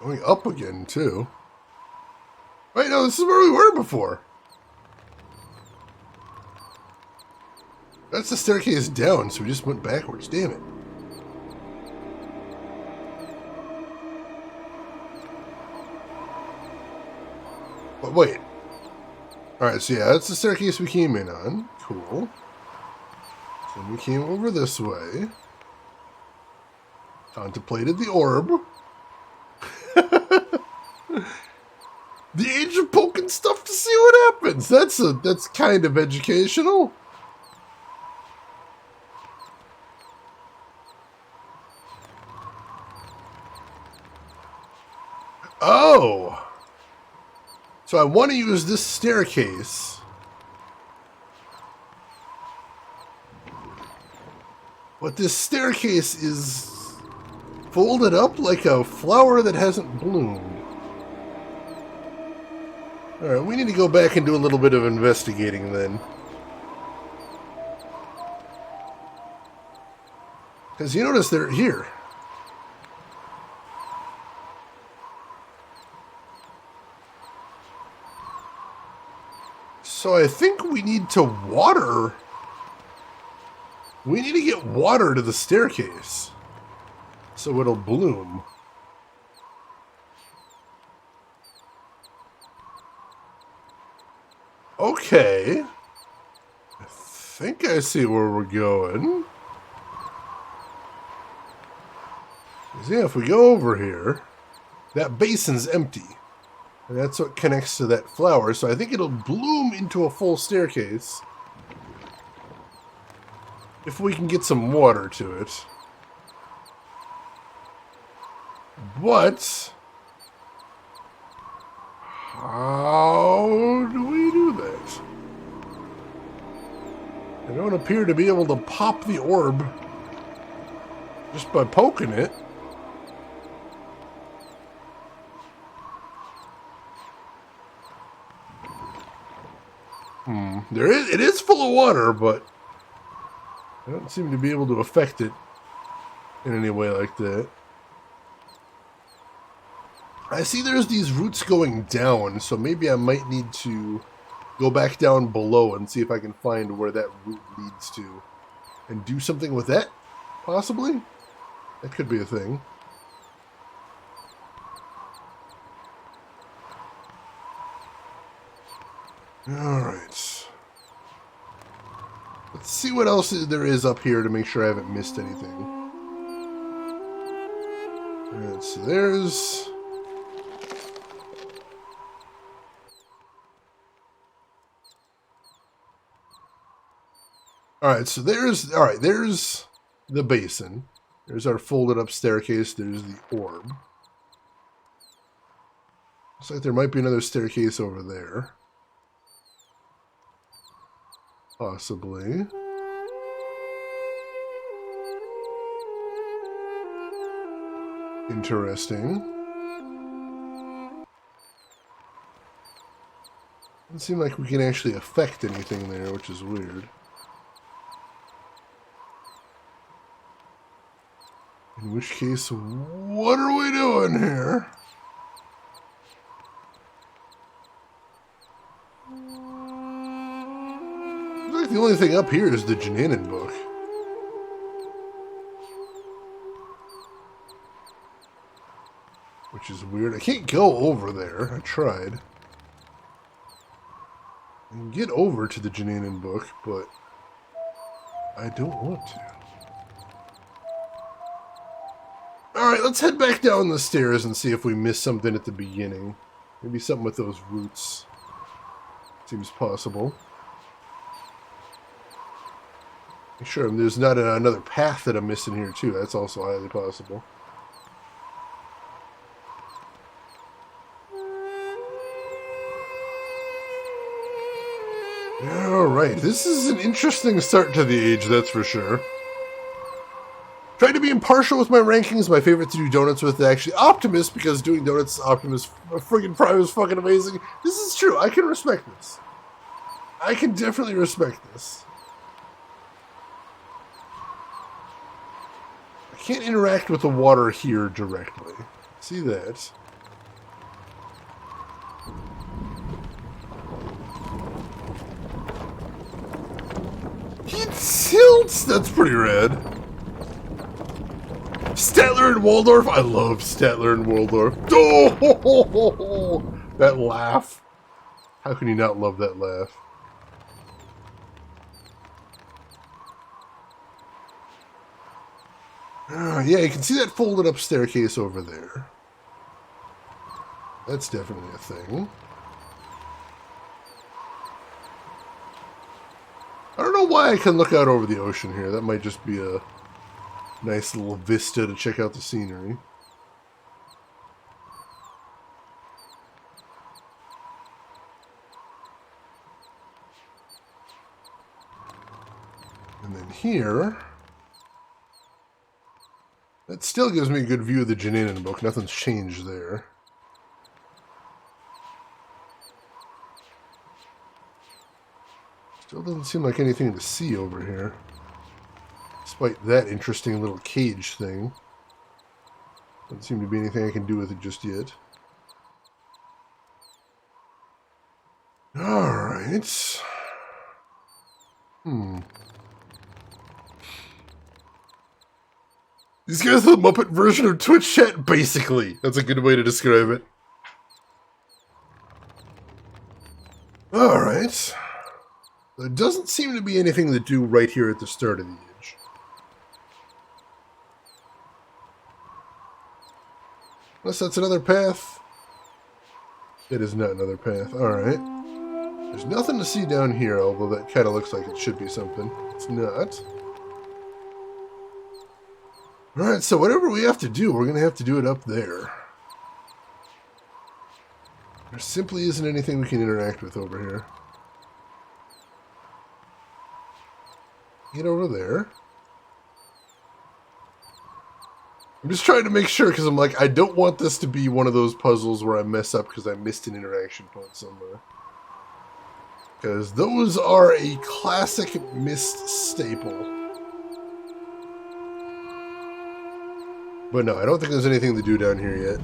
Going up again, too. Wait, no, this is where we were before. That's the staircase down, so we just went backwards. Damn it. But wait. Alright, so yeah, that's the staircase we came in on. Cool. So we came over this way. Contemplated the orb. The age of poking stuff to see what happens. That's kind of educational. Oh. So I want to use this staircase. But this staircase is folded up like a flower that hasn't bloomed. Alright, we need to go back and do a little bit of investigating then. Because you notice they're here. So I think we need to water. We need to get water to the staircase. So it'll bloom. Okay. I think I see where we're going. 'Cause yeah, if we go over here, that basin's empty. And that's what connects to that flower, so I think it'll bloom into a full staircase. If we can get some water to it. But how do we do that? I don't appear to be able to pop the orb just by poking it. It is full of water, but I don't seem to be able to affect it in any way like that. I see there's these roots going down, so maybe I might need to go back down below and see if I can find where that root leads to. And do something with that, possibly? That could be a thing. Alright. Let's see what else there is up here to make sure I haven't missed anything. Alright, so there's... Alright, so there's the basin. There's our folded up staircase. There's the orb. Looks like there might be another staircase over there. Possibly. Interesting. Doesn't seem like we can actually affect anything there, which is weird. In which case, what are we doing here? Looks like the only thing up here is the Jananin book. Which is weird. I can't go over there. I tried. can get over to the Edanna book, but I don't want to. Alright, let's head back down the stairs and see if we missed something at the beginning. Maybe something with those roots. Seems possible. Make sure there's not another path that I'm missing here, too. That's also highly possible. Alright, this is an interesting start to the age, that's for sure. Trying to be impartial with my rankings. My favorite to do donuts with is actually Optimus, because doing donuts Optimus friggin' Prime is fucking amazing. This is true. I can respect this. I can definitely respect this. I can't interact with the water here directly. See that? He tilts! That's pretty rad. Statler and Waldorf. I love Statler and Waldorf. Oh, that laugh. How can you not love that laugh? Yeah, you can see that folded up staircase over there. That's definitely a thing. I don't know why I can look out over the ocean here. That might just be a nice little vista to check out the scenery. And then here, that still gives me a good view of the Edanna book. Nothing's changed there. Still doesn't seem like anything to see over here. Despite that interesting little cage thing. Doesn't seem to be anything I can do with it just yet. Alright. These guys are the Muppet version of Twitch chat, basically. That's a good way to describe it. Alright. There doesn't seem to be anything to do right here at the start of the age. Unless that's another path. It is not another path. Alright. There's nothing to see down here, although that kind of looks like it should be something. It's not. Alright, so whatever we have to do, we're going to have to do it up there. There simply isn't anything we can interact with over here. Get over there. I'm just trying to make sure, because I'm like, I don't want this to be one of those puzzles where I mess up because I missed an interaction point somewhere. Because those are a classic Myst staple. But no, I don't think there's anything to do down here yet.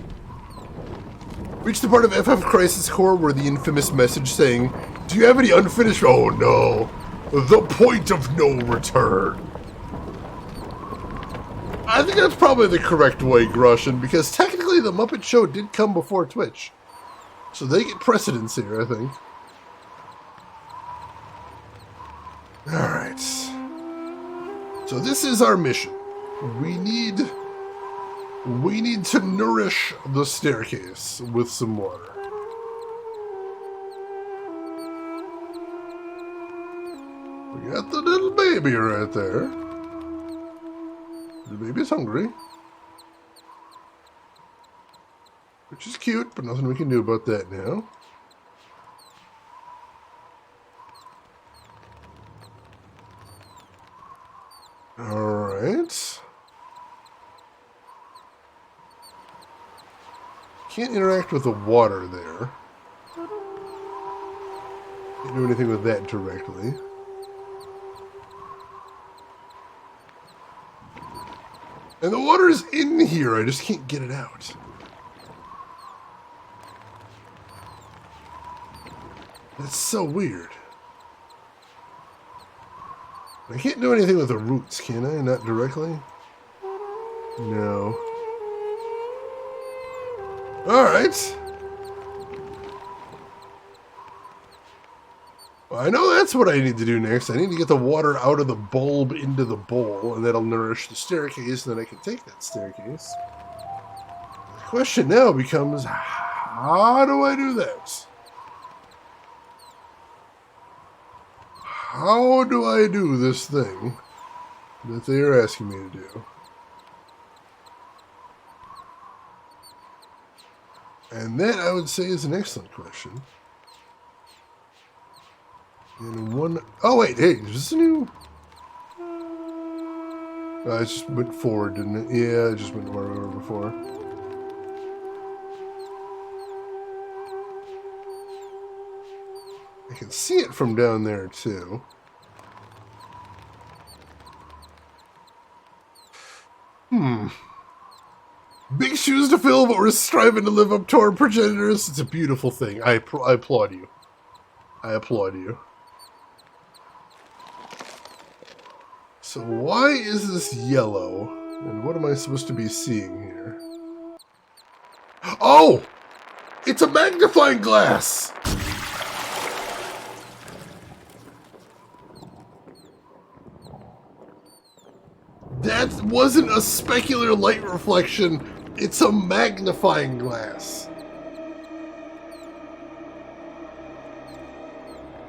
Reach the part of FF Crisis Core where the infamous message saying, "Do you have any unfinished?" Oh no! The point of no return. I think that's probably the correct way, Grushin, because technically the Muppet Show did come before Twitch. So they get precedence here, I think. Alright. So this is our mission. We need to nourish the staircase with some water. We got the little baby right there. The baby's hungry. Which is cute, but nothing we can do about that now. Alright. Can't interact with the water there. Can't do anything with that directly. And the water is in here, I just can't get it out. That's so weird. I can't do anything with the roots, can I? Not directly? No. Alright. I know that's what I need to do next. I need to get the water out of the bulb into the bowl, and that'll nourish the staircase, and then I can take that staircase. The question now becomes, how do I do that? How do I do this thing that they are asking me to do? And that, I would say, is an excellent question. And one... Oh, wait, hey, is this a new... it just went forward, didn't it? Yeah, it just went where we were before. I can see it from down there, too. Big shoes to fill, but we're striving to live up to our progenitors. It's a beautiful thing. I applaud you. I applaud you. So why is this yellow? And what am I supposed to be seeing here? Oh! It's a magnifying glass! That wasn't a specular light reflection. It's a magnifying glass.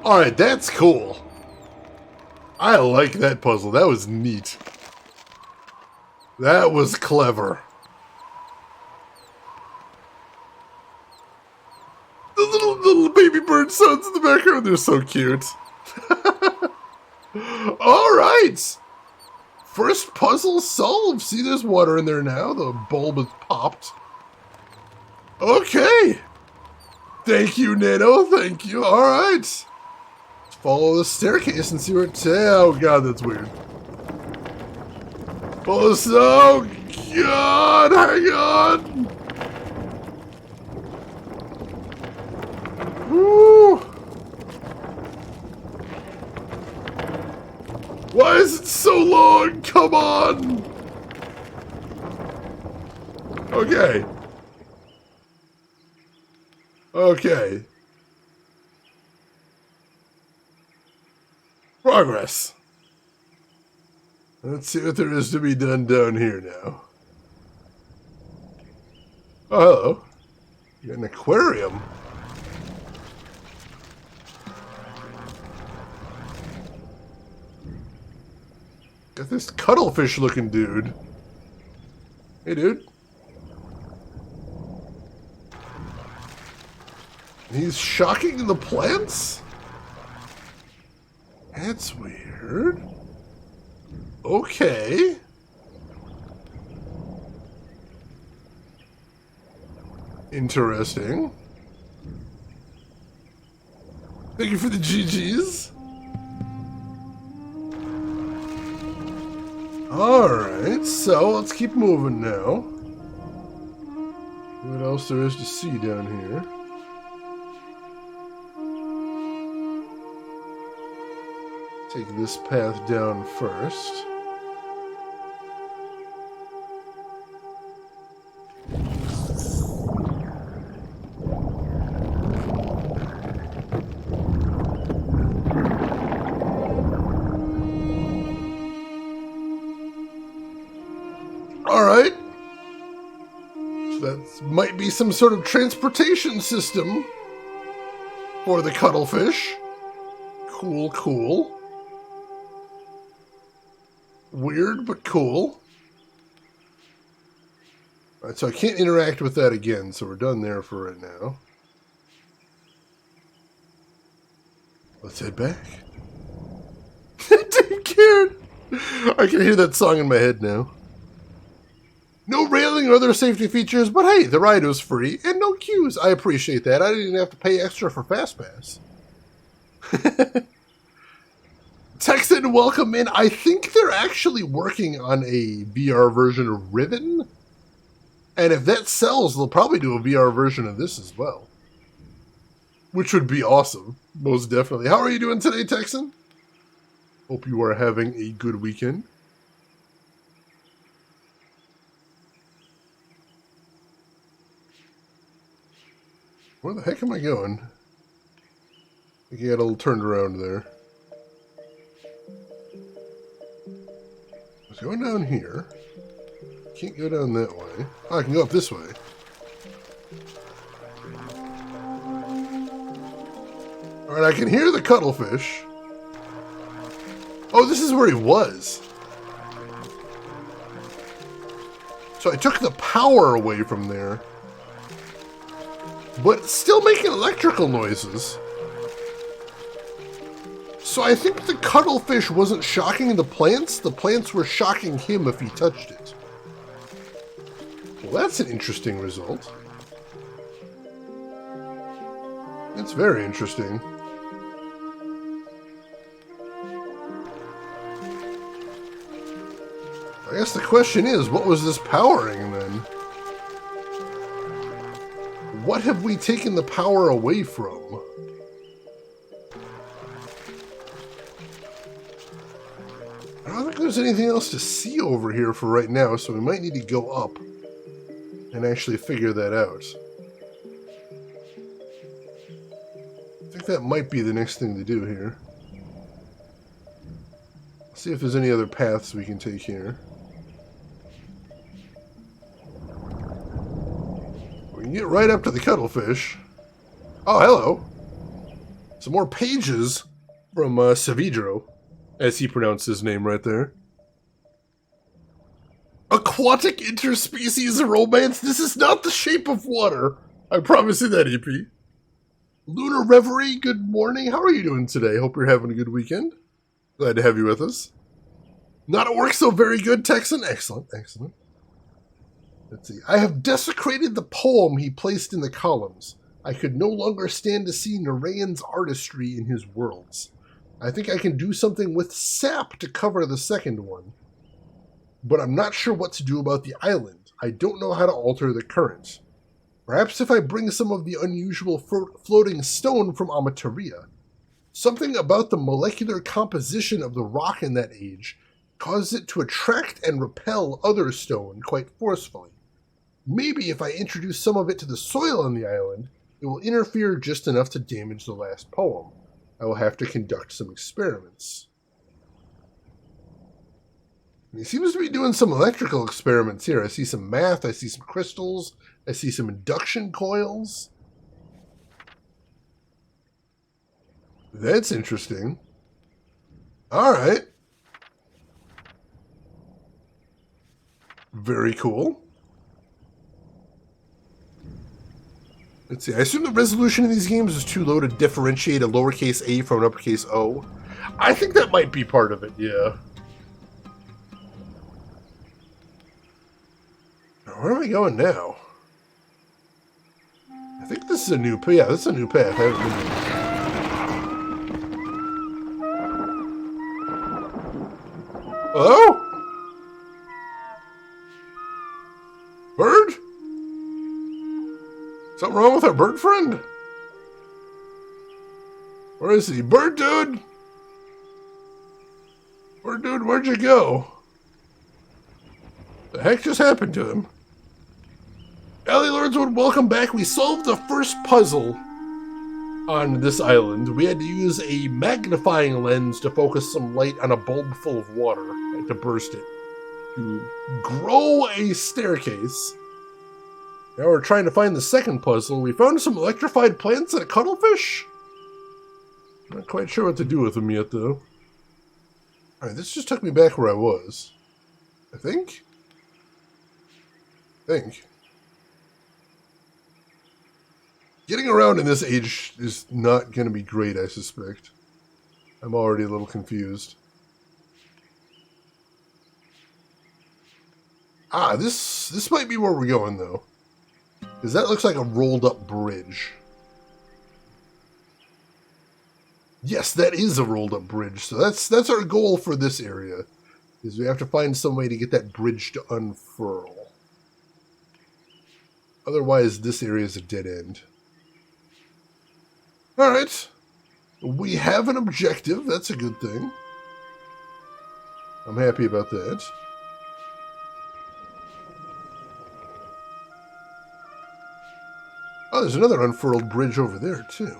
Alright, that's cool. I like that puzzle. That was neat. That was clever. The little baby bird sons in the background, they're so cute. Alright. First puzzle solved. See, there's water in there now. The bulb is popped. Okay. Thank you, Nano. Thank you. Alright. Let's follow the staircase and see where it's... Oh, God, that's weird. Follow this... Oh, God. Hang on. Woo. Why is it so long? Come on! Okay. Okay. Progress. Let's see what there is to be done down here now. Oh, hello. You got an aquarium. Got this cuttlefish looking dude. Hey, dude. He's shocking the plants? That's weird. Okay. Interesting. Thank you for the GGs. Alright, so let's keep moving now. What else there is to see down here? Take this path down first. Alright. So that might be some sort of transportation system for the cuttlefish. Cool, cool. Weird, but cool. Alright, so I can't interact with that again, so we're done there for right now. Let's head back. Dave cared. I can hear that song in my head now. No railing or other safety features, but hey, the ride was free, and no queues. I appreciate that. I didn't even have to pay extra for FastPass. Text in, welcome in. I think they're actually working on a VR version of Riven. And if that sells, they'll probably do a VR version of this as well. Which would be awesome. Most definitely. How are you doing today, Texan? Hope you are having a good weekend. Where the heck am I going? I think I got a little turned around there. Let's go down here. Can't go down that way. Oh, I can go up this way. Alright, I can hear the cuttlefish. Oh, this is where he was. So I took the power away from there. But it's still making electrical noises. So I think the cuttlefish wasn't shocking the plants were shocking him if he touched it. Well, that's an interesting result. It's very interesting. I guess the question is, what was this powering then? What have we taken the power away from? I don't think there's anything else to see over here for right now, so we might need to go up and actually figure that out. I think that might be the next thing to do here. See if there's any other paths we can take here. We can get right up to the cuttlefish. Oh, hello. Some more pages from Savidro, as he pronounced his name right there. Aquatic interspecies romance. This is not the shape of water. I promise you that, EP. Lunar Reverie, good morning. How are you doing today? Hope you're having a good weekend. Glad to have you with us. Not at work so very good, Texan. Excellent, excellent. Let's see. I have desecrated the poem he placed in the columns. I could no longer stand to see Narayan's artistry in his worlds. I think I can do something with sap to cover the second one. But I'm not sure what to do about the island. I don't know how to alter the current. Perhaps if I bring some of the unusual floating stone from Amateria. Something about the molecular composition of the rock in that age caused it to attract and repel other stone quite forcefully. Maybe if I introduce some of it to the soil on the island, it will interfere just enough to damage the last poem. I will have to conduct some experiments. And he seems to be doing some electrical experiments here. I see some math, I see some crystals, I see some induction coils. That's interesting. Alright. Very cool. Let's see. I assume the resolution in these games is too low to differentiate a lowercase a from an uppercase O. I think that might be part of it, yeah. Where am I going now? I think this is a new path. Yeah, this is a new path. I haven't been there. Hello? Bird? Something wrong with our bird friend? Where is he? Bird dude? Bird dude, where'd you go? The heck just happened to him? Alley Lordswood, welcome back. We solved the first puzzle on this island. We had to use a magnifying lens to focus some light on a bulb full of water and to burst it. To grow a staircase. Now we're trying to find the second puzzle. We found some electrified plants and a cuttlefish. Not quite sure what to do with them yet, though. Alright, this just took me back where I was. I think. Getting around in this age is not going to be great, I suspect. I'm already a little confused. Ah, this might be where we're going, though. Because that looks like a rolled-up bridge. Yes, that is a rolled-up bridge. So that's our goal for this area. Is we have to find some way to get that bridge to unfurl. Otherwise, this area is a dead end. Alright. We have an objective. That's a good thing. I'm happy about that. Oh, there's another unfurled bridge over there, too.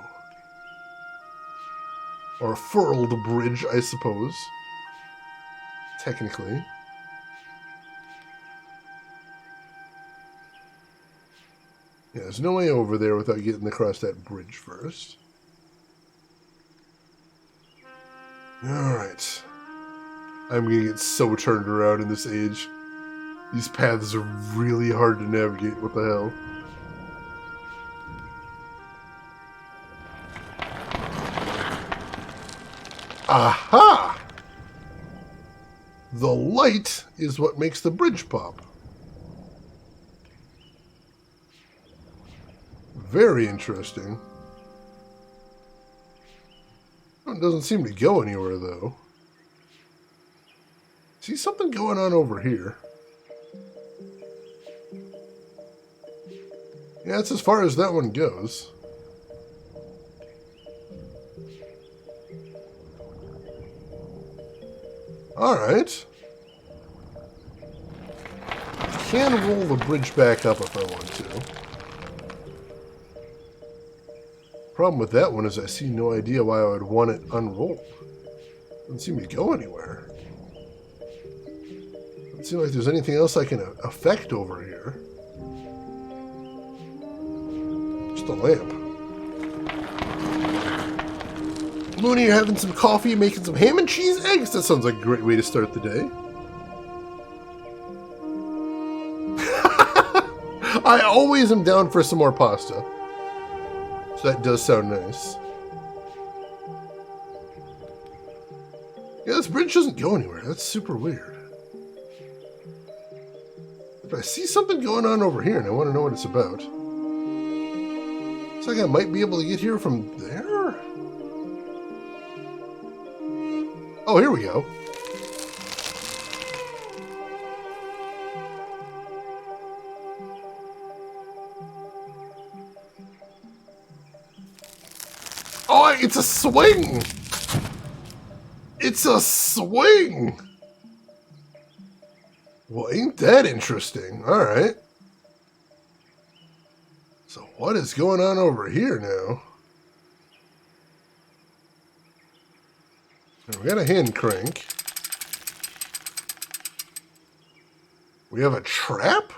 Or a furled bridge, I suppose. Technically. Yeah, there's no way over there without getting across that bridge first. Alright. I'm gonna get so turned around in this age. These paths are really hard to navigate. What the hell? Aha! The light is what makes the bridge pop. Very interesting. It doesn't seem to go anywhere, though. See something going on over here. Yeah, that's as far as that one goes. Alright. I can roll the bridge back up if I want to. Problem with that one is I see no idea why I would want it unrolled. Doesn't seem to go anywhere. Doesn't seem like there's anything else I can affect over here. Just a lamp. Mooney, you're having some coffee, making some ham and cheese eggs? That sounds like a great way to start the day. I always am down for some more pasta. So that does sound nice. Yeah, this bridge doesn't go anywhere. That's super weird. But I see something going on over here and I want to know what it's about. Looks like I might be able to get here from there. Oh, here we go. Oh, it's a swing! It's a swing! Well, ain't that interesting? Alright. So what is going on over here now? We got a hand crank. We have a trap?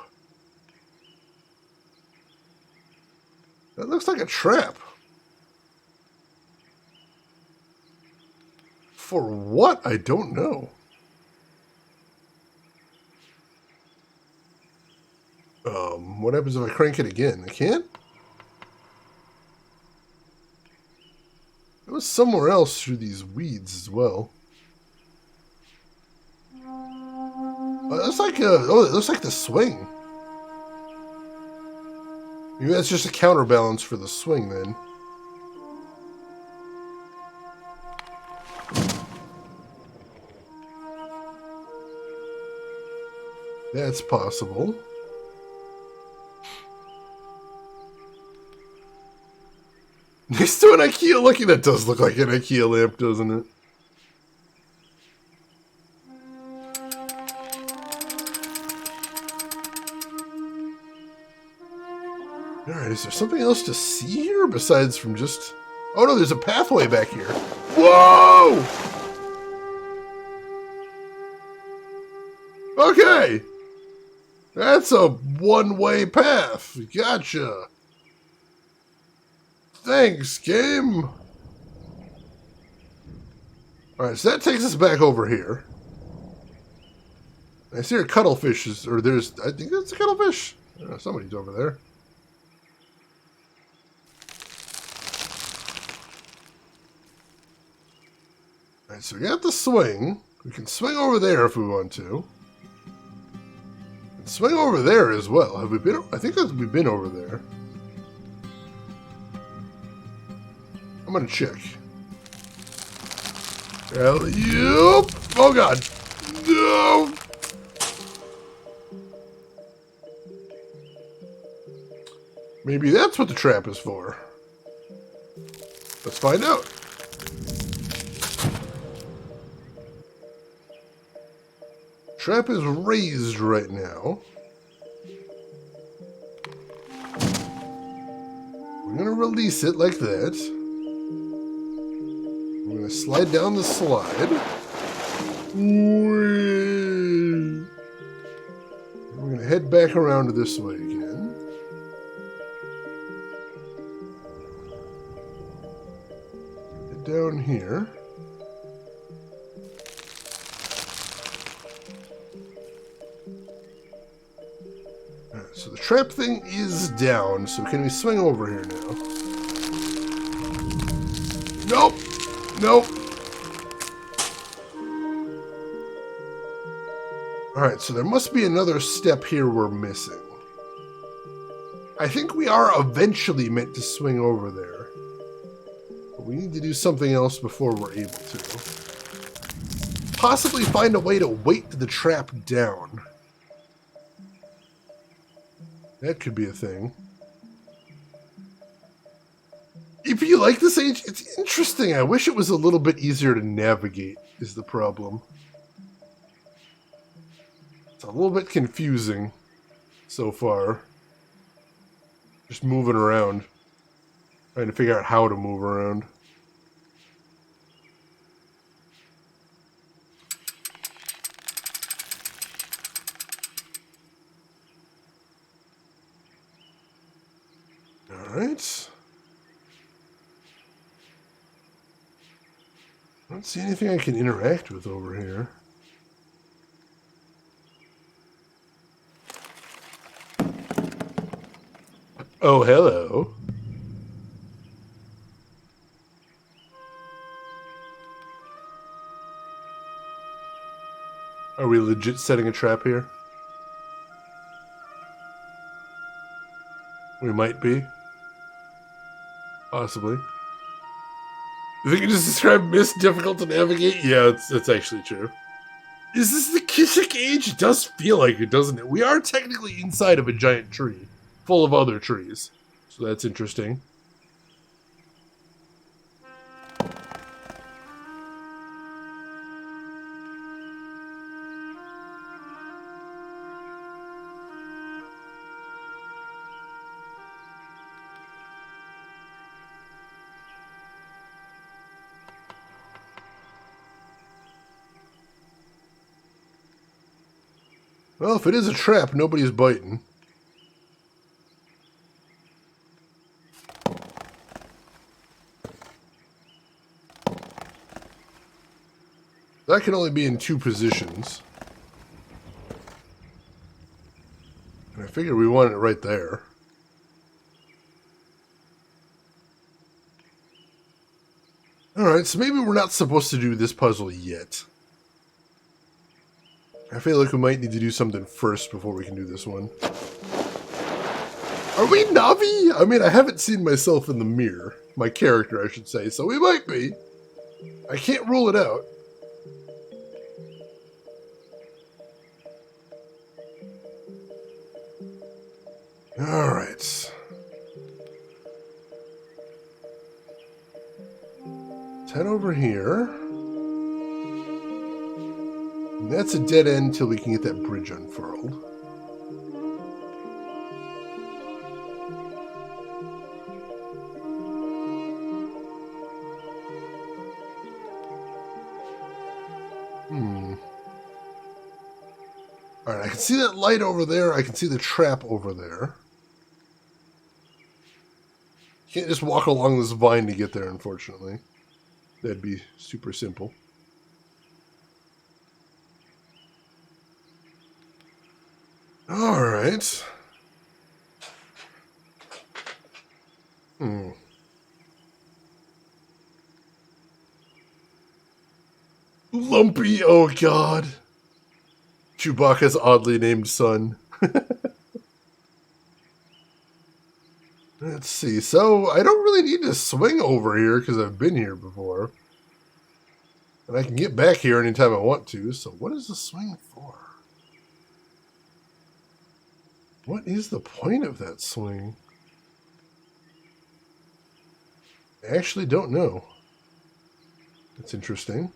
That looks like a trap. For what? I don't know. What happens if I crank it again? I can't? It was somewhere else through these weeds as well. It looks like it looks like the swing. Maybe that's just a counterbalance for the swing then. That's possible. Next to an IKEA, lucky that does look like an IKEA lamp, doesn't it? Alright, is there something else to see here besides from just... Oh no, there's a pathway back here. Whoa! Okay! That's a one-way path. Gotcha. Thanks, game. Alright, so that takes us back over here. I see a cuttlefish is... Or there's... I think that's a cuttlefish. Somebody's over there. Alright, so we got the swing. We can swing over there if we want to. And swing over there as well. Have we been... I think we've been over there. I'm gonna check. Alley-oop! Oh god! No! Maybe that's what the trap is for. Let's find out. Trap is raised right now. We're gonna release it like that. We're gonna slide down the slide. Whee! We're going to head back around this way again. Head down here. Alright, so the trap thing is down, so can we swing over here now? Nope! Nope! Alright, so there must be another step here we're missing. I think we are eventually meant to swing over there. But we need to do something else before we're able to. Possibly find a way to weight the trap down. That could be a thing. If you like this age, it's interesting. I wish it was a little bit easier to navigate, is the problem. It's a little bit confusing so far. Just moving around. Trying to figure out how to move around. Alright. I don't see anything I can interact with over here. Oh, hello. Are we legit setting a trap here? We might be. Possibly. You think you just described Myst difficult to navigate? Yeah, that's actually true. Is this the Kishik age? It does feel like it, doesn't it? We are technically inside of a giant tree, full of other trees. So that's interesting. Well, if it is a trap, nobody's biting. That can only be in two positions. And I figure we want it right there. Alright, so maybe we're not supposed to do this puzzle yet. I feel like we might need to do something first before we can do this one. Are we Navi? I mean, I haven't seen myself in the mirror. My character, I should say, so we might be. I can't rule it out. Alright. Let's head over here. And that's a dead end until we can get that bridge unfurled. Alright, I can see that light over there. I can see the trap over there. Can't just walk along this vine to get there, unfortunately. That'd be super simple. Alright. Lumpy, oh god. Chewbacca's oddly named son. Let's see. So, I don't really need to swing over here because I've been here before. And I can get back here anytime I want to. So, what is the swing for? What is the point of that swing? I actually don't know. That's interesting.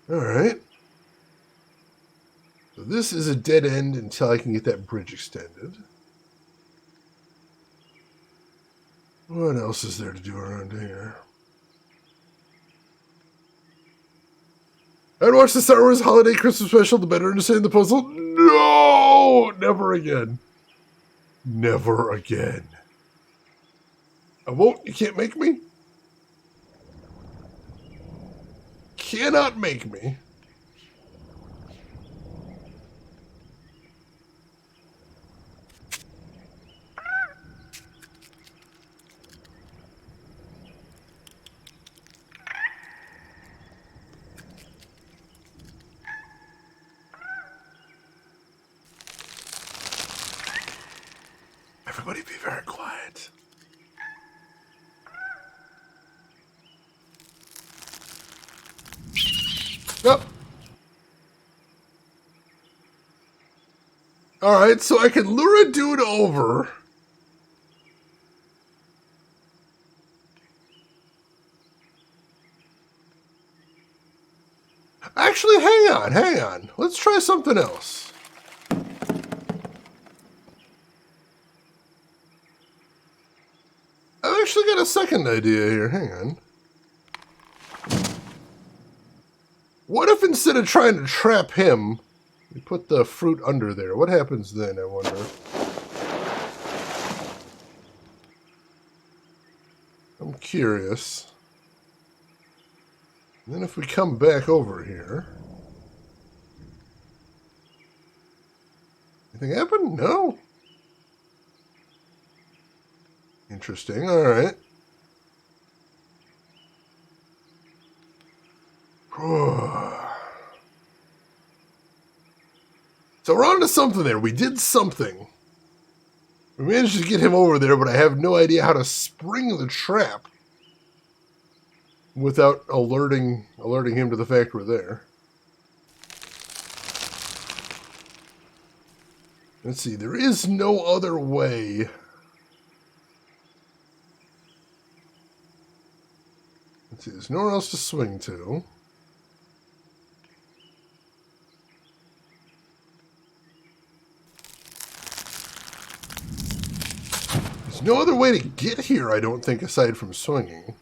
Alright. So this is a dead end until I can get that bridge extended. What else is there to do around here? I'd watch the Star Wars Holiday Christmas Special to better understand the puzzle. No! Never again. Never again. I won't. You can't make me? Cannot make me. Everybody be very quiet. Yep. Alright, so I can lure a dude over. Actually, hang on. Let's try something else. I've actually got a second idea here. Hang on. What if instead of trying to trap him, we put the fruit under there? What happens then, I wonder? I'm curious. And then if we come back over here... Anything happen? No? Interesting, alright. So we're on to something there. We did something. We managed to get him over there, but I have no idea how to spring the trap without alerting him to the fact we're there. Let's see. There is no other way. Let's see. There's nowhere else to swing to. There's no other way to get here, I don't think, aside from swinging.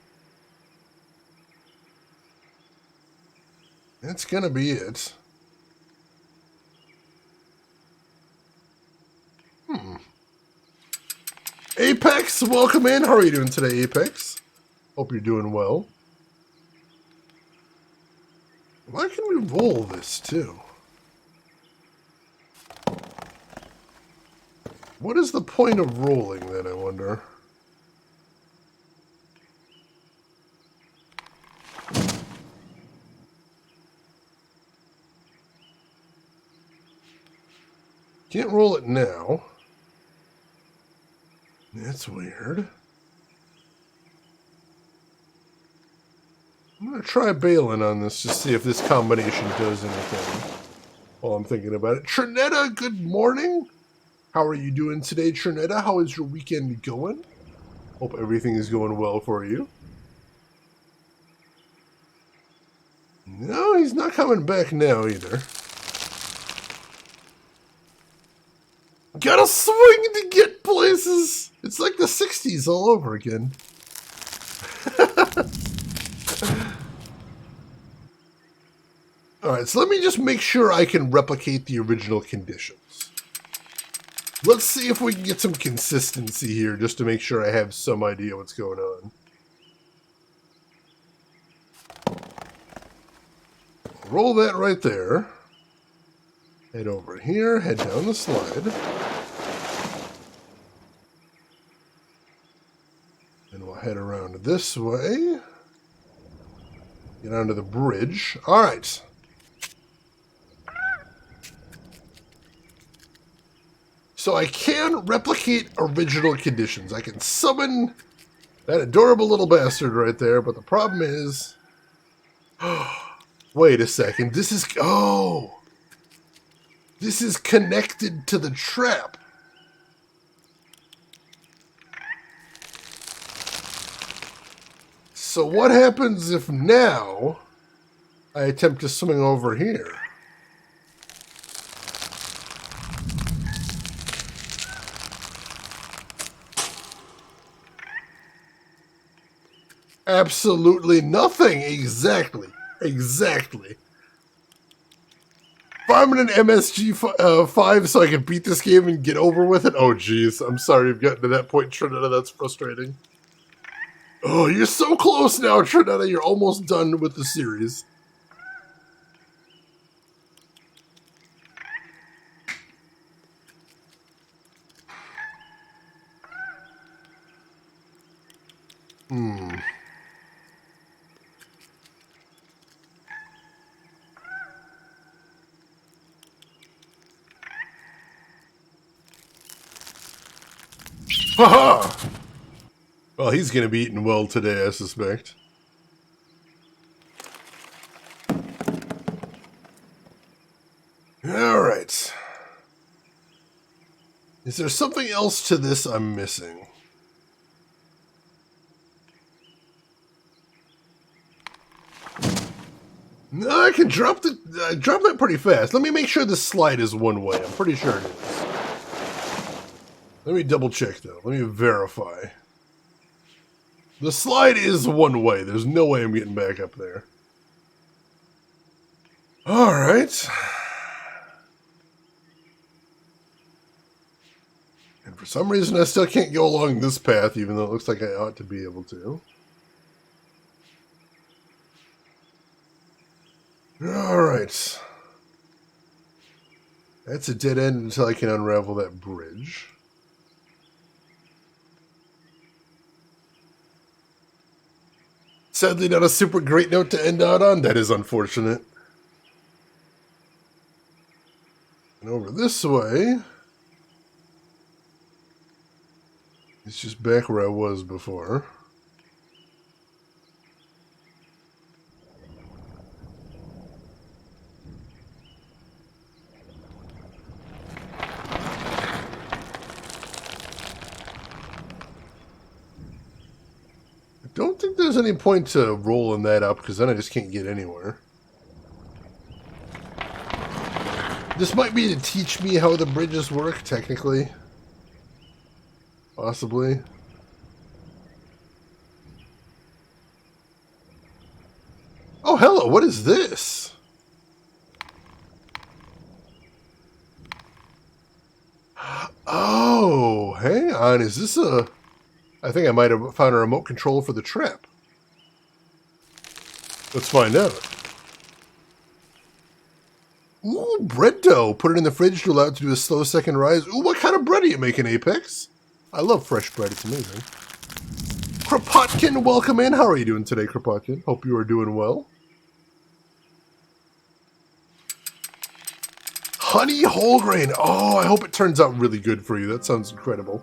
That's gonna be it. Apex, welcome in. How are you doing today, Apex? Hope you're doing well. Why can we roll this, too? What is the point of rolling, then, I wonder? Can't roll it now. That's weird. I'm going to try bailing on this to see if this combination does anything while I'm thinking about it. Trinetta, good morning. How are you doing today, Trinetta? How is your weekend going? Hope everything is going well for you. No, he's not coming back now either. Gotta swing to get places! It's like the 60s all over again. Alright, so let me just make sure I can replicate the original conditions. Let's see if we can get some consistency here, just to make sure I have some idea what's going on. Roll that right there. Head over here, head down the slide. Then we'll head around this way. Get onto the bridge. Alright. So I can replicate original conditions. I can summon that adorable little bastard right there, but the problem is... Wait a second. This is... Oh! This is connected to the trap. So what happens if now I attempt to swing over here? Absolutely nothing. Exactly. Exactly. Farming an MSG 5 so I can beat this game and get over with it? Oh, jeez. I'm sorry you've gotten to that point, Trinetta. That's frustrating. Oh, you're so close now, Trinetta. You're almost done with the series. Haha! Well, he's going to be eating well today, I suspect. Alright. Is there something else to this I'm missing? No, I can drop that pretty fast. Let me make sure this slide is one way. I'm pretty sure it is. Let me double check though. Let me verify. The slide is one way. There's no way I'm getting back up there. Alright. And for some reason I still can't go along this path, even though it looks like I ought to be able to. Alright. That's a dead end until I can unravel that bridge. Sadly, not a super great note to end out on. That is unfortunate. And over this way, it's just back where I was before. I don't think there's any point to rolling that up, because then I just can't get anywhere. This might be to teach me how the bridges work, technically. Possibly. Oh, hello, what is this? Oh, hang on, is this a... I think I might have found a remote control for the trap. Let's find out. Ooh, bread dough. Put it in the fridge to allow it to do a slow second rise. Ooh, what kind of bread are you making, Apex? I love fresh bread. It's amazing. Kropotkin, welcome in. How are you doing today, Kropotkin? Hope you are doing well. Honey whole grain. Oh, I hope it turns out really good for you. That sounds incredible.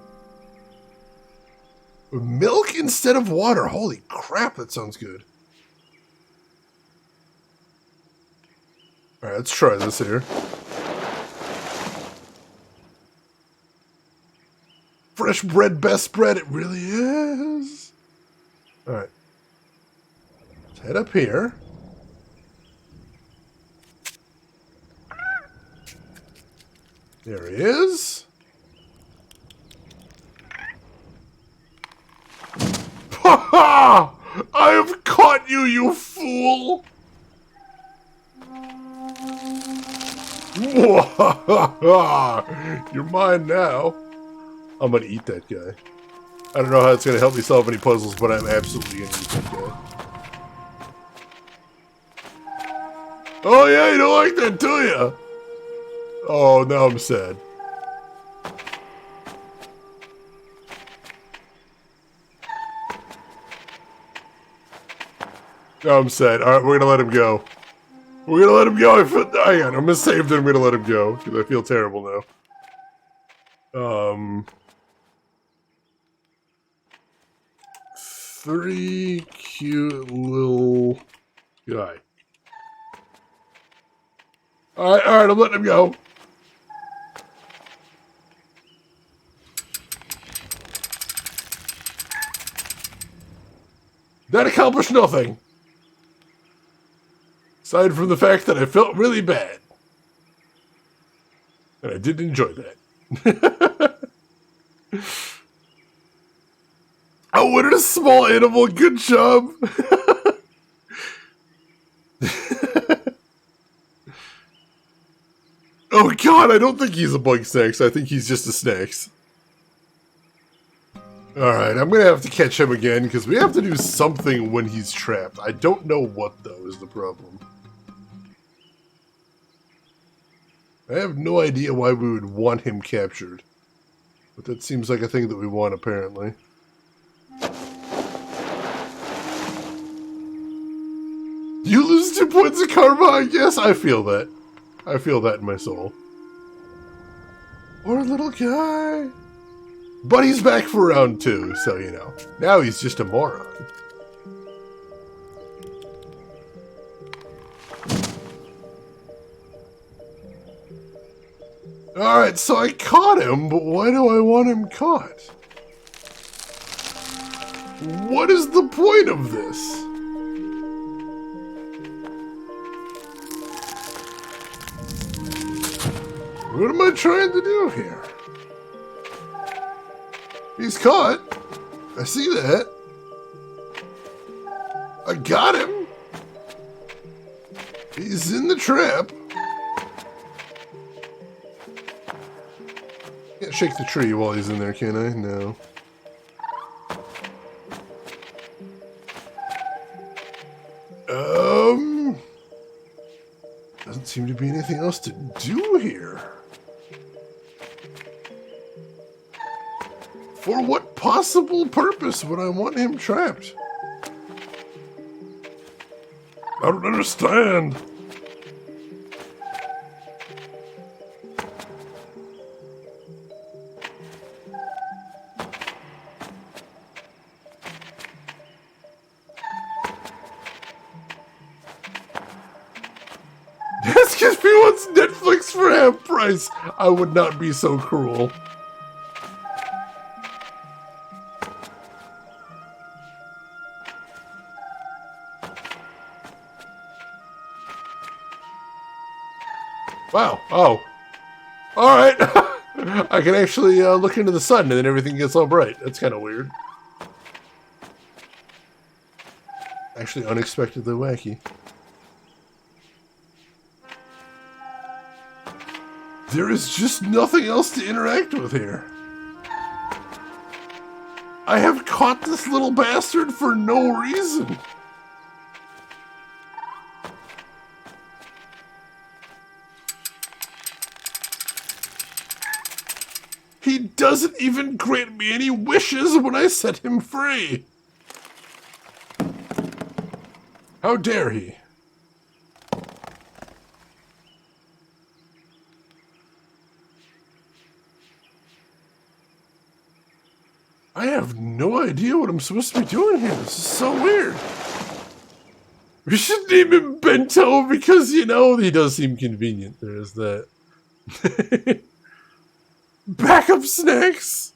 Milk instead of water. Holy crap, that sounds good. Alright, let's try this here. Fresh bread, best bread. It really is. Alright. Let's head up here. There he is. Ha ha! I have caught you, you fool! You're mine now. I'm gonna eat that guy. I don't know how it's gonna help me solve any puzzles, but I'm absolutely gonna eat that guy. Oh yeah, you don't like that, do you? Oh, now I'm sad. Now I'm sad. Alright, we're gonna let him go. We're gonna let him go. Hang on, I'm gonna save them. I'm gonna let him go because I feel terrible now. Three cute little guy. Alright, I'm letting him go. That accomplished nothing. Aside from the fact that I felt really bad. And I did enjoy that. I wanted a small animal. Good job. Oh god, I don't think he's a bug snacks. I think he's just a snacks. Alright, I'm gonna have to catch him again, because we have to do something when he's trapped. I don't know what, though, is the problem. I have no idea why we would want him captured. But that seems like a thing that we want, apparently. You lose 2 points of karma, I guess? I feel that. I feel that in my soul. Poor little guy. But he's back for round 2, so you know. Now he's just a moron. Alright, so I caught him, but why do I want him caught? What is the point of this? What am I trying to do here? He's caught. I see that. I got him. He's in the trap. Can't shake the tree while he's in there, can I? No. Doesn't seem to be anything else to do here. For what possible purpose would I want him trapped? I don't understand. This gives me what's Netflix for half price. I would not be so cruel. Wow. Oh. Alright. I can actually look into the sun and then everything gets all bright. That's kind of weird. Actually unexpectedly wacky. There is just nothing else to interact with here. I have caught this little bastard for no reason. He doesn't even grant me any wishes when I set him free. How dare he? I have no idea what I'm supposed to be doing here. This is so weird. We should name him Bento because, you know, he does seem convenient. There is that. Backup snacks.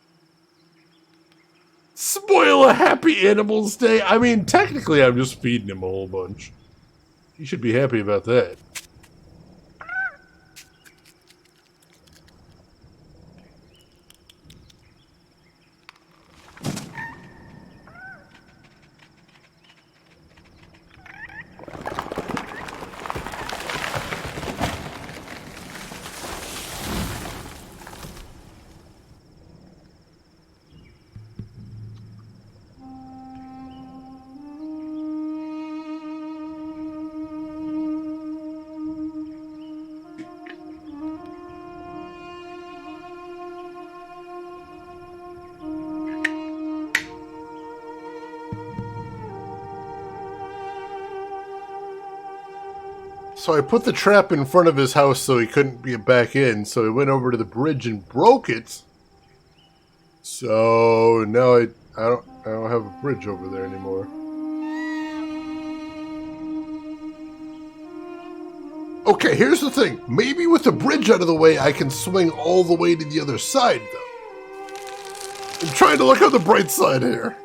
Spoil a happy animal's day. I mean, technically, I'm just feeding him a whole bunch. He should be happy about that. So I put the trap in front of his house so he couldn't get back in, so he went over to the bridge and broke it. So now I don't have a bridge over there anymore. Okay, here's the thing. Maybe with the bridge out of the way, I can swing all the way to the other side, though. I'm trying to look on the bright side here.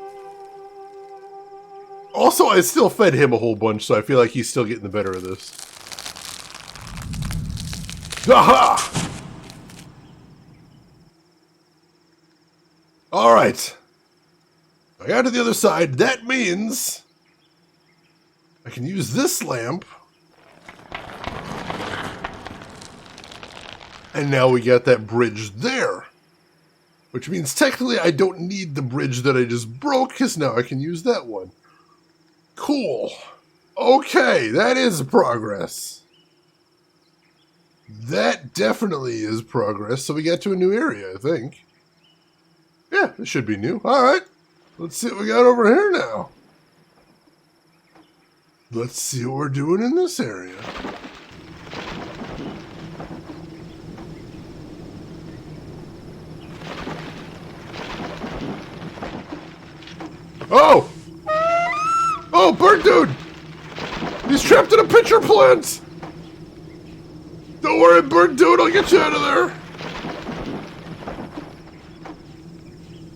Also, I still fed him a whole bunch, so I feel like he's still getting the better of this. Aha! Alright. I got to the other side. That means I can use this lamp And now we got that bridge there. Which means technically I don't need the bridge that I just broke, because now I can use that one. Cool. Okay, that is progress. That definitely is progress. So we got to a new area, I think. Yeah, this should be new. Alright. Let's see what we got over here now. Let's see what we're doing in this area. Oh! Oh, bird dude! He's trapped in a pitcher plant! Don't worry, bird dude, I'll get you out of there!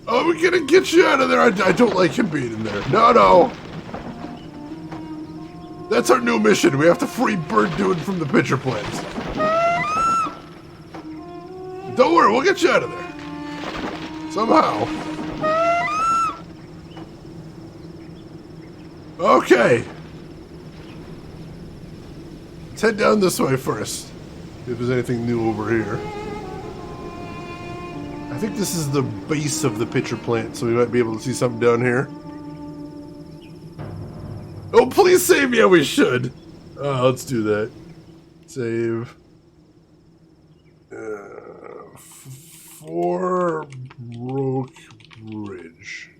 Oh, we're gonna get you out of there! I don't like him being in there. No, no! That's our new mission. We have to free bird dude from the pitcher plant. Don't worry, we'll get you out of there. Somehow. Okay. Let's head down this way first. See if there's anything new over here. I think this is the base of the pitcher plant, so we might be able to see something down here. Oh, please save me! Yeah, we should. Let's do that. Save. For broke bridge.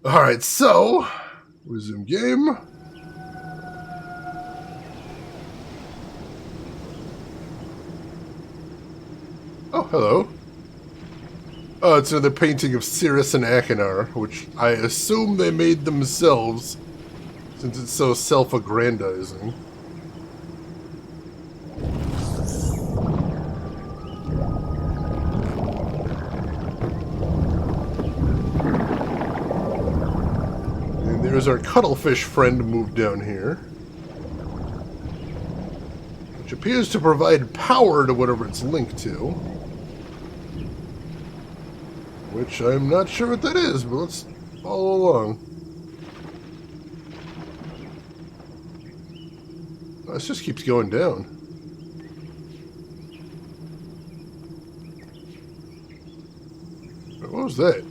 Alright, so resume game. Oh, hello. Oh, it's another painting of Cirrus and Akinar, which I assume they made themselves, since it's so self-aggrandizing. And there's our cuttlefish friend moved down here, which appears to provide power to whatever it's linked to. Which I'm not sure what that is, but let's follow along. Oh, this just keeps going down. What was that?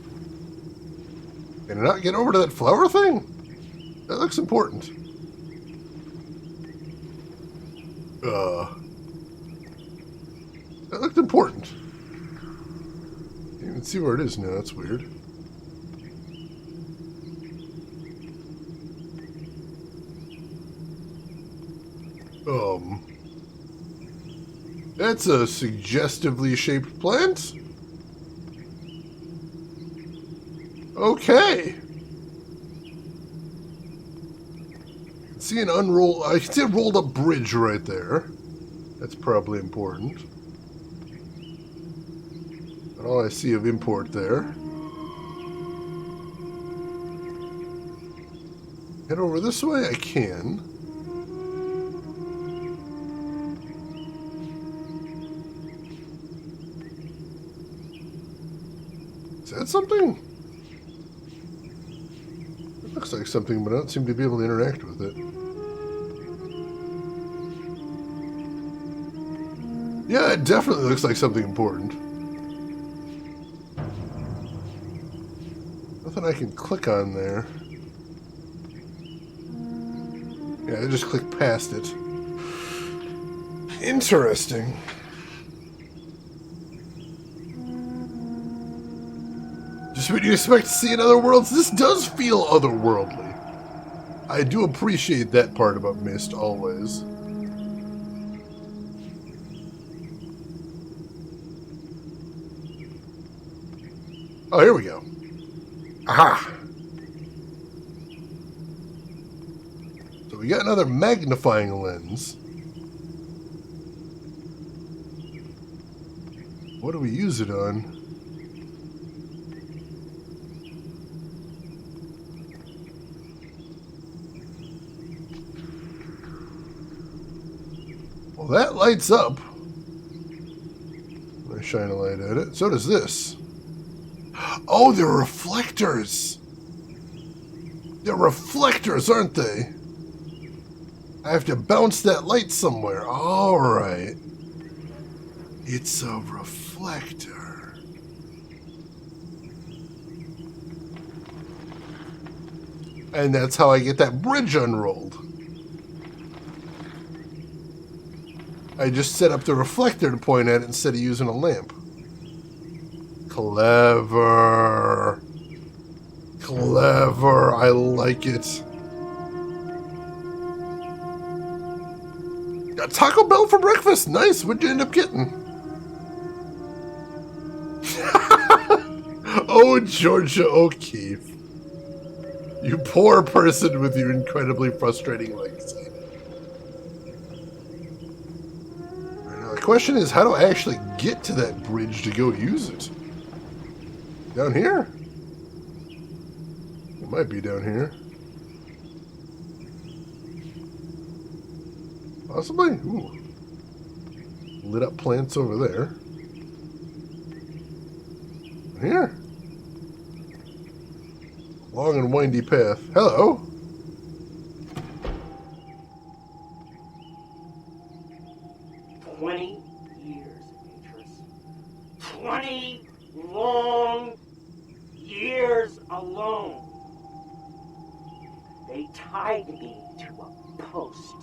Can I not get over to that flower thing? That looks important. That looked important. Can't even see where it is now, that's weird. That's a suggestively shaped plant? Okay. I can see an I can see a rolled up bridge right there. That's probably important. Not all I see of import there. Head over this way? I can. Is that something? It looks like something, but I don't seem to be able to interact with it. Yeah, it definitely looks like something important. Nothing I can click on there. Yeah, I just clicked past it. Interesting. Just what you expect to see in other worlds. This does feel otherworldly. I do appreciate that part about Myst, always. Oh, here we go. Aha! So we got another magnifying lens. What do we use it on? Well, that lights up. I shine a light at it. So does this. Oh, they're reflectors. They're reflectors, aren't they? I have to bounce that light somewhere. Alright. It's a reflector. And that's how I get that bridge unrolled. I just set up the reflector to point at it instead of using a lamp. Clever. Clever. I like it. Got Taco Bell for breakfast. Nice. What'd you end up getting? Oh, Georgia O'Keeffe. You poor person with your incredibly frustrating legacy. Now, the question is, how do I actually get to that bridge to go use it? Down here? It might be down here. Possibly? Ooh. Lit up plants over there. Here. Long and windy path. Hello. "20 years, Beatrice. 20 long years alone. They tied me to a post.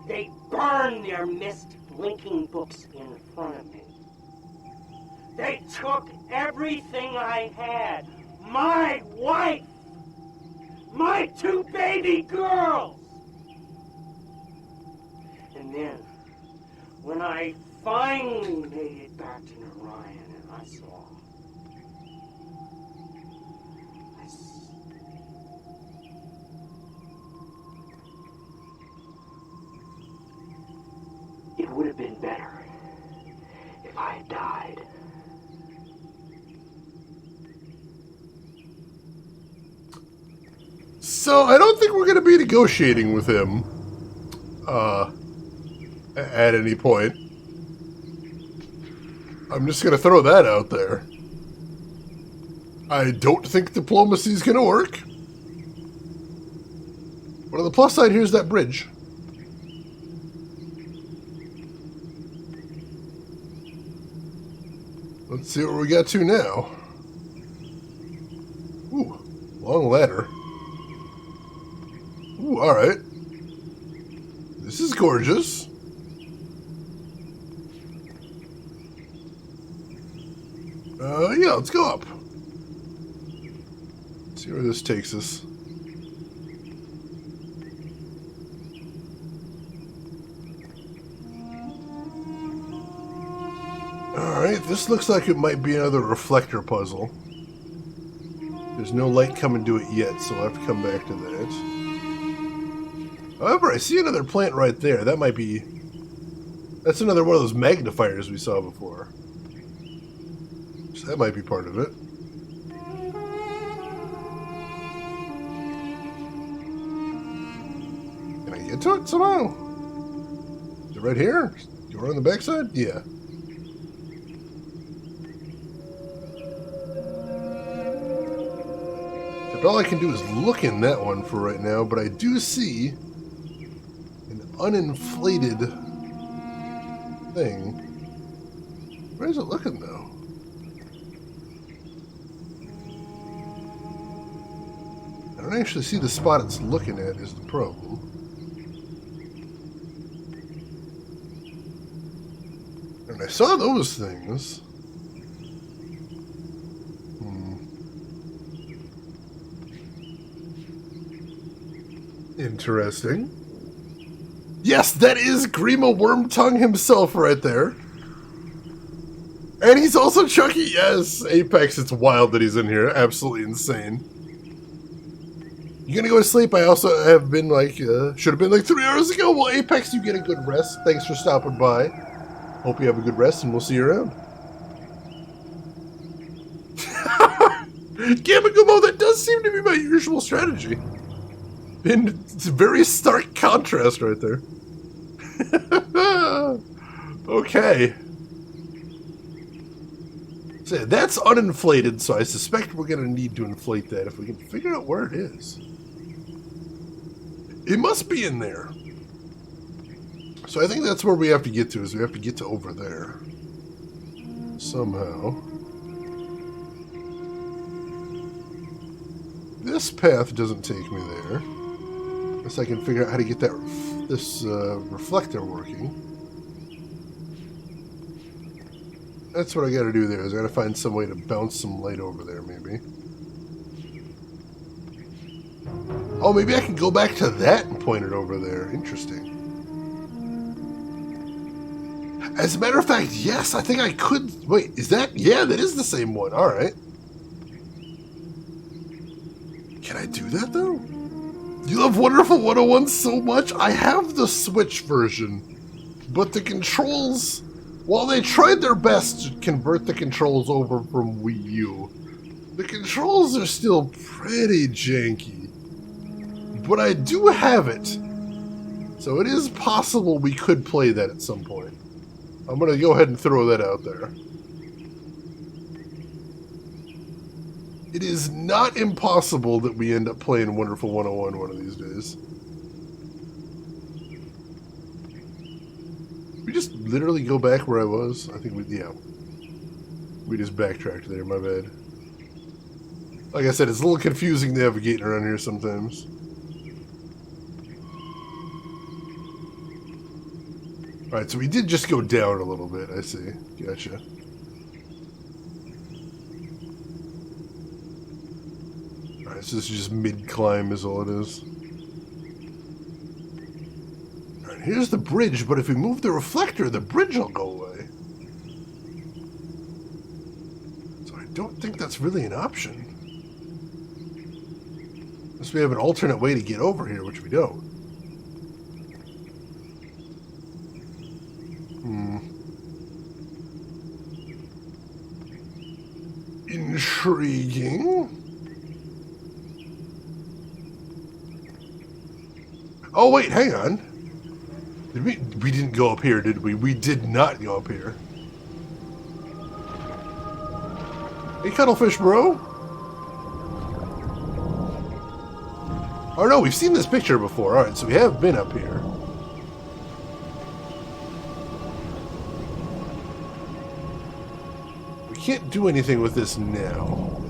They burned their Myst blinking books in front of me. They took everything I had. My wife. My 2 baby girls. And then, when I finally made it back to Orion and I saw... It would have been better if I had died. So, I don't think we're going to be negotiating with him. At any point. I'm just going to throw that out there. I don't think diplomacy is going to work. But on the plus side, here's that bridge. Let's see what we got to now. Ooh, long ladder. Ooh, alright. This is gorgeous. Yeah, let's go up. See where this takes us. Alright, this looks like it might be another reflector puzzle. There's no light coming to it yet, so I'll have to come back to that. However, I see another plant right there. That might be... That's another one of those magnifiers we saw before. So that might be part of it. Can I get to it somehow? Is it right here? Door on the backside? Yeah. Except all I can do is look in that one for right now, but I do see an uninflated thing. Where is it looking, though? I don't actually see the spot it's looking at is the problem. And I saw those things. Interesting. Yes, that is Grima Wormtongue himself right there. And he's also Chucky. Yes, Apex, it's wild that he's in here. Absolutely insane. You gonna go to sleep? I also have been like, should have been like 3 hours ago. Well, Apex, you get a good rest. Thanks for stopping by. Hope you have a good rest, and we'll see you around. Gamagumo, that does seem to be my usual strategy. It's a very stark contrast right there. Okay. So that's uninflated, so I suspect we're going to need to inflate that if we can figure out where it is. It must be in there. So I think that's where we have to get to, is we have to get to over there. Somehow. This path doesn't take me there. Unless I can figure out how to get that this reflector working. That's what I gotta do there, is I gotta find some way to bounce some light over there, maybe. Oh, maybe I can go back to that and point it over there. Interesting. As a matter of fact, yes, I think I could... Wait, is that... Yeah, that is the same one. Alright. Can I do that, though? You love Wonderful 101 so much? I have the Switch version. But the controls... While they tried their best to convert the controls over from Wii U, the controls are still pretty janky. But I do have it. So it is possible we could play that at some point. I'm going to go ahead and throw that out there. It is not impossible that we end up playing Wonderful 101 one of these days. We just literally go back where I was? I think we, yeah. We just backtracked there, my bad. Like I said, it's a little confusing navigating around here sometimes. Alright, so we did just go down a little bit, I see. Gotcha. Alright, so this is just mid-climb is all it is. Alright, here's the bridge, but if we move the reflector, the bridge will go away. So I don't think that's really an option. Unless we have an alternate way to get over here, which we don't. Intriguing. Oh wait, hang on. Did we didn't go up here, did we? We did not go up here. Hey, Cuttlefish bro. Oh no, we've seen this picture before. Alright, so we have been up here. Can't do anything with this now.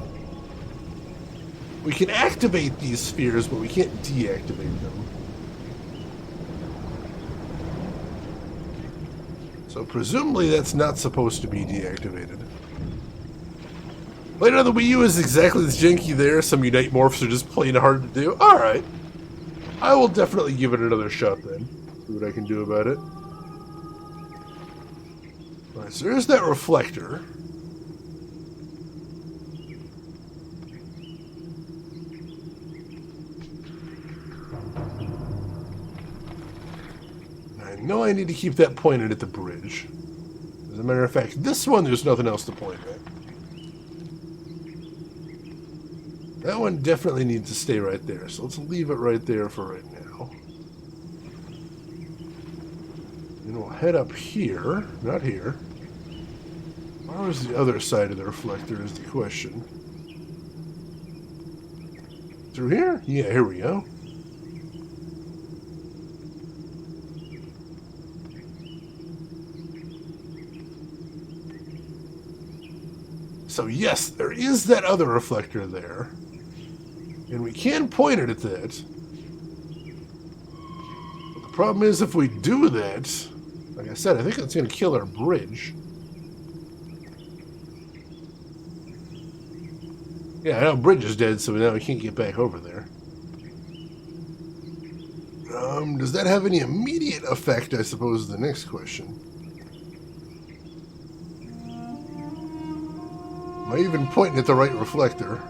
We can activate these spheres, but we can't deactivate them. So presumably that's not supposed to be deactivated. Later on the Wii U is exactly as janky there. Some Unite Morphs are just plain hard to do. Alright. I will definitely give it another shot then. See what I can do about it. Alright, so there's that reflector. I know I need to keep that pointed at the bridge. As a matter of fact, this one there's nothing else to point at. That one definitely needs to stay right there, so let's leave it right there for right now. And we'll head up here, not here. Where was the other side of the reflector is the question. Through here? Yeah, here we go. So yes, there is that other reflector there. And we can point it at that. But the problem is if we do that, like I said, I think that's going to kill our bridge. Yeah, I know bridge is dead, so now we can't get back over there. Does that have any immediate effect, I suppose, is the next question. Am I even pointing at the right reflector?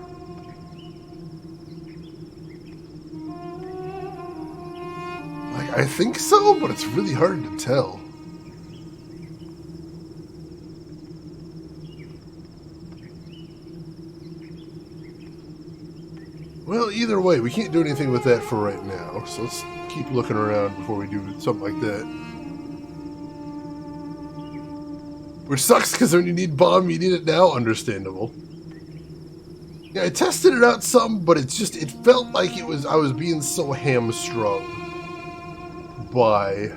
Like, I think so, but it's really hard to tell. Well, either way, we can't do anything with that for right now, so let's keep looking around before we do something like that. Which sucks, because when you need bomb, you need it now. Understandable. Yeah, I tested it out some, but it felt like I was being so hamstrung by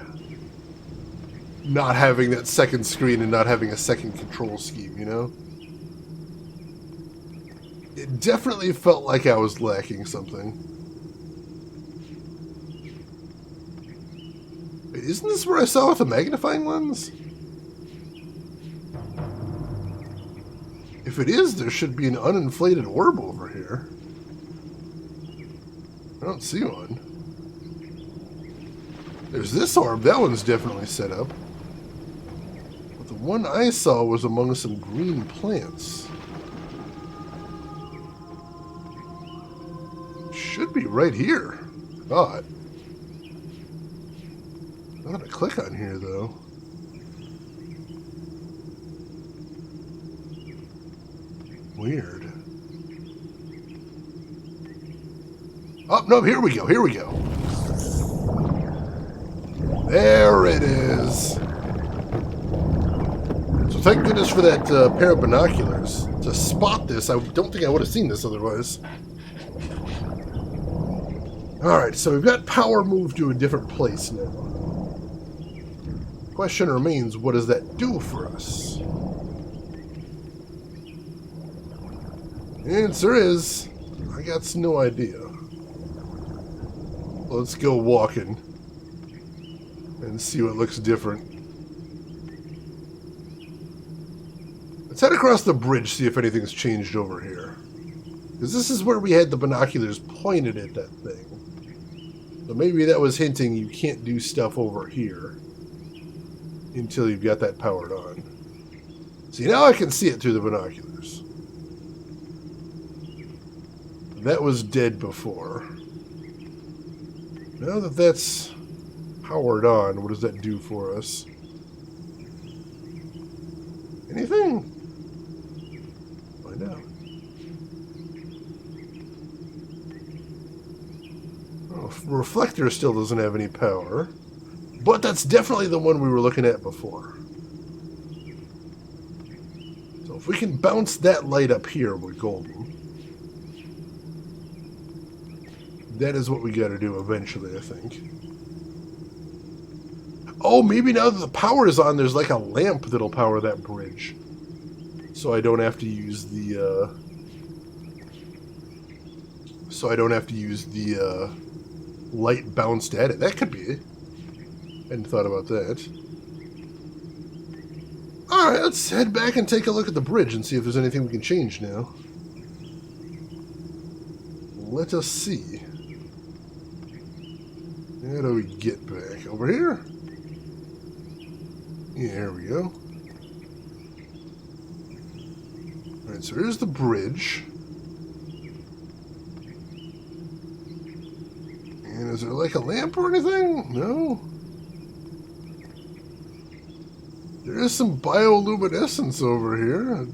not having that second screen and not having a second control scheme, you know? It definitely felt like I was lacking something. Wait, isn't this where I saw with the magnifying lens? If it is, there should be an uninflated orb over here. I don't see one. There's this orb. That one's definitely set up. But the one I saw was among some green plants. Should be right here. God. I'm gonna click on here, though. Weird. Oh, no, here we go, here we go. There it is. So thank goodness for that pair of binoculars. To spot this, I don't think I would have seen this otherwise. Alright, so we've got power moved to a different place now. Question remains, what does that do for us? The answer is, I got no idea. Let's go walking and see what looks different. Let's head across the bridge, see if anything's changed over here. Because this is where we had the binoculars pointed at that thing. So maybe that was hinting you can't do stuff over here until you've got that powered on. See, now I can see it through the binoculars. That was dead before. Now that that's powered on, what does that do for us? Anything? Find out. Oh, reflector still doesn't have any power. But that's definitely the one we were looking at before. So if we can bounce that light up here, we're golden. That is what we got to do eventually, I think. Oh, maybe now that the power is on, there's like a lamp that'll power that bridge. So I don't have to use the, light bounced at it. That could be it. Hadn't thought about that. Alright, let's head back and take a look at the bridge and see if there's anything we can change now. Let us see. How do we get back? Over here? Yeah, here we go. Alright, so here's the bridge. And is there like a lamp or anything? No. There is some bioluminescence over here.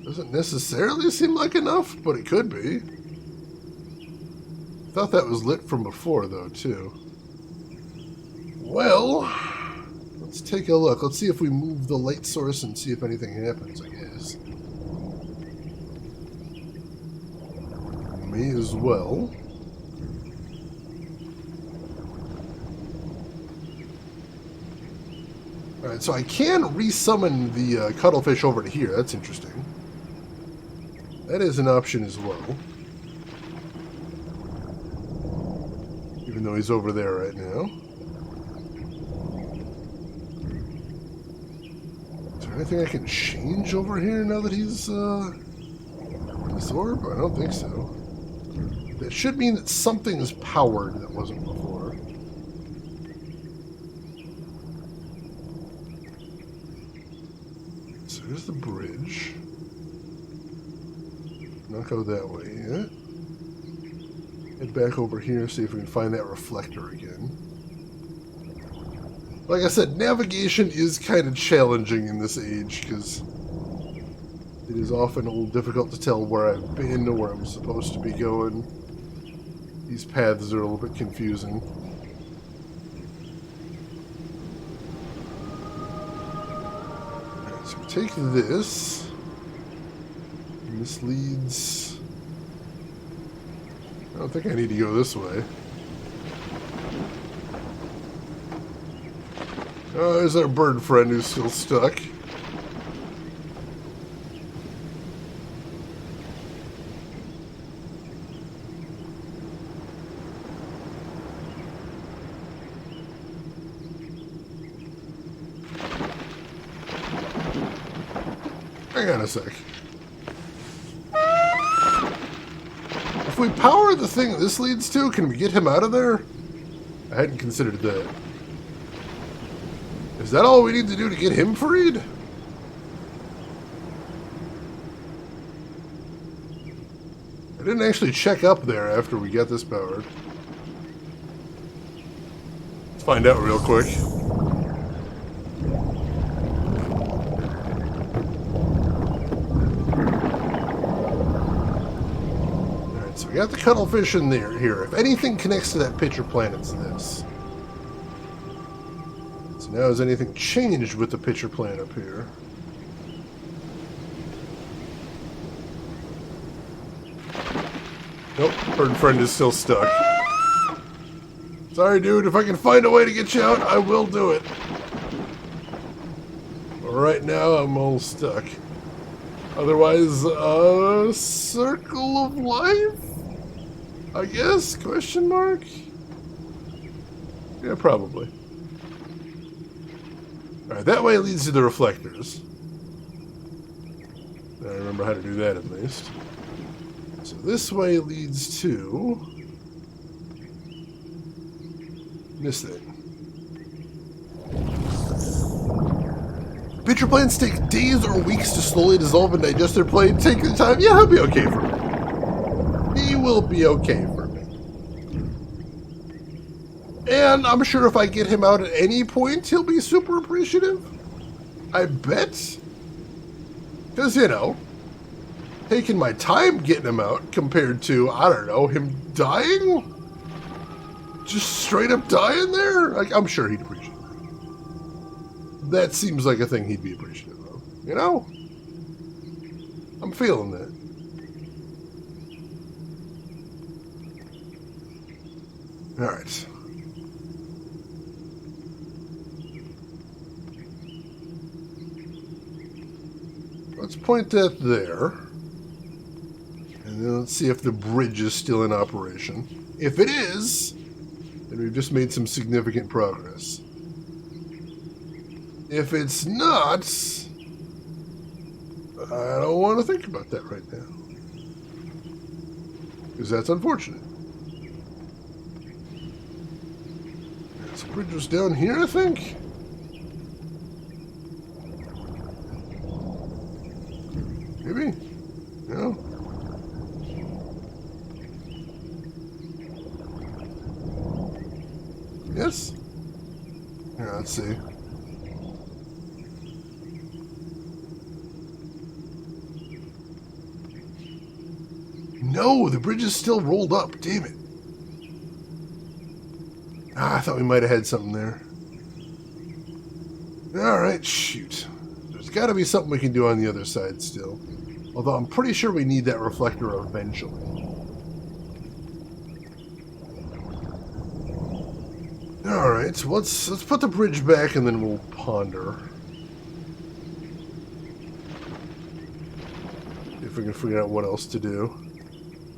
Doesn't necessarily seem like enough, but it could be. I thought that was lit from before, though, too. Well, let's take a look. Let's see if we move the light source and see if anything happens, I guess. May as well. Alright, so I can resummon the cuttlefish over to here. That's interesting. That is an option as well. Even though he's over there right now. Is there anything I can change over here now that he's in this orb? I don't think so. That should mean that something's powered that wasn't before. So here's the bridge. Not go that way yet. Head back over here, see if we can find that reflector again. Like I said, navigation is kind of challenging in this age, because it is often a little difficult to tell where I've been or where I'm supposed to be going. These paths are a little bit confusing. take this. And this leads... I don't think I need to go this way. Oh, there's our bird friend who's still stuck. Hang on a sec. If we power the thing this leads to, can we get him out of there? I hadn't considered that. Is that all we need to do to get him freed? I didn't actually check up there after we got this powered. Let's find out real quick. Alright, so we got the cuttlefish in there here. If anything connects to that pitcher plant, it's this. Now, has anything changed with the pitcher plant up here? Nope, bird friend is still stuck. Sorry, dude, if I can find a way to get you out, I will do it. But right now, I'm all stuck. Otherwise, circle of life? I guess? Question mark? Yeah, probably. Alright, that way leads to the reflectors. I remember how to do that at least. So this way leads to this thing. Pitcher plants take days or weeks to slowly dissolve and digest their plate. Take the time. Yeah, he'll be okay for me. He will be okay for me. And I'm sure if I get him out at any point, he'll be super appreciative. I bet. Because, you know, taking my time getting him out compared to, I don't know, him dying? Just straight up dying there? Like, I'm sure he'd appreciate it. That seems like a thing he'd be appreciative of. You know? I'm feeling that. Alright. Let's point that there. And then let's see if the bridge is still in operation. If it is, then we've just made some significant progress. If it's not, I don't want to think about that right now. Because that's unfortunate. The bridge was down here, I think? Maybe? No? Yes? Yeah, let's see. No, the bridge is still rolled up. Damn it. Ah, I thought we might have had something there. Alright, shoot. There's got to be something we can do on the other side still. Although I'm pretty sure we need that reflector eventually. Alright, so let's put the bridge back and then we'll ponder. If we can figure out what else to do.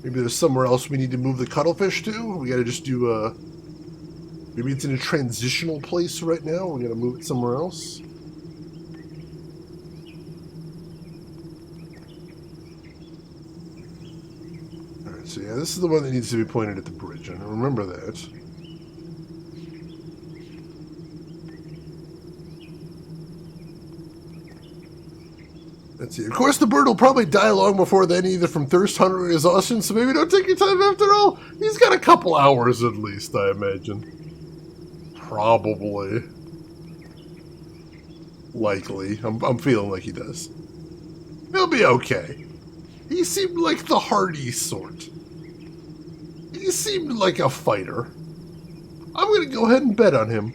Maybe there's somewhere else we need to move the cuttlefish to. We gotta just do maybe it's in a transitional place right now. We gotta move it somewhere else. Alright, so yeah, this is the one that needs to be pointed at the bridge. I remember that. Let's see. Of course, the bird will probably die long before then, either from thirst, hunger, or exhaustion, so maybe don't take your time after all. He's got a couple hours at least, I imagine. Probably. Likely. I'm feeling like he does. He'll be okay. He seemed like the hardy sort. He seemed like a fighter. I'm going to go ahead and bet on him.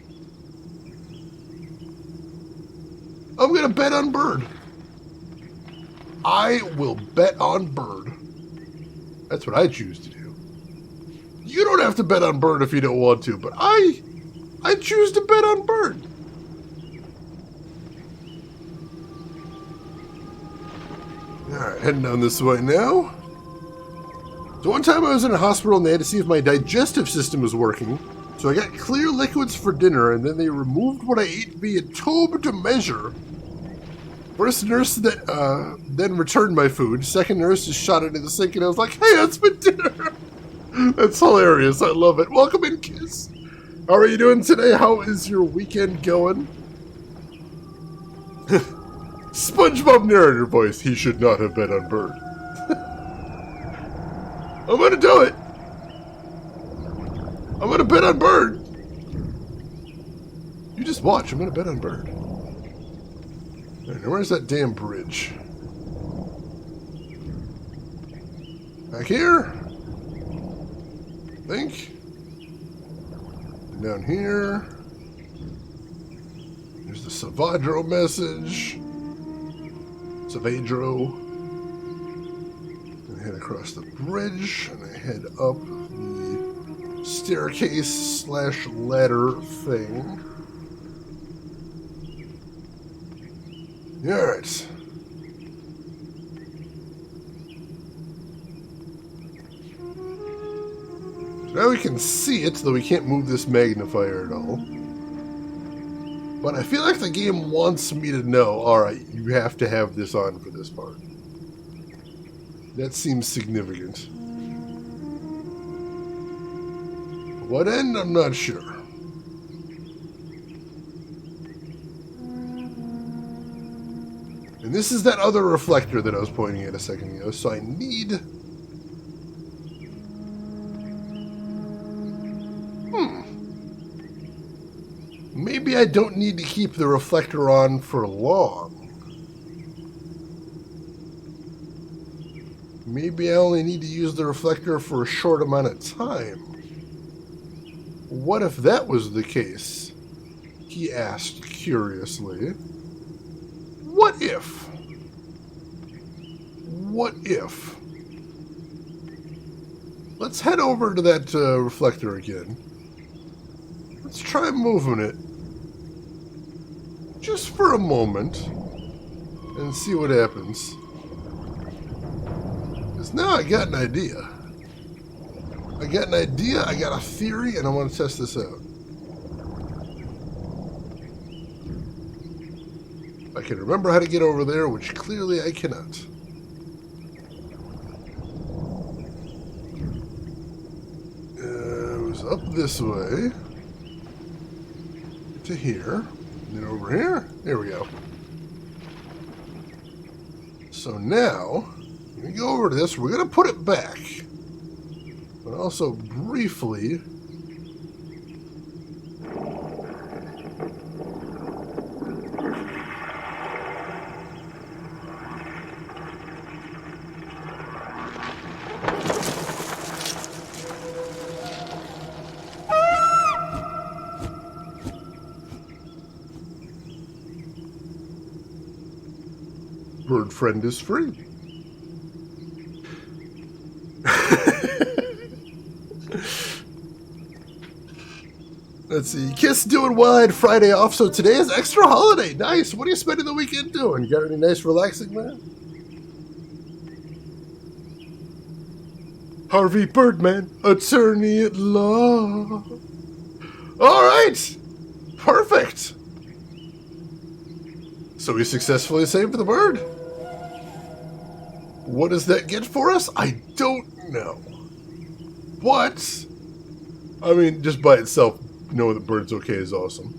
I'm going to bet on Bird. I will bet on Bird. That's what I choose to do. You don't have to bet on Bird if you don't want to, but I choose to bet on Bird. Alright, heading down this way now. So one time I was in a hospital and they had to see if my digestive system was working. So I got clear liquids for dinner and then they removed what I ate via tube to measure. First nurse that then returned my food. Second nurse just shot it into the sink and I was like, hey, that's my dinner. That's hilarious. I love it. Welcome in, Kiss. How are you doing today? How is your weekend going? SpongeBob narrator voice. He should not have bet on Bird. I'm gonna do it. I'm gonna bet on Bird. You just watch. I'm gonna bet on Bird. Right, now where's that damn bridge? Back here? I think. And down here. There's the Savadro message. Savadro. And I head across the bridge, and I head up the staircase / ladder thing. Alright. Now we can see it, though we can't move this magnifier at all. But I feel like the game wants me to know, alright, you have to have this on for this part. That seems significant. What end? I'm not sure. And this is that other reflector that I was pointing at a second ago, so I need... Maybe I don't need to keep the reflector on for long. Maybe I only need to use the reflector for a short amount of time. What if that was the case? He asked curiously. What if? What if? Let's head over to that reflector again. Let's try moving it. Just for a moment. And see what happens. Because now I got an idea. I got a theory, and I want to test this out. I can remember how to get over there, which clearly I cannot. It was up this way. To here. And then over here. There we go. So now, we go over to this. We're going to put it back. But also briefly... Bird friend is free. Let's see. Kiss doing well. I had Friday off, so today is extra holiday. Nice. What are you spending the weekend doing? Got any nice relaxing, man? Harvey Birdman, attorney at law. All right. Perfect. So we successfully saved the bird. What does that get for us? I don't know. What? I mean, just by itself, knowing the bird's okay is awesome.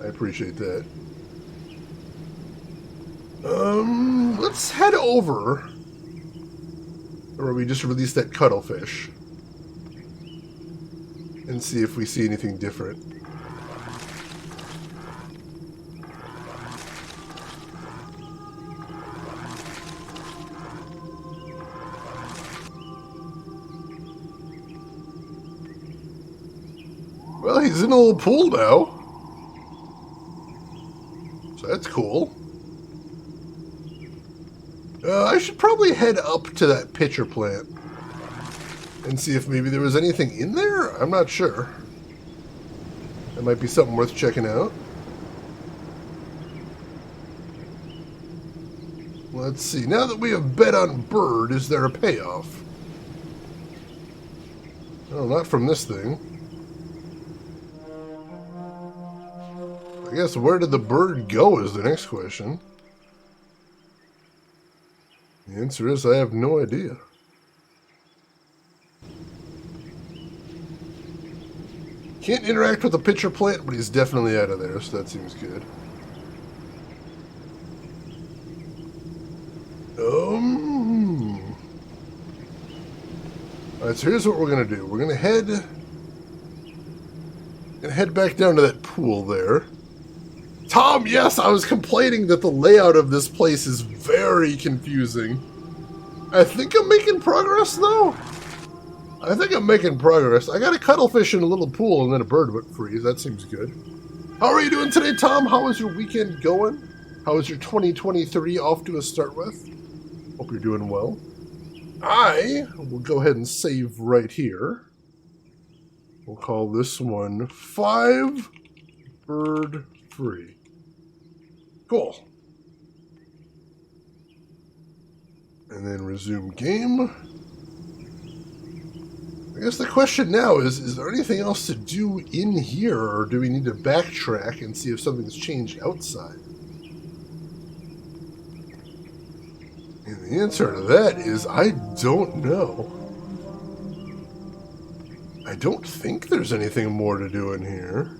I appreciate that. Let's head over. Or we just released that cuttlefish. And see if we see anything different. Well, he's in a little pool now. So that's cool. I should probably head up to that pitcher plant and see if maybe there was anything in there? I'm not sure. That might be something worth checking out. Let's see. Now that we have bet on bird, is there a payoff? Oh, not from this thing. I guess where did the bird go is the next question. The answer is I have no idea. Can't interact with the pitcher plant, but he's definitely out of there, so that seems good. Alright, so here's what we're gonna do. We're gonna head back down to that pool there. Tom, yes, I was complaining that the layout of this place is very confusing. I think I'm making progress, though. I think I'm making progress. I got a cuttlefish in a little pool and then a bird went free. That seems good. How are you doing today, Tom? How is your weekend going? How is your 2023 off to a start with? Hope you're doing well. I will go ahead and save right here. We'll call this one 5 bird free. Cool. And then resume game. I guess the question now is there anything else to do in here, or do we need to backtrack and see if something's changed outside? And the answer to that is I don't know. I don't think there's anything more to do in here.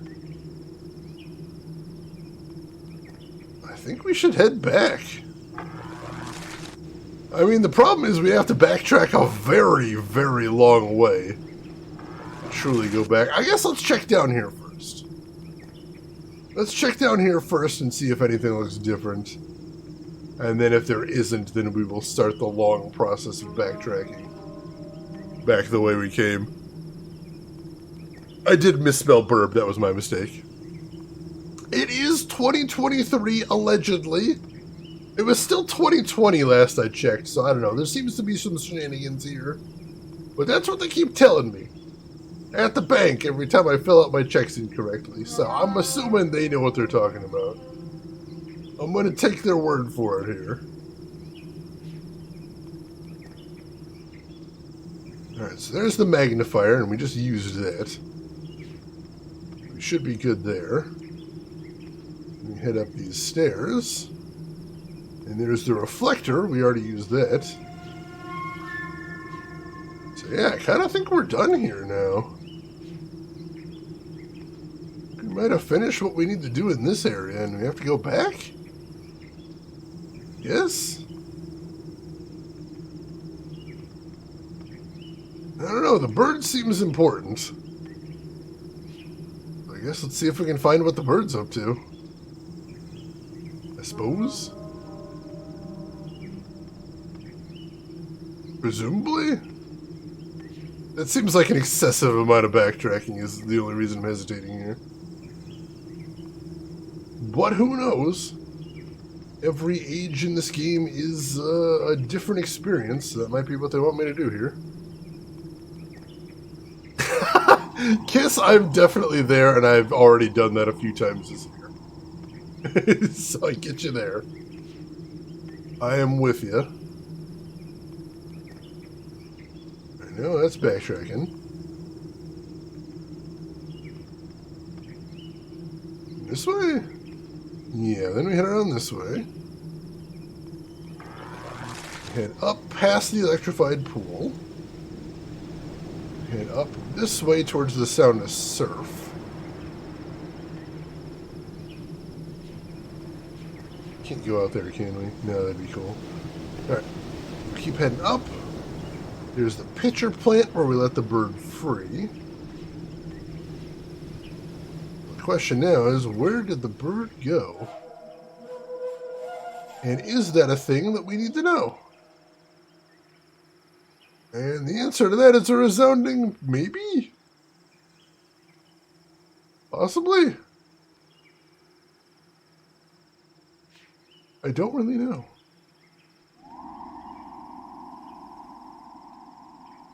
I think we should head back. I mean, the problem is we have to backtrack a very, very long way to truly go back. I guess let's check down here first. Let's check down here first and see if anything looks different. And then if there isn't, then we will start the long process of backtracking back the way we came. I did misspell burb, that was my mistake. It is 2023, allegedly. It was still 2020 last I checked, so I don't know. There seems to be some shenanigans here. But that's what they keep telling me. At the bank, every time I fill out my checks incorrectly. So I'm assuming they know what they're talking about. I'm going to take their word for it here. Alright, so there's the magnifier, and we just used that. We should be good there. We head up these stairs. And there's the reflector. We already used that. So yeah, I kind of think we're done here now. We might have finished what we need to do in this area, and we have to go back? Yes? I don't know, the bird seems important. I guess let's see if we can find what the bird's up to. I suppose? Presumably? That seems like an excessive amount of backtracking is the only reason I'm hesitating here. But who knows? Every age in this game is a different experience, so that might be what they want me to do here. Kiss, I'm definitely there, and I've already done that a few times this year. So I get you there. I am with you. I know, that's backtracking. This way? Yeah, then we head around this way. Head up past the electrified pool. Head up this way towards the sound of surf. Can't go out there, can we? No, that'd be cool. Alright, keep heading up. There's the pitcher plant where we let the bird free. The question now is, where did the bird go? And is that a thing that we need to know? And the answer to that is a resounding maybe? Possibly? I don't really know.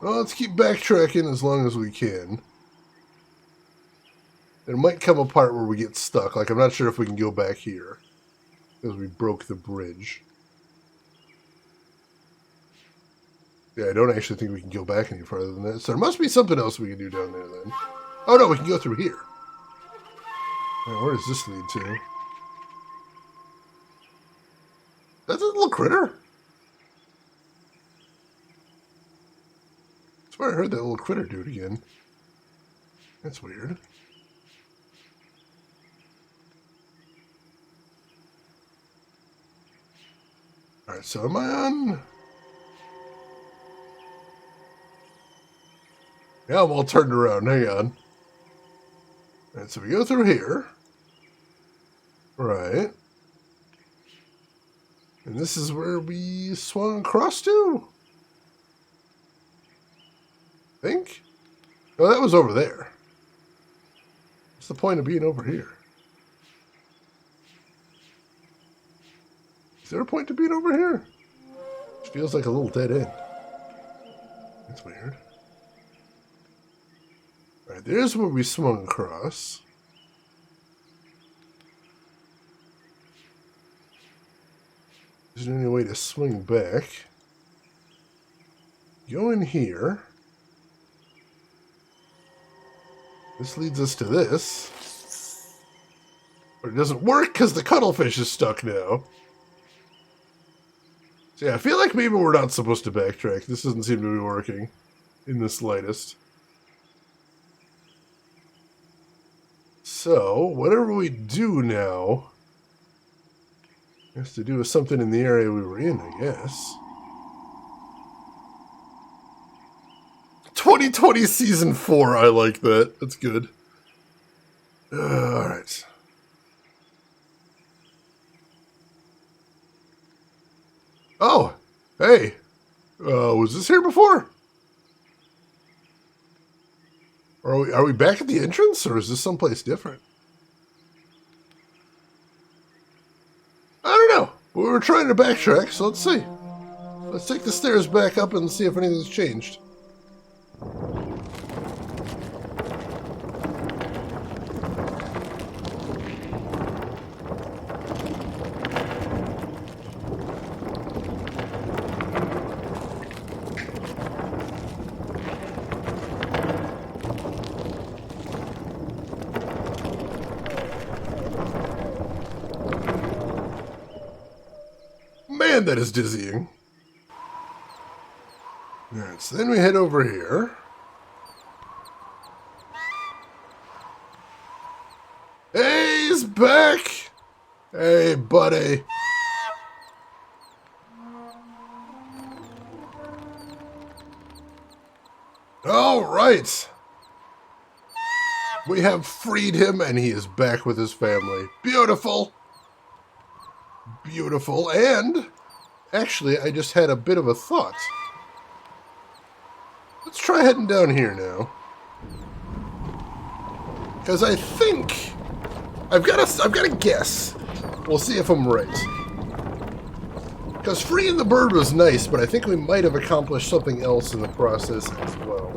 Well, let's keep backtracking as long as we can. There might come a part where we get stuck. Like, I'm not sure if we can go back here. Because we broke the bridge. Yeah, I don't actually think we can go back any farther than that. So there must be something else we can do down there then. Oh no, we can go through here. Right, where does this lead to? That's a little critter. I swear I heard that little critter do it again. That's weird. Alright, so am I on? Yeah, I'm all turned around. Hang on. Alright, so we go through here. Right. And this is where we swung across to? I think? Oh, that was over there. What's the point of being over here? Is there a point to being over here? It feels like a little dead end. That's weird. Alright, there's where we swung across. Is there any way to swing back? Go in here. This leads us to this. But it doesn't work because the cuttlefish is stuck now. So yeah, I feel like maybe we're not supposed to backtrack. This doesn't seem to be working in the slightest. So, whatever we do now has to do with something in the area we were in, I guess. 2020 Season 4, I like that. That's good. Alright. Oh, hey. Was this here before? Are we back at the entrance, or is this someplace different? I don't know. We were trying to backtrack, so let's see. Let's take the stairs back up and see if anything's changed. Man, that is dizzying. Alright, so then we head over here. Hey, he's back! Hey, buddy. Alright. We have freed him, and he is back with his family. Beautiful. Beautiful. And, actually, I just had a bit of a thought. Let's try heading down here now. Because I think I've got a guess. We'll see if I'm right. Because freeing the bird was nice, but I think we might have accomplished something else in the process as well.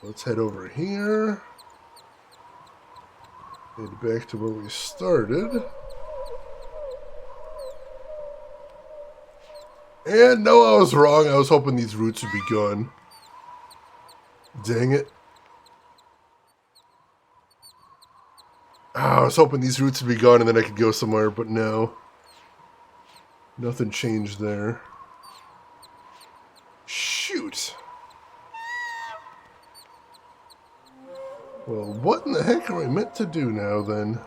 Let's head over here. Head back to where we started. And no, I was wrong. I was hoping these roots would be gone. Dang it. I was hoping these roots would be gone and then I could go somewhere, but no. Nothing changed there. Shoot. Well, what in the heck are we meant to do now, then?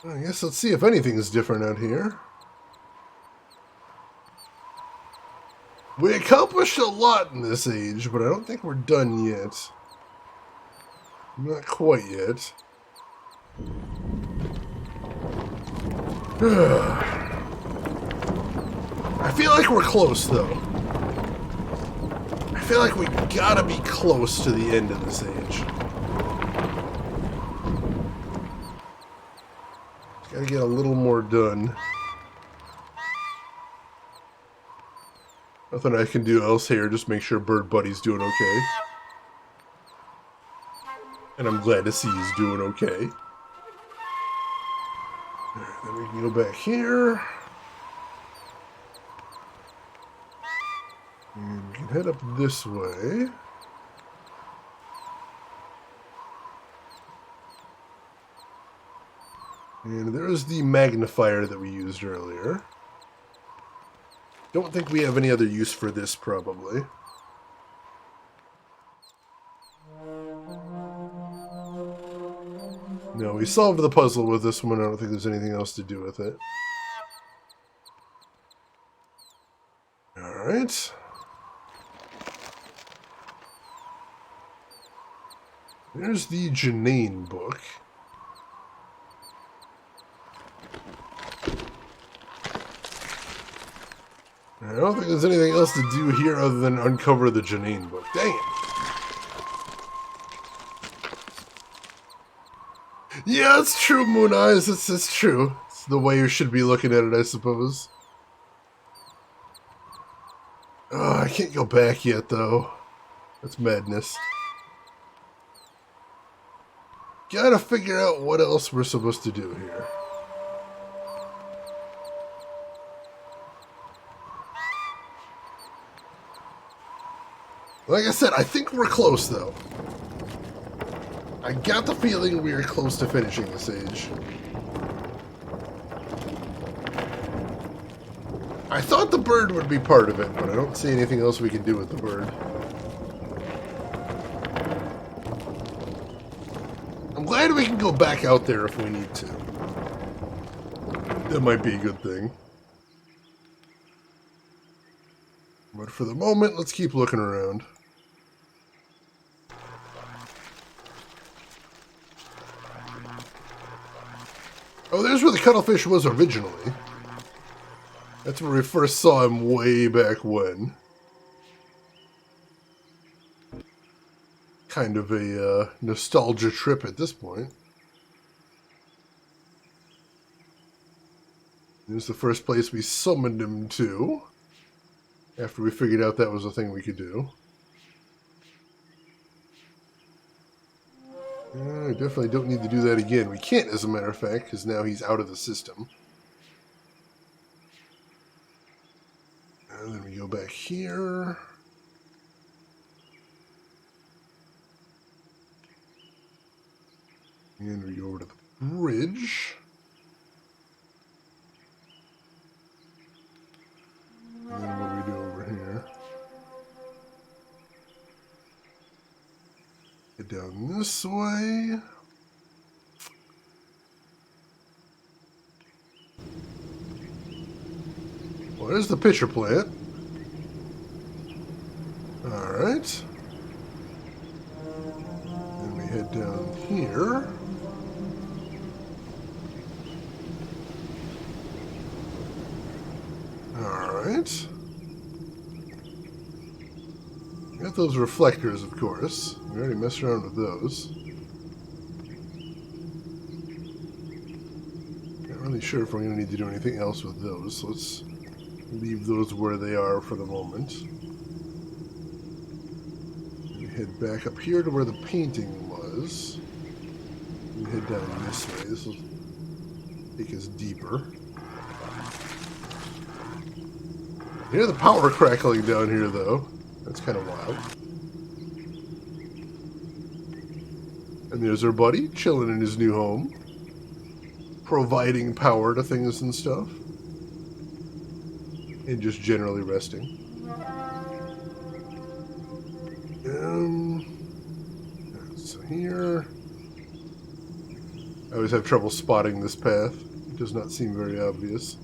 I guess let's see if anything's different out here. We accomplished a lot in this age, but I don't think we're done yet. Not quite yet. I feel like we're close, though. I feel like we gotta be close to the end of this age. Gotta get a little more done. Nothing I can do else here, just make sure Bird Buddy's doing okay. And I'm glad to see he's doing okay. Alright, then we can go back here. And we can head up this way. And there's the magnifier that we used earlier. Don't think we have any other use for this, probably. No, we solved the puzzle with this one. I don't think there's anything else to do with it. Alright. There's the Janine book. I don't think there's anything else to do here other than uncover the Janine book. Dang it! Yeah, it's true, Moon Eyes. It's true. It's the way you should be looking at it, I suppose. Oh, I can't go back yet, though. That's madness. Gotta figure out what else we're supposed to do here. Like I said, I think we're close, though. I got the feeling we are close to finishing this age. I thought the bird would be part of it, but I don't see anything else we can do with the bird. I'm glad we can go back out there if we need to. That might be a good thing. But for the moment, let's keep looking around. Oh, there's where the cuttlefish was originally. That's where we first saw him way back when. Kind of a nostalgia trip at this point. Here's the first place we summoned him to. After we figured out that was a thing we could do. I definitely don't need to do that again. We can't, as a matter of fact, because now he's out of the system. And then we go back here. And we go over to the bridge. And then what do we do over here? Get down this way. Well, there's the pitcher plant. Alright. Then we head down here. Alright. Got those reflectors, of course. We already messed around with those. Not really sure if we're going to need to do anything else with those, so let's leave those where they are for the moment. We head back up here to where the painting was. We head down this way. This will take us deeper. You hear the power crackling down here, though. That's kind of wild. And there's our buddy, chilling in his new home. Providing power to things and stuff. And just generally resting. So here... I always have trouble spotting this path. It does not seem very obvious.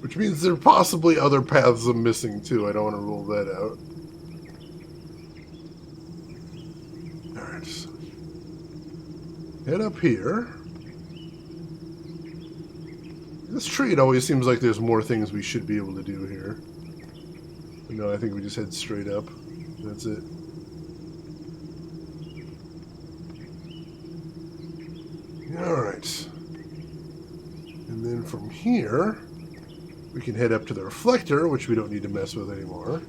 Which means there are possibly other paths I'm missing too. I don't want to rule that out. Alright. So head up here. This tree, it always seems like there's more things we should be able to do here. But no, I think we just head straight up. That's it. Alright. And then from here... We can head up to the reflector, which we don't need to mess with anymore.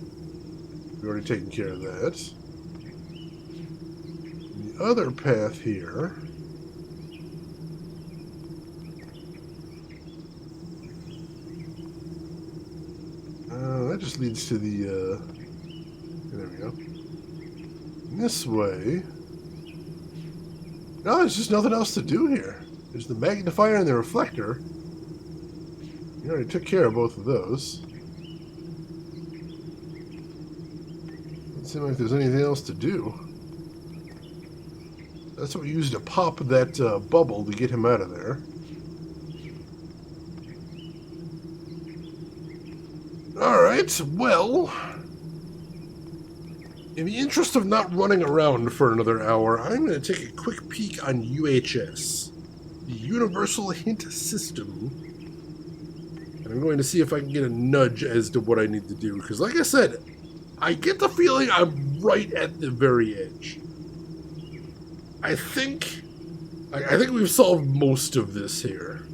We've already taken care of that. The other path here... that just leads to the, there we go. This way... No, there's just nothing else to do here. There's the magnifier and the reflector. We already took care of both of those. Doesn't seem like there's anything else to do. That's what we used to pop that bubble to get him out of there. Alright, well... in the interest of not running around for another hour, I'm going to take a quick peek on UHS, the Universal Hint System. And I'm going to see if I can get a nudge as to what I need to do. Because like I said, I get the feeling I'm right at the very edge. I think we've solved most of this here.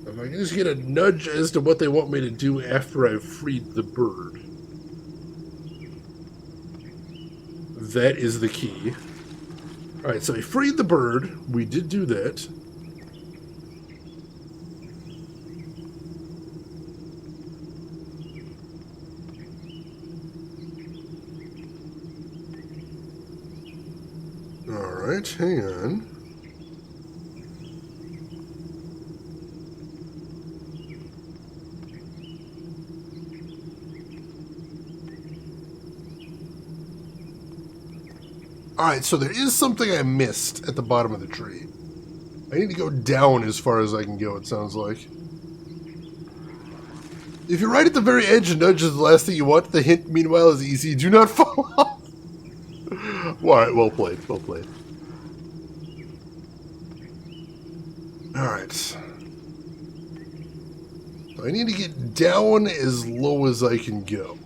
If I can just get a nudge as to what they want me to do after I've freed the bird. That is the key. Alright, so we freed the bird. We did do that. Alright, hang on. Alright, so there is something I missed at the bottom of the tree. I need to go down as far as I can go, it sounds like. If you're right at the very edge and nudge is the last thing you want, the hint, meanwhile, is easy. Do not fall off. Alright, well played, well played. Alright. So I need to get down as low as I can go.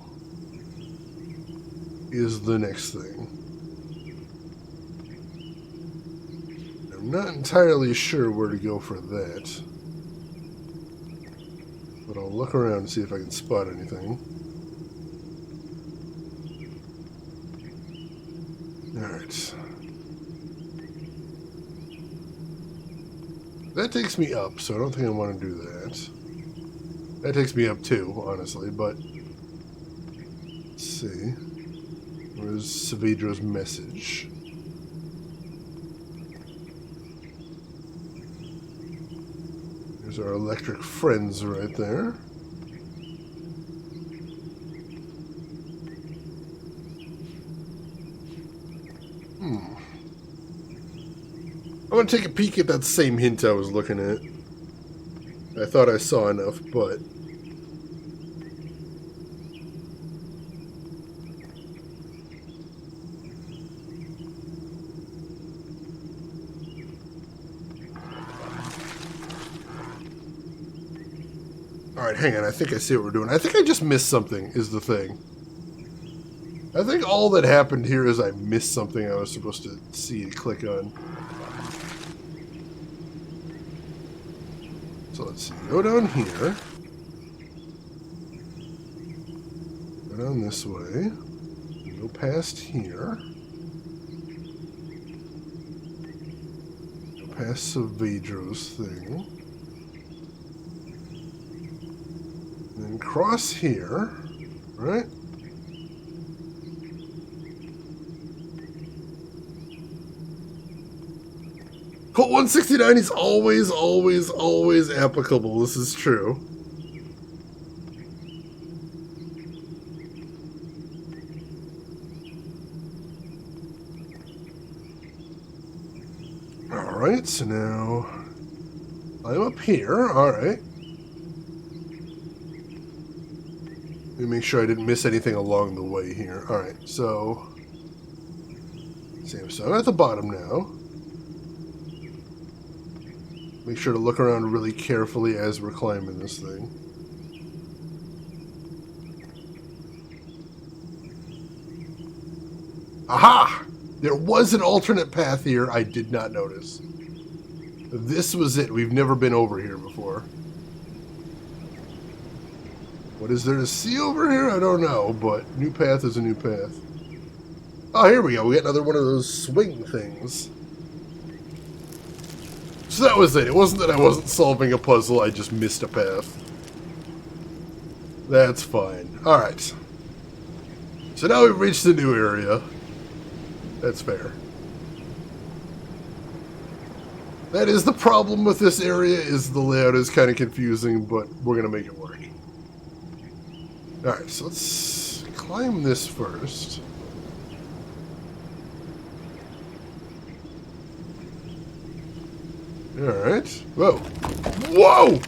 Is the next thing. I'm not entirely sure where to go for that. But I'll look around and see if I can spot anything. Alright. That takes me up, so I don't think I want to do that. That takes me up too, honestly, but... let's see. Where's Savidro's message? There's our electric friends right there. I want to take a peek at that same hint I was looking at. I thought I saw enough, but... Alright, hang on. I think I see what we're doing. I think I just missed something, is the thing. I think all that happened here is I missed something I was supposed to see and click on. So let's see. Go down here. Go down this way. Go past here. Go past Savidro's thing. And then cross here. Right? Code 169 is always, always, always applicable. This is true. Alright, so now I'm up here. Alright. Let me make sure I didn't miss anything along the way here. Alright, so... same. So I'm at the bottom now. Make sure to look around really carefully as we're climbing this thing. Aha! There was an alternate path here I did not notice. This was it. We've never been over here before. What is there to see over here? I don't know, but new path is a new path. Oh, here we go. We got another one of those swing things. So that was it. It wasn't that I wasn't solving a puzzle, I just missed a path. That's fine. Alright. So now we've reached the new area. That's fair. That is the problem with this area, is the layout is kind of confusing, but we're going to make it work. Alright, so let's climb this first. Alright. Whoa. Whoa!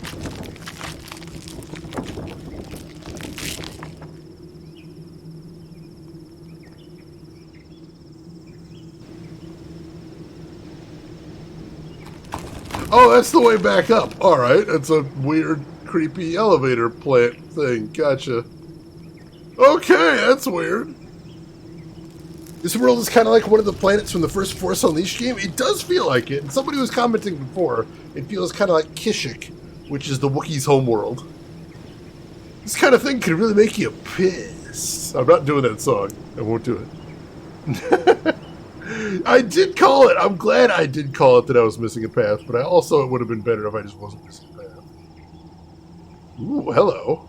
Oh, that's the way back up. Alright, it's a weird, creepy elevator plant thing. Gotcha. Okay, that's weird. This world is kind of like one of the planets from the first Force Unleashed game. It does feel like it. And somebody was commenting before, it feels kind of like Kishik, which is the Wookiees' homeworld. This kind of thing could really make you pissed. I'm not doing that song. I won't do it. I did call it. I'm glad I did call it that I was missing a path, but it would have been better if I just wasn't missing a path. Ooh, hello.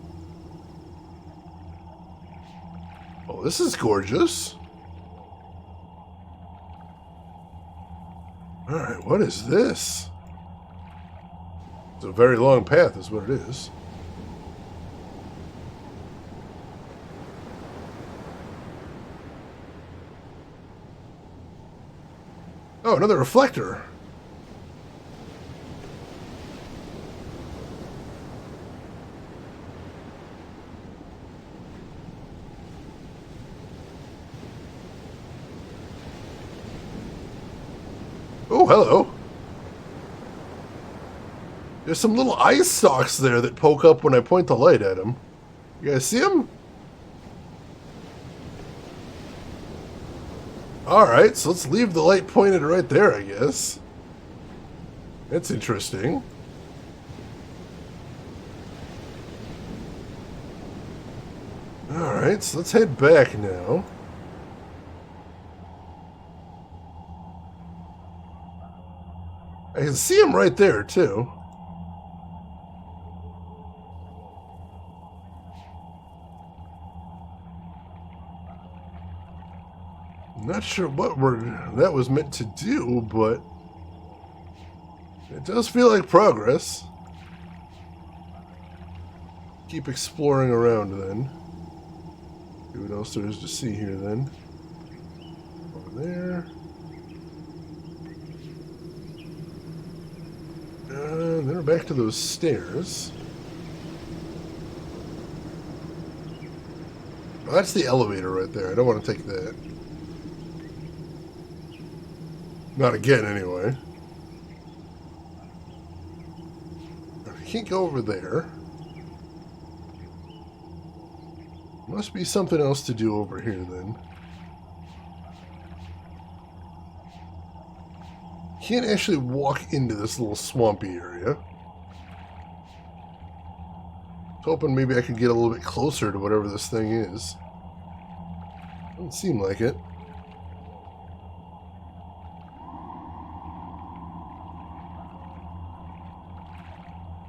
Oh, this is gorgeous. Alright, what is this? It's a very long path is what it is. Oh, another reflector. Oh, hello. There's some little ice stalks there that poke up when I point the light at them. You guys see them? Alright, so let's leave the light pointed right there, I guess. That's interesting. Alright, so let's head back now. I can see him right there, too. I'm not sure what that was meant to do, but it does feel like progress. Keep exploring around, then. See what else there is to see here, then. Over there. And then we're back to those stairs. Oh, that's the elevator right there. I don't want to take that. Not again, anyway. I can't go over there. Must be something else to do over here, then. Can't actually walk into this little swampy area. I was hoping maybe I could get a little bit closer to whatever this thing is. Doesn't seem like it.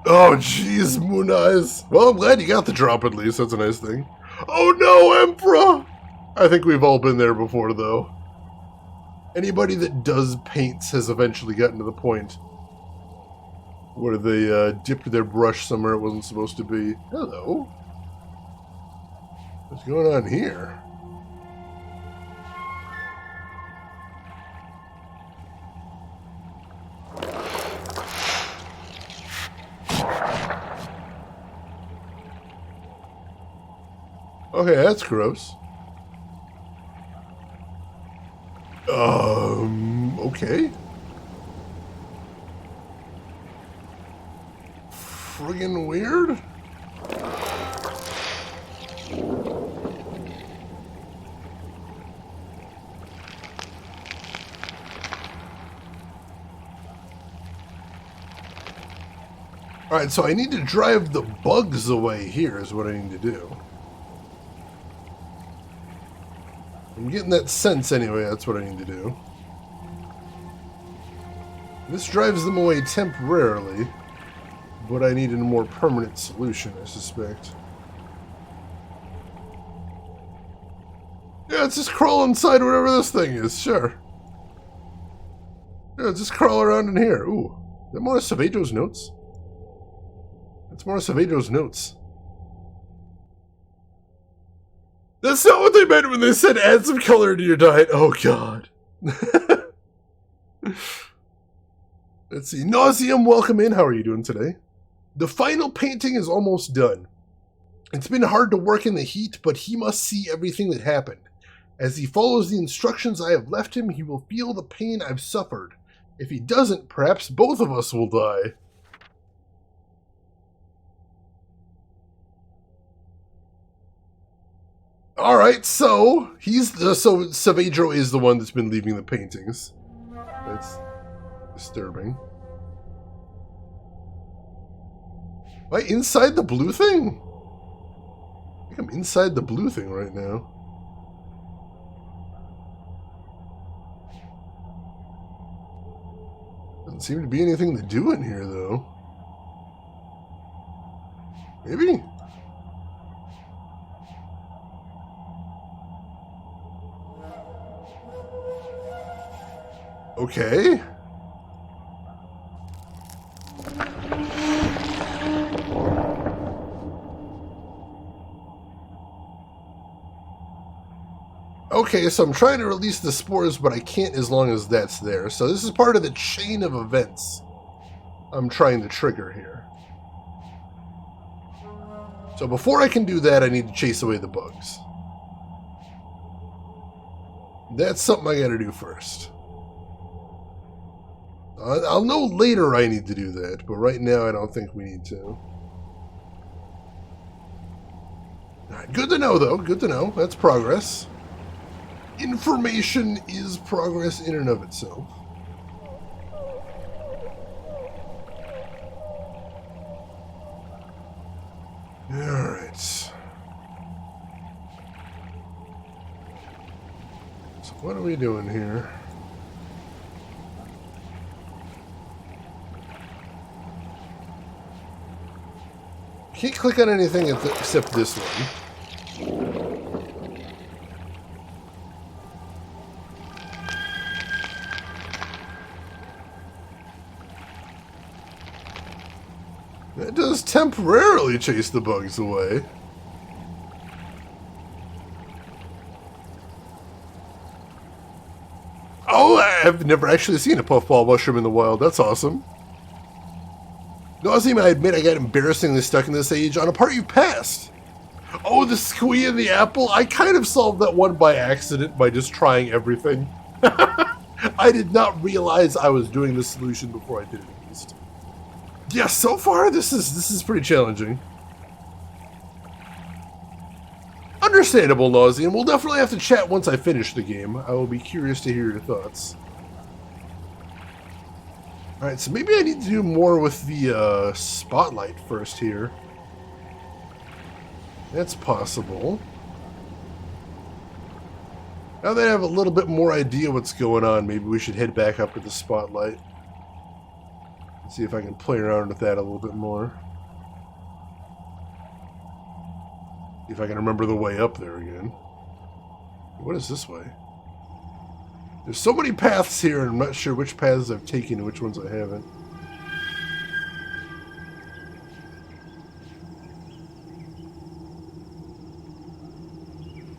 Oh, jeez, Moon Eyes. Well, I'm glad you got the drop at least. That's a nice thing. Oh no, Emperor! I think we've all been there before, though. Anybody that does paints has eventually gotten to the point where they dipped their brush somewhere it wasn't supposed to be. Hello. What's going on here? Okay, that's gross. Okay. Friggin' weird. Alright, so I need to drive the bugs away here is what I need to do. I'm getting that sense anyway, that's what I need to do. This drives them away temporarily, but I need a more permanent solution, I suspect. Yeah, let's just crawl inside whatever this thing is, sure. Yeah, let's just crawl around in here. Ooh, is that more of Savejo's notes? That's more of Savejo's notes. That's not what they meant when they said add some color to your diet. Oh, God. Let's see. Nauseum, welcome in. How are you doing today? The final painting is almost done. It's been hard to work in the heat, but he must see everything that happened. As he follows the instructions I have left him, he will feel the pain I've suffered. If he doesn't, perhaps both of us will die. Alright, so so Savejo is the one that's been leaving the paintings. That's disturbing. Am I inside the blue thing? I think I'm inside the blue thing right now. Doesn't seem to be anything to do in here, though. Maybe? Okay. Okay, so I'm trying to release the spores, but I can't as long as that's there. So this is part of the chain of events I'm trying to trigger here. So before I can do that, I need to chase away the bugs. That's something I gotta do first. I'll know later I need to do that, but right now I don't think we need to. Alright, good to know, though. Good to know. That's progress. Information is progress in and of itself. Alright. So what are we doing here? Can't click on anything except this one. That does temporarily chase the bugs away. Oh, I've never actually seen a puffball mushroom in the wild. That's awesome. Nauseam, I admit I got embarrassingly stuck in this age on a part you passed. Oh, the squee and the apple? I kind of solved that one by accident by just trying everything. I did not realize I was doing the solution before I did it at least. Yeah, so far this is pretty challenging. Understandable, Nauseam. We'll definitely have to chat once I finish the game. I will be curious to hear your thoughts. Alright, so maybe I need to do more with the spotlight first here. That's possible. Now that I have a little bit more idea what's going on, maybe we should head back up to the spotlight. See if I can play around with that a little bit more. See if I can remember the way up there again. What is this way? There's so many paths here, and I'm not sure which paths I've taken and which ones I haven't.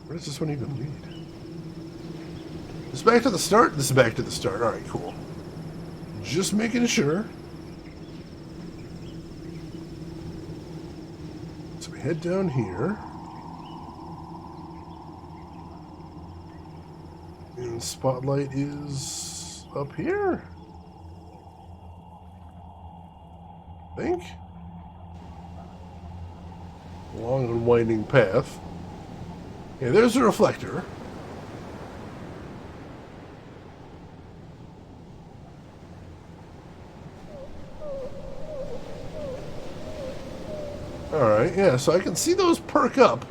Where does this one even lead? This is back to the start? This is back to the start. Alright, cool. Just making sure. So we head down here. And the spotlight is up here. I think. Long and winding path. Yeah, there's a reflector. Alright, yeah, so I can see those perk up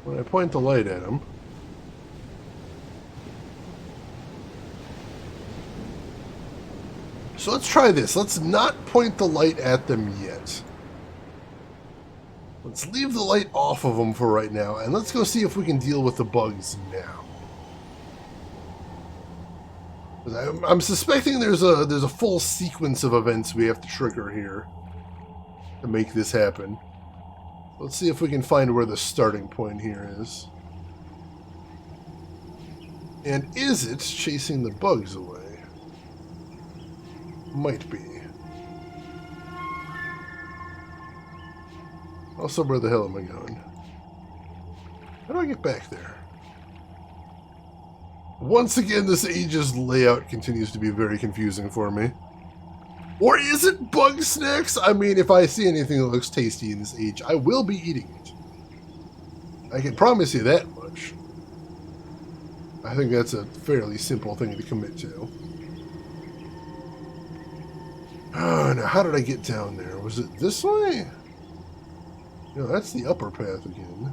when I point the light at them. So let's try this. Let's not point the light at them yet. Let's leave the light off of them for right now, and let's go see if we can deal with the bugs now. I'm suspecting there's a full sequence of events we have to trigger here to make this happen. Let's see if we can find where the starting point here is. And is it chasing the bugs away? Might be. Also, where the hell am I going? How do I get back there? Once again, this Age's layout continues to be very confusing for me. Or is it bug snacks? I mean, if I see anything that looks tasty in this Age, I will be eating it. I can promise you that much. I think that's a fairly simple thing to commit to. Oh, now how did I get down there? Was it this way? No, that's the upper path again.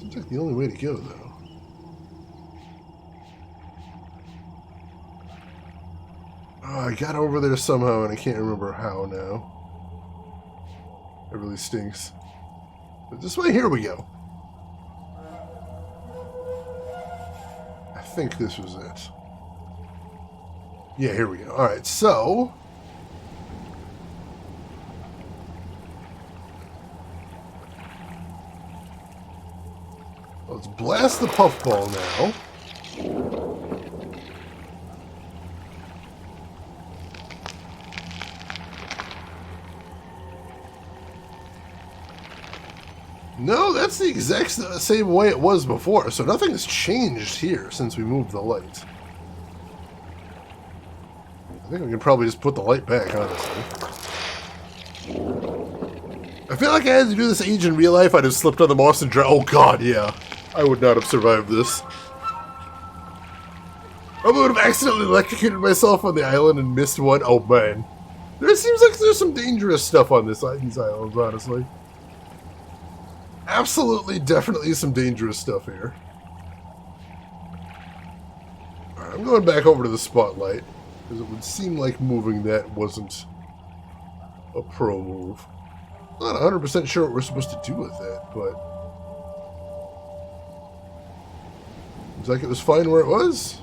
Seems like the only way to go, though. Oh, I got over there somehow, and I can't remember how now. It really stinks. But this way, here we go. I think this was it. Yeah, here we go. Alright, so... let's blast the puffball now. No, that's the exact same way it was before, so nothing's changed here since we moved the light. I think we can probably just put the light back, honestly. I feel like I had to do this Age in real life. I'd have slipped on the moss and drowned. Oh god, yeah. I would not have survived this. I would have accidentally electrocuted myself on the island and missed one. Oh man. There seems like there's some dangerous stuff on these islands, honestly. Absolutely, definitely some dangerous stuff here. Alright, I'm going back over to the spotlight, because it would seem like moving that wasn't a pro move. Not 100% sure what we're supposed to do with that, but... seems like it was fine where it was.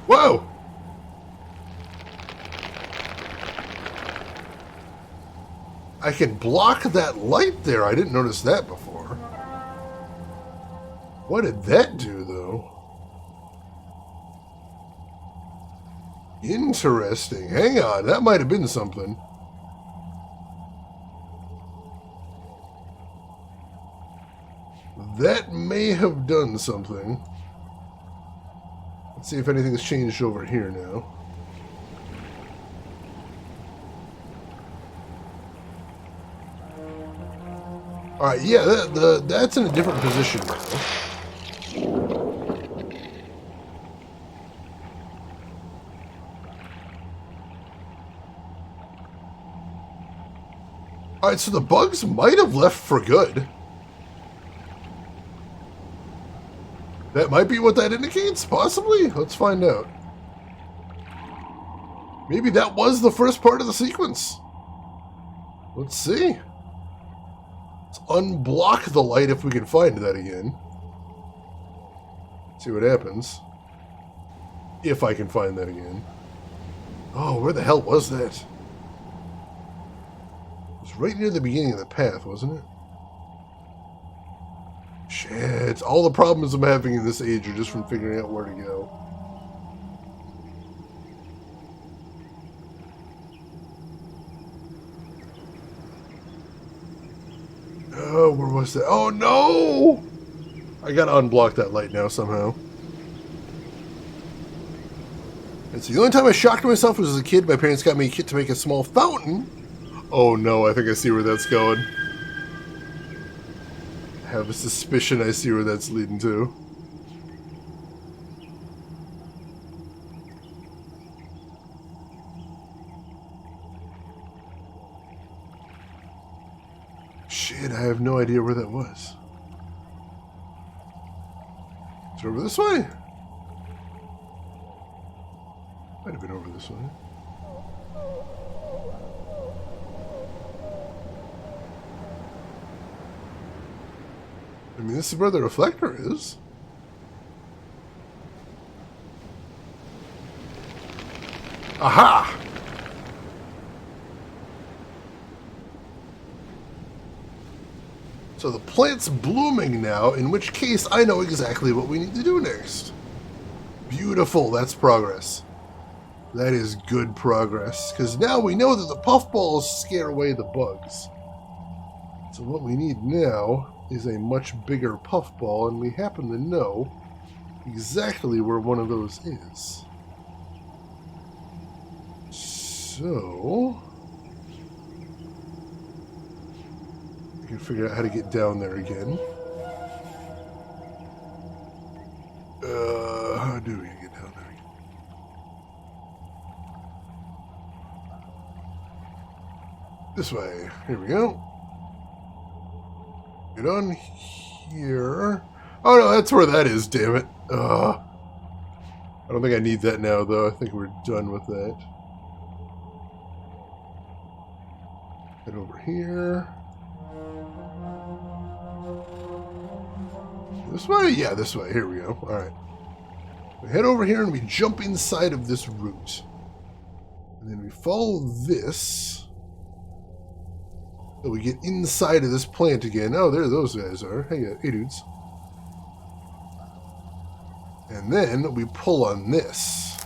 Whoa! I can block that light there. I didn't notice that before. What did that do, though? Interesting. Hang on. That might have been something. That may have done something. Let's see if anything's changed over here now. Alright, yeah, that's in a different position now. Alright, so the bugs might have left for good. That might be what that indicates, possibly? Let's find out. Maybe that was the first part of the sequence. Let's see. Let's unblock the light if we can find that again. See what happens. If I can find that again. Oh, where the hell was that? It was right near the beginning of the path, wasn't it? Shit, all the problems I'm having in this Age are just from figuring out where to go. Oh, where was that? Oh, no! I gotta unblock that light now somehow. And so the only time I shocked myself was as a kid. My parents got me a kit to make a small fountain. Oh, no, I think I see where that's going. I have a suspicion I see where that's leading to. Shit, I have no idea where that was. Is it over this way? Might have been over this way. I mean, this is where the reflector is. Aha! So the plant's blooming now, in which case I know exactly what we need to do next. Beautiful, that's progress. That is good progress, because now we know that the puffballs scare away the bugs. So what we need now is a much bigger puffball, and we happen to know exactly where one of those is. So we can figure out how to get down there again. How do we get down there again? This way. Here we go. Get on here. Oh no, that's where that is, damn it. I don't think I need that now, though. I think we're done with that. Head over here. This way? Yeah, this way. Here we go. Alright. We head over here and we jump inside of this root. And then we follow this. So we get inside of this plant again. Oh, there those guys are. Hey dudes. And then we pull on this.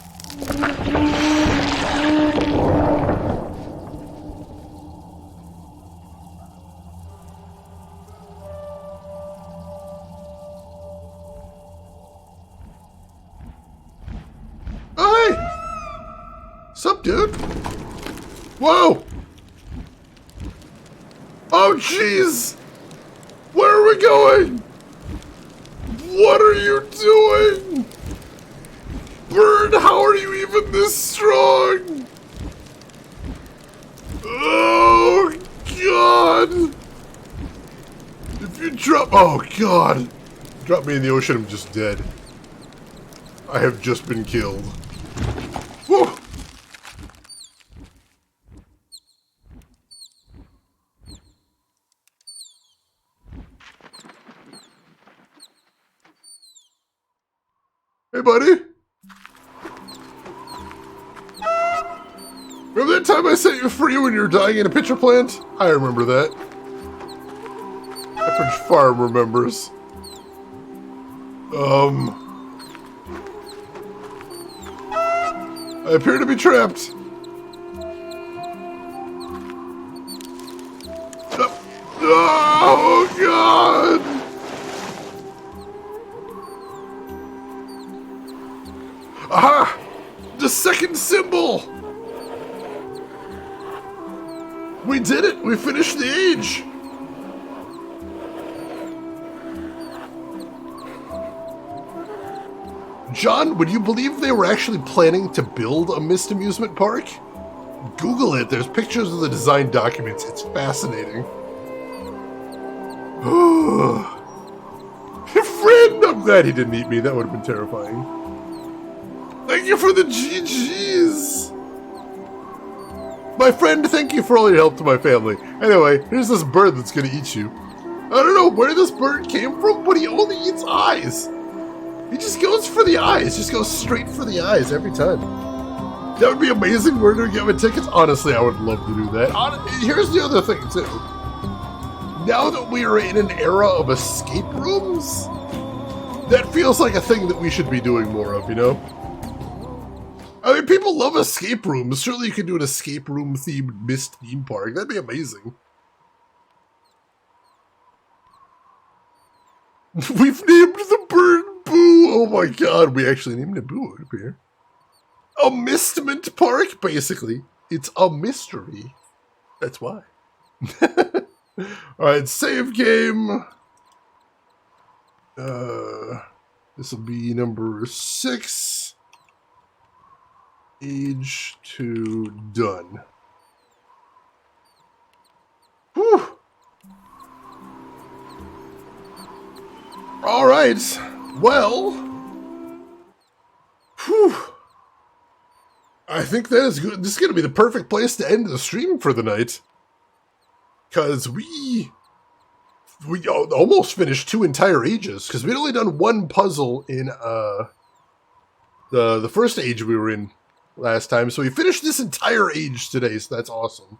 Hey! Sup, dude? Whoa! Oh, jeez! Where are we going? What are you doing? Bird, how are you even this strong? Oh, God! If you drop... Oh, God! Drop me in the ocean, I'm just dead. I have just been killed. Whew. Hey, buddy. Remember that time I set you free when you were dying in a pitcher plant? I remember that. Average Farm remembers. I appear to be trapped. Oh, God! Aha! The second symbol! We did it! We finished the age! John, would you believe they were actually planning to build a Myst amusement park? Google it. There's pictures of the design documents. It's fascinating. Friend! I'm glad he didn't eat me. That would have been terrifying. Thank you for the GGs! My friend, thank you for all your help to my family. Anyway, here's this bird that's gonna eat you. I don't know where this bird came from, but he only eats eyes. He just goes for the eyes. Just goes straight for the eyes every time. That would be amazing. Where do we get my tickets? Honestly, I would love to do that. Here's the other thing, too. Now that we are in an era of escape rooms, that feels like a thing that we should be doing more of, you know? I mean, people love escape rooms. Surely you could do an escape room-themed Myst theme park. That'd be amazing. We've named the bird Boo. Oh my God, we actually named it Boo up here. A Mystment park, basically. It's a mystery. That's why. Alright, save game. This will be number 6. Age to done. Whew. All right. Well, whew. I think that is good. This is going to be the perfect place to end the stream for the night. Because we almost finished 2 entire ages. Because we'd only done 1 puzzle in the first age we were in last time. So we finished this entire age today. So that's awesome.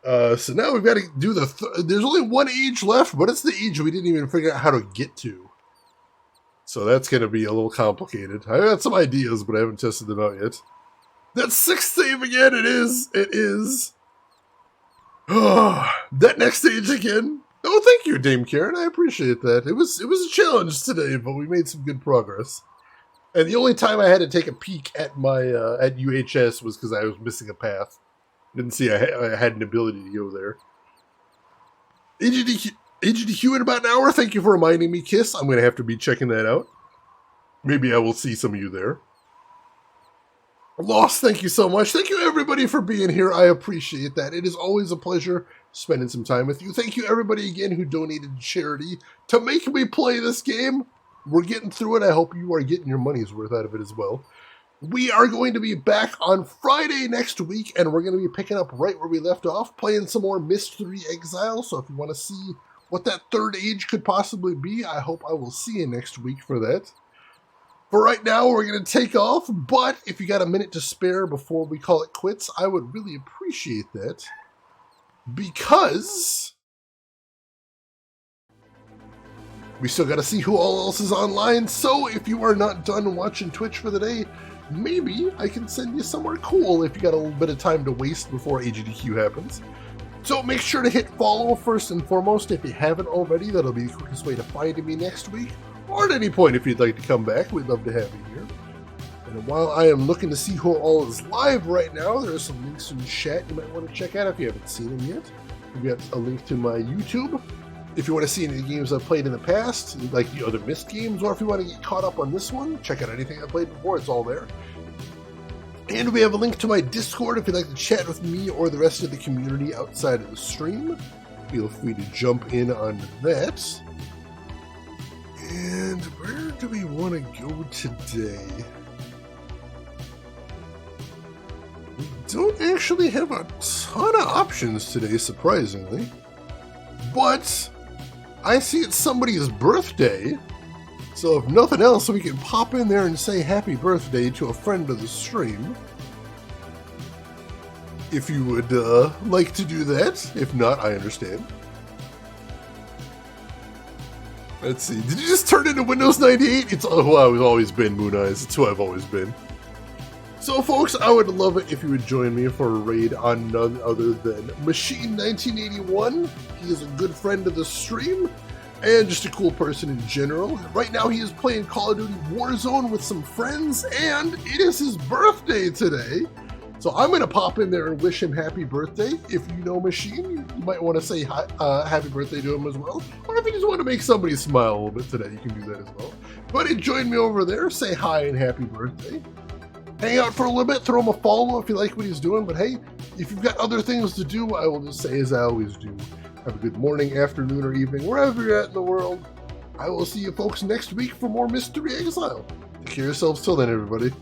So now we've got to do there's only 1 age left. But it's the age we didn't even figure out how to get to. So that's going to be a little complicated. I got some ideas, but I haven't tested them out yet. That 6th save again, it is. It is. Oh, that next stage again. Oh, thank you, Dame Karen. I appreciate that. It was a challenge today, but we made some good progress. And the only time I had to take a peek at my at UHS was because I was missing a path. Didn't see I had an ability to go there. AGDQ in about an hour. Thank you for reminding me, Kiss. I'm going to have to be checking that out. Maybe I will see some of you there. Lost, thank you so much. Thank you, everybody, for being here. I appreciate that. It is always a pleasure spending some time with you. Thank you, everybody, again, who donated to charity to make me play this game. We're getting through it. I hope you are getting your money's worth out of it as well. We are going to be back on Friday next week, and we're going to be picking up right where we left off, playing some more Myst III Exile. So if you want to see what that 3rd age could possibly be, I hope I will see you next week for that. For right now, we're going to take off, but if you got a minute to spare before we call it quits, I would really appreciate that, because we still got to see who all else is online. So if you are not done watching Twitch for the day, maybe I can send you somewhere cool if you got a little bit of time to waste before AGDQ happens. So make sure to hit follow first and foremost if you haven't already. That'll be the quickest way to find me next week. Or at any point if you'd like to come back. We'd love to have you here. And while I am looking to see who all is live right now, there are some links in the chat you might want to check out if you haven't seen them yet. We've got a link to my YouTube. If you want to see any of the games I've played in the past, like the other Myst games, or if you want to get caught up on this one, check out anything I've played before, it's all there. And we have a link to my Discord if you'd like to chat with me or the rest of the community outside of the stream. Feel free to jump in on that. And where do we want to go today? We don't actually have a ton of options today, surprisingly. But I see it's somebody's birthday. So if nothing else, we can pop in there and say happy birthday to a friend of the stream. If you would like to do that. If not, I understand. Let's see. Did you just turn into Windows 98? It's who I've always been, Moon Eyes. It's who I've always been. So, folks, I would love it if you would join me for a raid on none other than Machine1981. He is a good friend of the stream and just a cool person in general. Right now, he is playing Call of Duty Warzone with some friends, and it is his birthday today. So I'm going to pop in there and wish him happy birthday. If you know Machine, you might want to say happy birthday to him as well. Or if you just want to make somebody smile a little bit today, you can do that as well. Go ahead and join me over there. Say hi and happy birthday. Hang out for a little bit. Throw him a follow if you like what he's doing. But hey, if you've got other things to do, I will just say as I always do. Have a good morning, afternoon, or evening, wherever you're at in the world. I will see you folks next week for more Myst III Exile. Take care of yourselves till then, everybody.